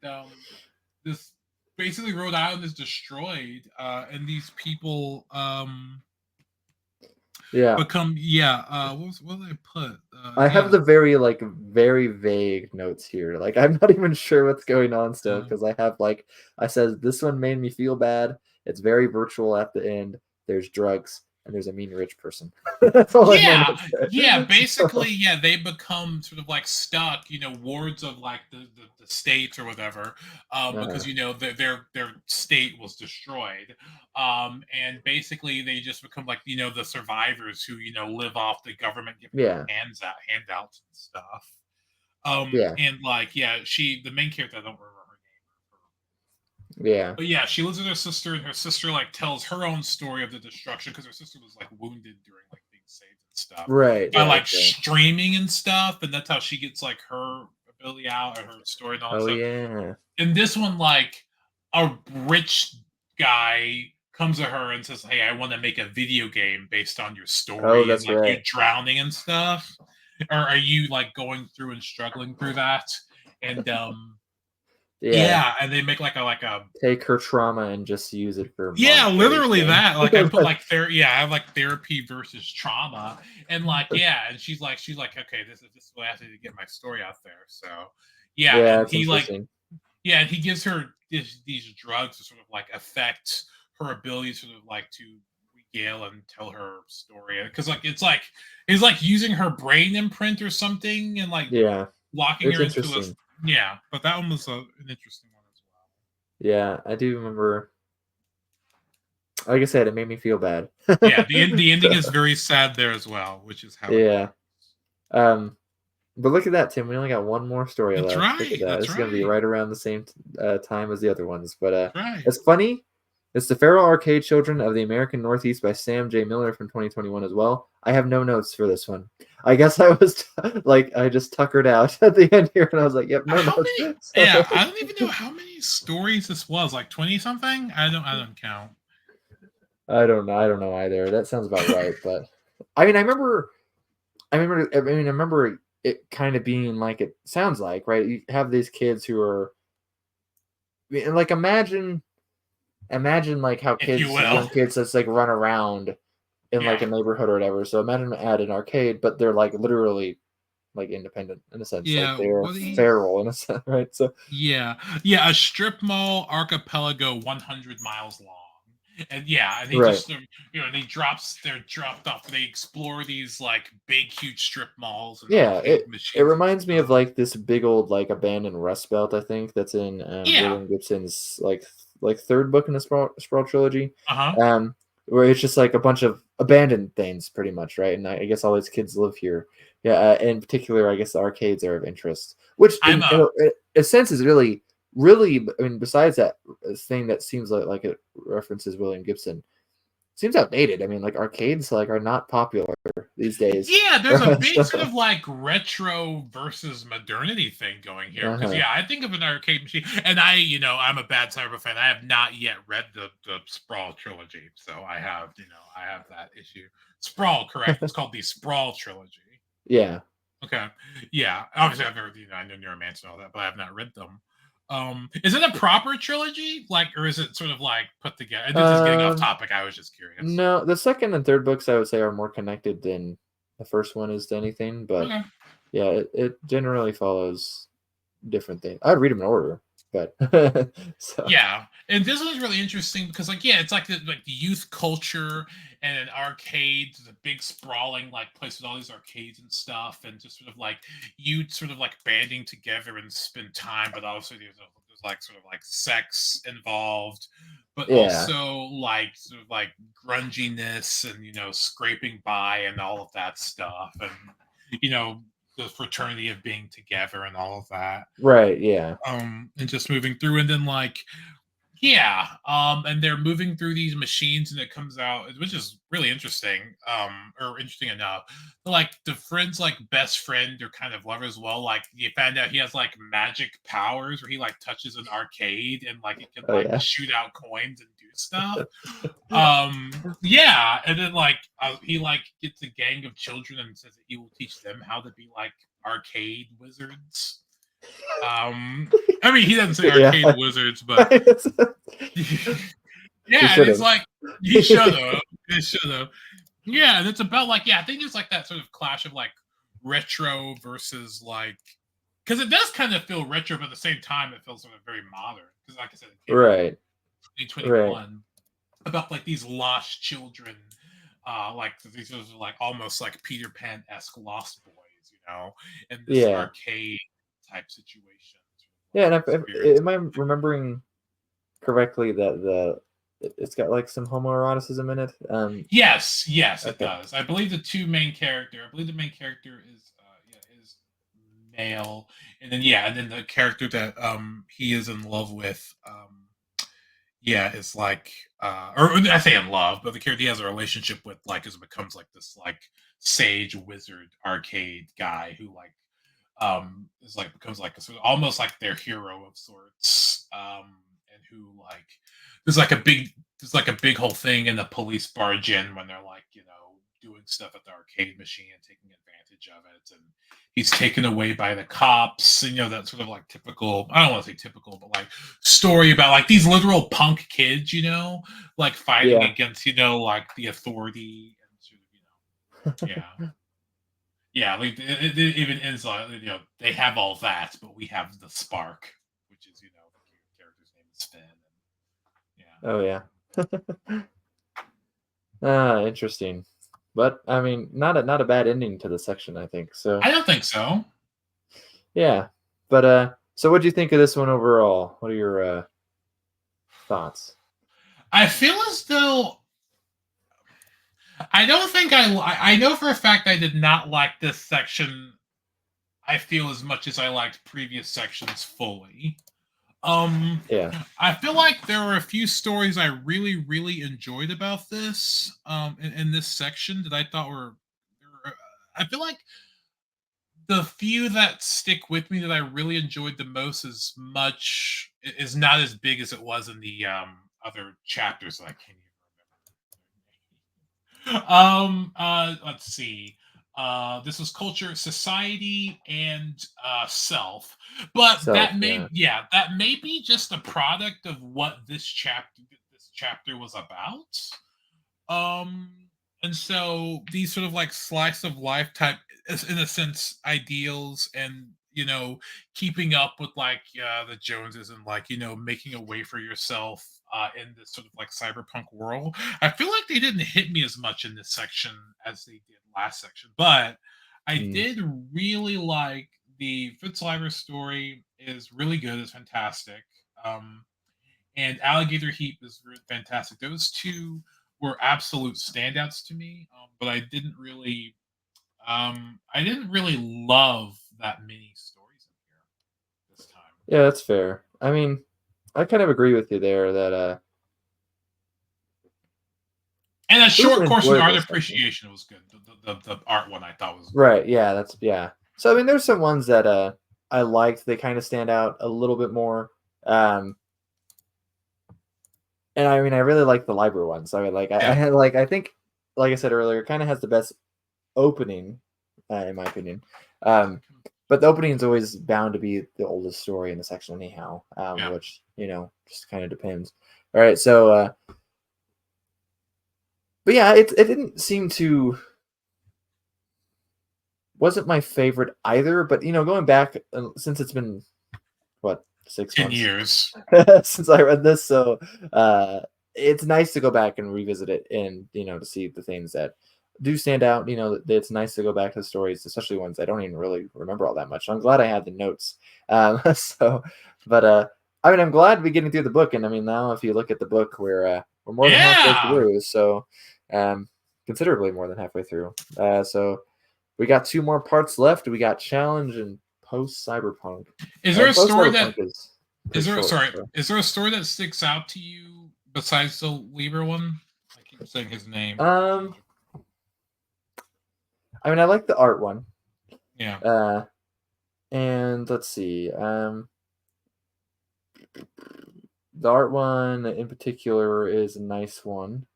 this basically Rhode Island is destroyed, and these people become what did I put? I have the very vague notes here. Like I'm not even sure what's going on still because I have I said this one made me feel bad. It's very virtual at the end. There's drugs and there's a mean rich person. That's all basically, they become sort of like stuck, wards of like the states or whatever, because their state was destroyed, and basically they just become like the survivors who live off the government giving handouts and stuff. And the main character, I don't remember her name. Yeah. But she lives with her sister, and her sister tells her own story of the destruction because her sister was wounded during being saved and stuff. Right. By streaming and stuff, and that's how she gets her ability out and her story and all that stuff. Yeah. And this one, a rich guy comes to her and says, "Hey, I want to make a video game based on your story." Oh, that's and, right. You drowning and stuff. Or are you going through and struggling through that? And and they make a take her trauma and just use it for literally that. I put I have therapy versus trauma, and and she's like okay, this is what I have to get my story out there. So and he and he gives her these drugs to sort of affect her ability to sort of to regale and tell her story, because it's using her brain imprint or something, and locking her into this. Yeah, but that one was an interesting one as well. Yeah, I do remember. Like I said, it made me feel bad. The ending is very sad there as well, which is how. Yeah. But look at that, Tim. We only got one more story left. Right. Look at that. It's going to be right around the same time as the other ones. But right. It's funny. It's the Feral Arcade Children of the American Northeast by Sam J. Miller from 2021 as well. I have no notes for this one. I guess I was like I just tuckered out at the end here, and I was like, "Yep, no How notes." many? Yeah, So, I don't even know how many stories this was. Like 20 something. I don't count. I don't know. I don't know either. That sounds about right. But I mean, I remember. I remember it kind of being like it sounds like, right? You have these kids who are like imagine like how If you young will. kids just like run around in like Yeah. a neighborhood or whatever. So imagine at an arcade, but they're like literally like independent in a sense, like Yeah. they're What he? feral in a sense, right? So Yeah. Yeah. A strip mall archipelago 100 miles long. And yeah, and he right, just they're dropped off. They explore these like big, huge strip malls and yeah. arcade It machines and reminds me of stuff. like this big old like abandoned Rust Belt. I think that's in Yeah. William Gibson's like third book in the Sprawl trilogy, Uh huh. um, where it's just like a bunch of abandoned things, pretty much, right? And I guess all these kids live here. Yeah, in particular, I guess the arcades are of interest, which I'm in a sense is really. I mean, besides that thing that seems like it references William Gibson, seems outdated. I mean, like arcades like are not popular these days. Yeah, there's a big sort So, of like retro versus modernity thing going here. Because uh-huh. yeah, I think of an arcade machine, and I'm a bad Cyber fan. I have not yet read the Sprawl trilogy, so I have that issue. Sprawl, correct? It's called the Sprawl trilogy. Yeah. Okay, yeah. Obviously, I've heard I know Neuromancer and all that, but I have not read them. Is it a proper trilogy, like, or is it sort of like put together? This is getting off Um. topic. I was just curious. No, the second and third books I would say are more connected than the first one is to anything, but Okay. yeah, it generally follows different things. I'd read them in order, but so Yeah, and this was really interesting because, like, yeah, it's like the youth culture and an arcade, the big sprawling like place with all these arcades and stuff, and just sort of like you sort of like banding together and spend time, but also there's like sort of like sex involved, but yeah, also like sort of like grunginess and scraping by and all of that stuff, and you know the fraternity of being together and all of that, right, yeah, and just moving through, and then like yeah, and they're moving through these machines, and it comes out, which is really interesting, or interesting enough. Like the friend's like best friend or kind of lover as well. Like you find out he has like magic powers where he like touches an arcade and like it can oh like yeah, shoot out coins and do stuff. Yeah, and then like he like gets a gang of children and says that he will teach them how to be like arcade wizards. I mean, he doesn't say yeah. arcade wizards, but He yeah, and should it's have. like he should have. He should have. Yeah, and it's about like I think it's like that sort of clash of like retro versus like because it does kind of feel retro, but at the same time it feels sort of very modern. Because like I said, it came out Right, in right, 2021 about like these lost children, like these are like almost like Peter Pan esque lost boys, in this yeah, arcade type situation, sort of yeah. like And experience. am I remembering correctly that it's got like some homoeroticism in it? Yes, yes, it Okay, does. I believe the main character is is male, and then and then the character that he is in love with is like or I say in love, but the character he has a relationship with like is becomes like this like sage wizard arcade guy who like is like becomes like a sort of almost like their hero of sorts, and who like there's like a big there's like a big whole thing in the police barge in when they're like doing stuff at the arcade machine and taking advantage of it, and he's taken away by the cops, that sort of like typical, I don't want to say typical, but like story about like these literal punk kids, like fighting yeah. against like the authority and sort of yeah. Yeah, like it even ends like they have all that, but we have the spark, which is the character's name is Finn. And, yeah, Oh yeah. Ah, interesting. But I mean, not a bad ending to the section, I think. So I don't think so. yeah. But so what do you think of this one overall? What are your thoughts? I feel as though I don't think I know for a fact I did not like this section. I feel as much as I liked previous sections fully. Um, Yeah. I feel like there were a few stories I really, really enjoyed about this, in this section that I thought were I feel like the few that stick with me that I really enjoyed the most is not as big as it was in the other chapters that I can't even remember. Let's see. This was culture, society, and self. But So yeah. that may be just a product of what this chapter was about. Um, and so these sort of like slice of life type, in a sense, ideals, and keeping up with like the Joneses, and like making a way for yourself in this sort of like cyberpunk world. I feel like they didn't hit me as much in this section as they did last section, but I Mm. did really like the Fritz Leiber story. Is really good. It's fantastic. Um, and Alligator Heap is fantastic. Those two were absolute standouts to me, but I didn't really love that many stories in here this time. Yeah, that's fair. I mean, I kind of agree with you there that And a it was short an course in art enjoyable section. appreciation was good. The art one I thought was good. Right, yeah, that's yeah. So I mean there's some ones that I liked. They kind of stand out a little bit more. Um and I mean I really like the library ones. I mean, like I Yeah, had like I think like I said earlier, kind of has the best opening in my opinion. Um but the opening is always bound to be the oldest story in the section anyhow, yeah. which, just kind of depends. All right, so but yeah, it didn't seem to wasn't my favorite either, but going back since it's been what 6 months 10 years. since I read this, so uh, it's nice to go back and revisit it, and to see the things that do stand out. It's nice to go back to the stories, especially ones I don't even really remember all that much. I'm glad I had the notes. So, but I mean, I'm glad we're getting through the book, and I mean, now if you look at the book, we're more than halfway Yeah. through, so considerably more than halfway through. So we got two more parts left. We got challenge and post cyberpunk. Is there And a post story cyberpunk that is is pretty there? short. Sorry, So. is there a story that sticks out to you besides the Lieber one? I keep saying his name. I mean, I like the art one. Yeah. And let's see. The art one in particular is a nice one.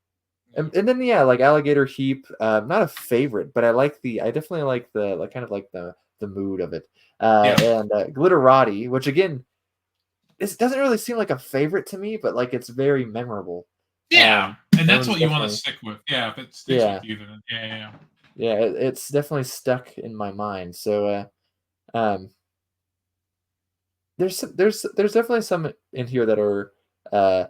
And then yeah, like Alligator Heap, not a favorite, but I definitely like the like kind of like the mood of it. Yeah. And Glitterati, which again, this doesn't really seem like a favorite to me, but like it's very memorable. Yeah. And That that's one's what you want to definitely stick with. Yeah. If it sticks with yeah, you, then yeah. yeah. It's definitely stuck in my mind. So um, there's definitely some in here that are uh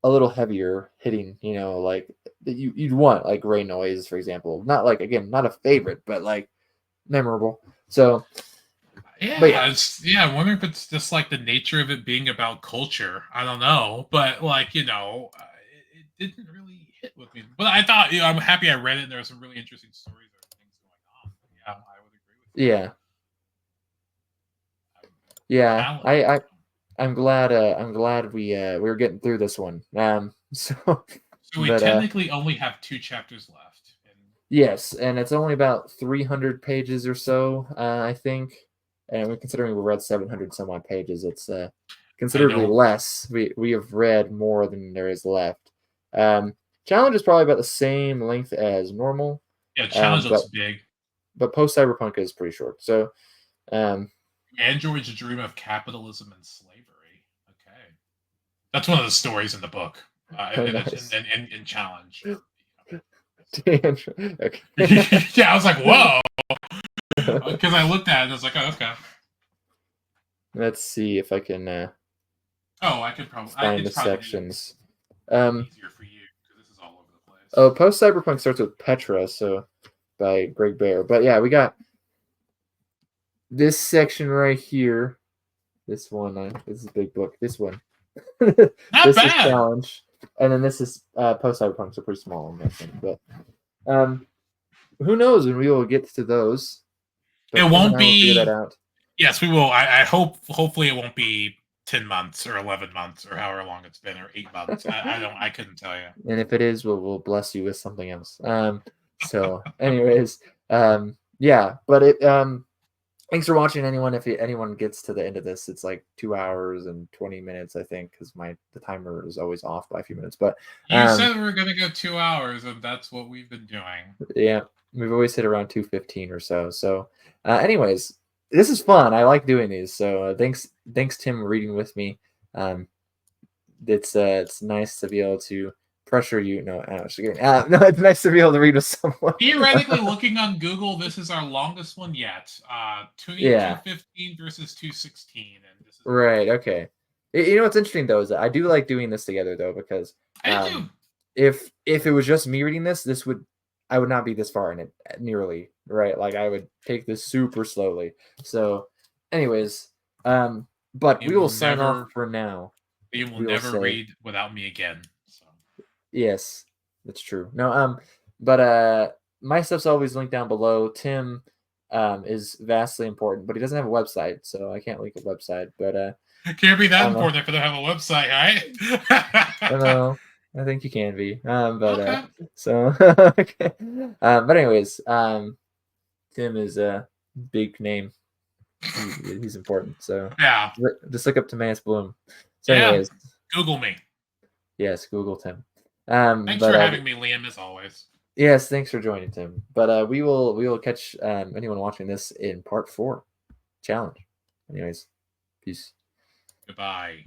a little heavier hitting, like that you'd want, like Ray Noise, for example. Not like again, not a favorite, but like memorable. So, but yeah, I'm wondering if it's just like the nature of it being about culture. I don't know, but like it didn't really hit with me. But I thought, I'm happy I read it. And there are some really interesting stories or things going on. Yeah, I would agree with you. yeah, yeah. Challenge. I'm glad we were getting through this one. So, So we but technically only have 2 chapters left. And yes, and it's only about 300 pages or so, I think. And considering we read 700 some odd pages, it's I considerably don't. less. We have read more than there is left. Challenge is probably about the same length as normal, Yeah, challenge looks but big. post cyberpunk is pretty short. So um, Android's dream of capitalism and slavery. Okay, that's one of the stories in the book. oh, In, nice. in challenge. Okay. Yeah, I was like, whoa, because I looked at it and I was like, oh, okay. Let's see if I can Oh, I could probably. find the It's probably sections. easier for you because this is all over the place. Oh, post cyberpunk starts with Petra, so by Greg Bear. But yeah, we got this section right here. This one, this is a big book. This one, Not this is bad. challenge, and then this is post cyberpunk, so pretty small, I think. But who knows when we will get to those? It But Tim and won't I will figure that be. out. Yes, we will. I hope. Hopefully, it won't be 10 months or 11 months or however long it's been or 8 months. I don't. I couldn't tell you. And if it is, we'll bless you with something else. So, anyways, yeah, but it thanks for watching, anyone. If anyone gets to the end of this, it's like 2 hours and 20 minutes, I think, because the timer is always off by a few minutes. But You said we were going to go 2 hours, and that's what we've been doing. yeah, we've always hit around 2:15 or so. So, anyways, this is fun. I like doing these. So thanks Tim reading with me. Um, it's nice to be able to pressure you. No, I'm just kidding. No, it's nice to be able to read with someone. Theoretically, looking on Google, this is our longest one yet. Yeah. 215 versus 216, and this is Right. Okay. You know what's interesting though is that I do like doing this together though, because I do. if it was just me reading this, I would not be this far in it nearly, right? Like I would take this super slowly. So, anyways, but we will sign off for now. You will We will never say read without me again. So. yes, that's true. No, but my stuff's always linked down below. Tim is vastly important, but he doesn't have a website, so I can't link a website. But It can't be that I don't know. important for them to have a website, right? I don't know. I think you can be. But Okay. so okay. But anyways, Tim is a big name. He's important. So Yeah. just look up Timaeus Bloom. So Yeah. anyways, Google me. yes, Google Tim. Thanks But for having me, Liam, as always. yes, thanks for joining, Tim. But we will catch anyone watching this in part 4 challenge. Anyways, peace. Goodbye.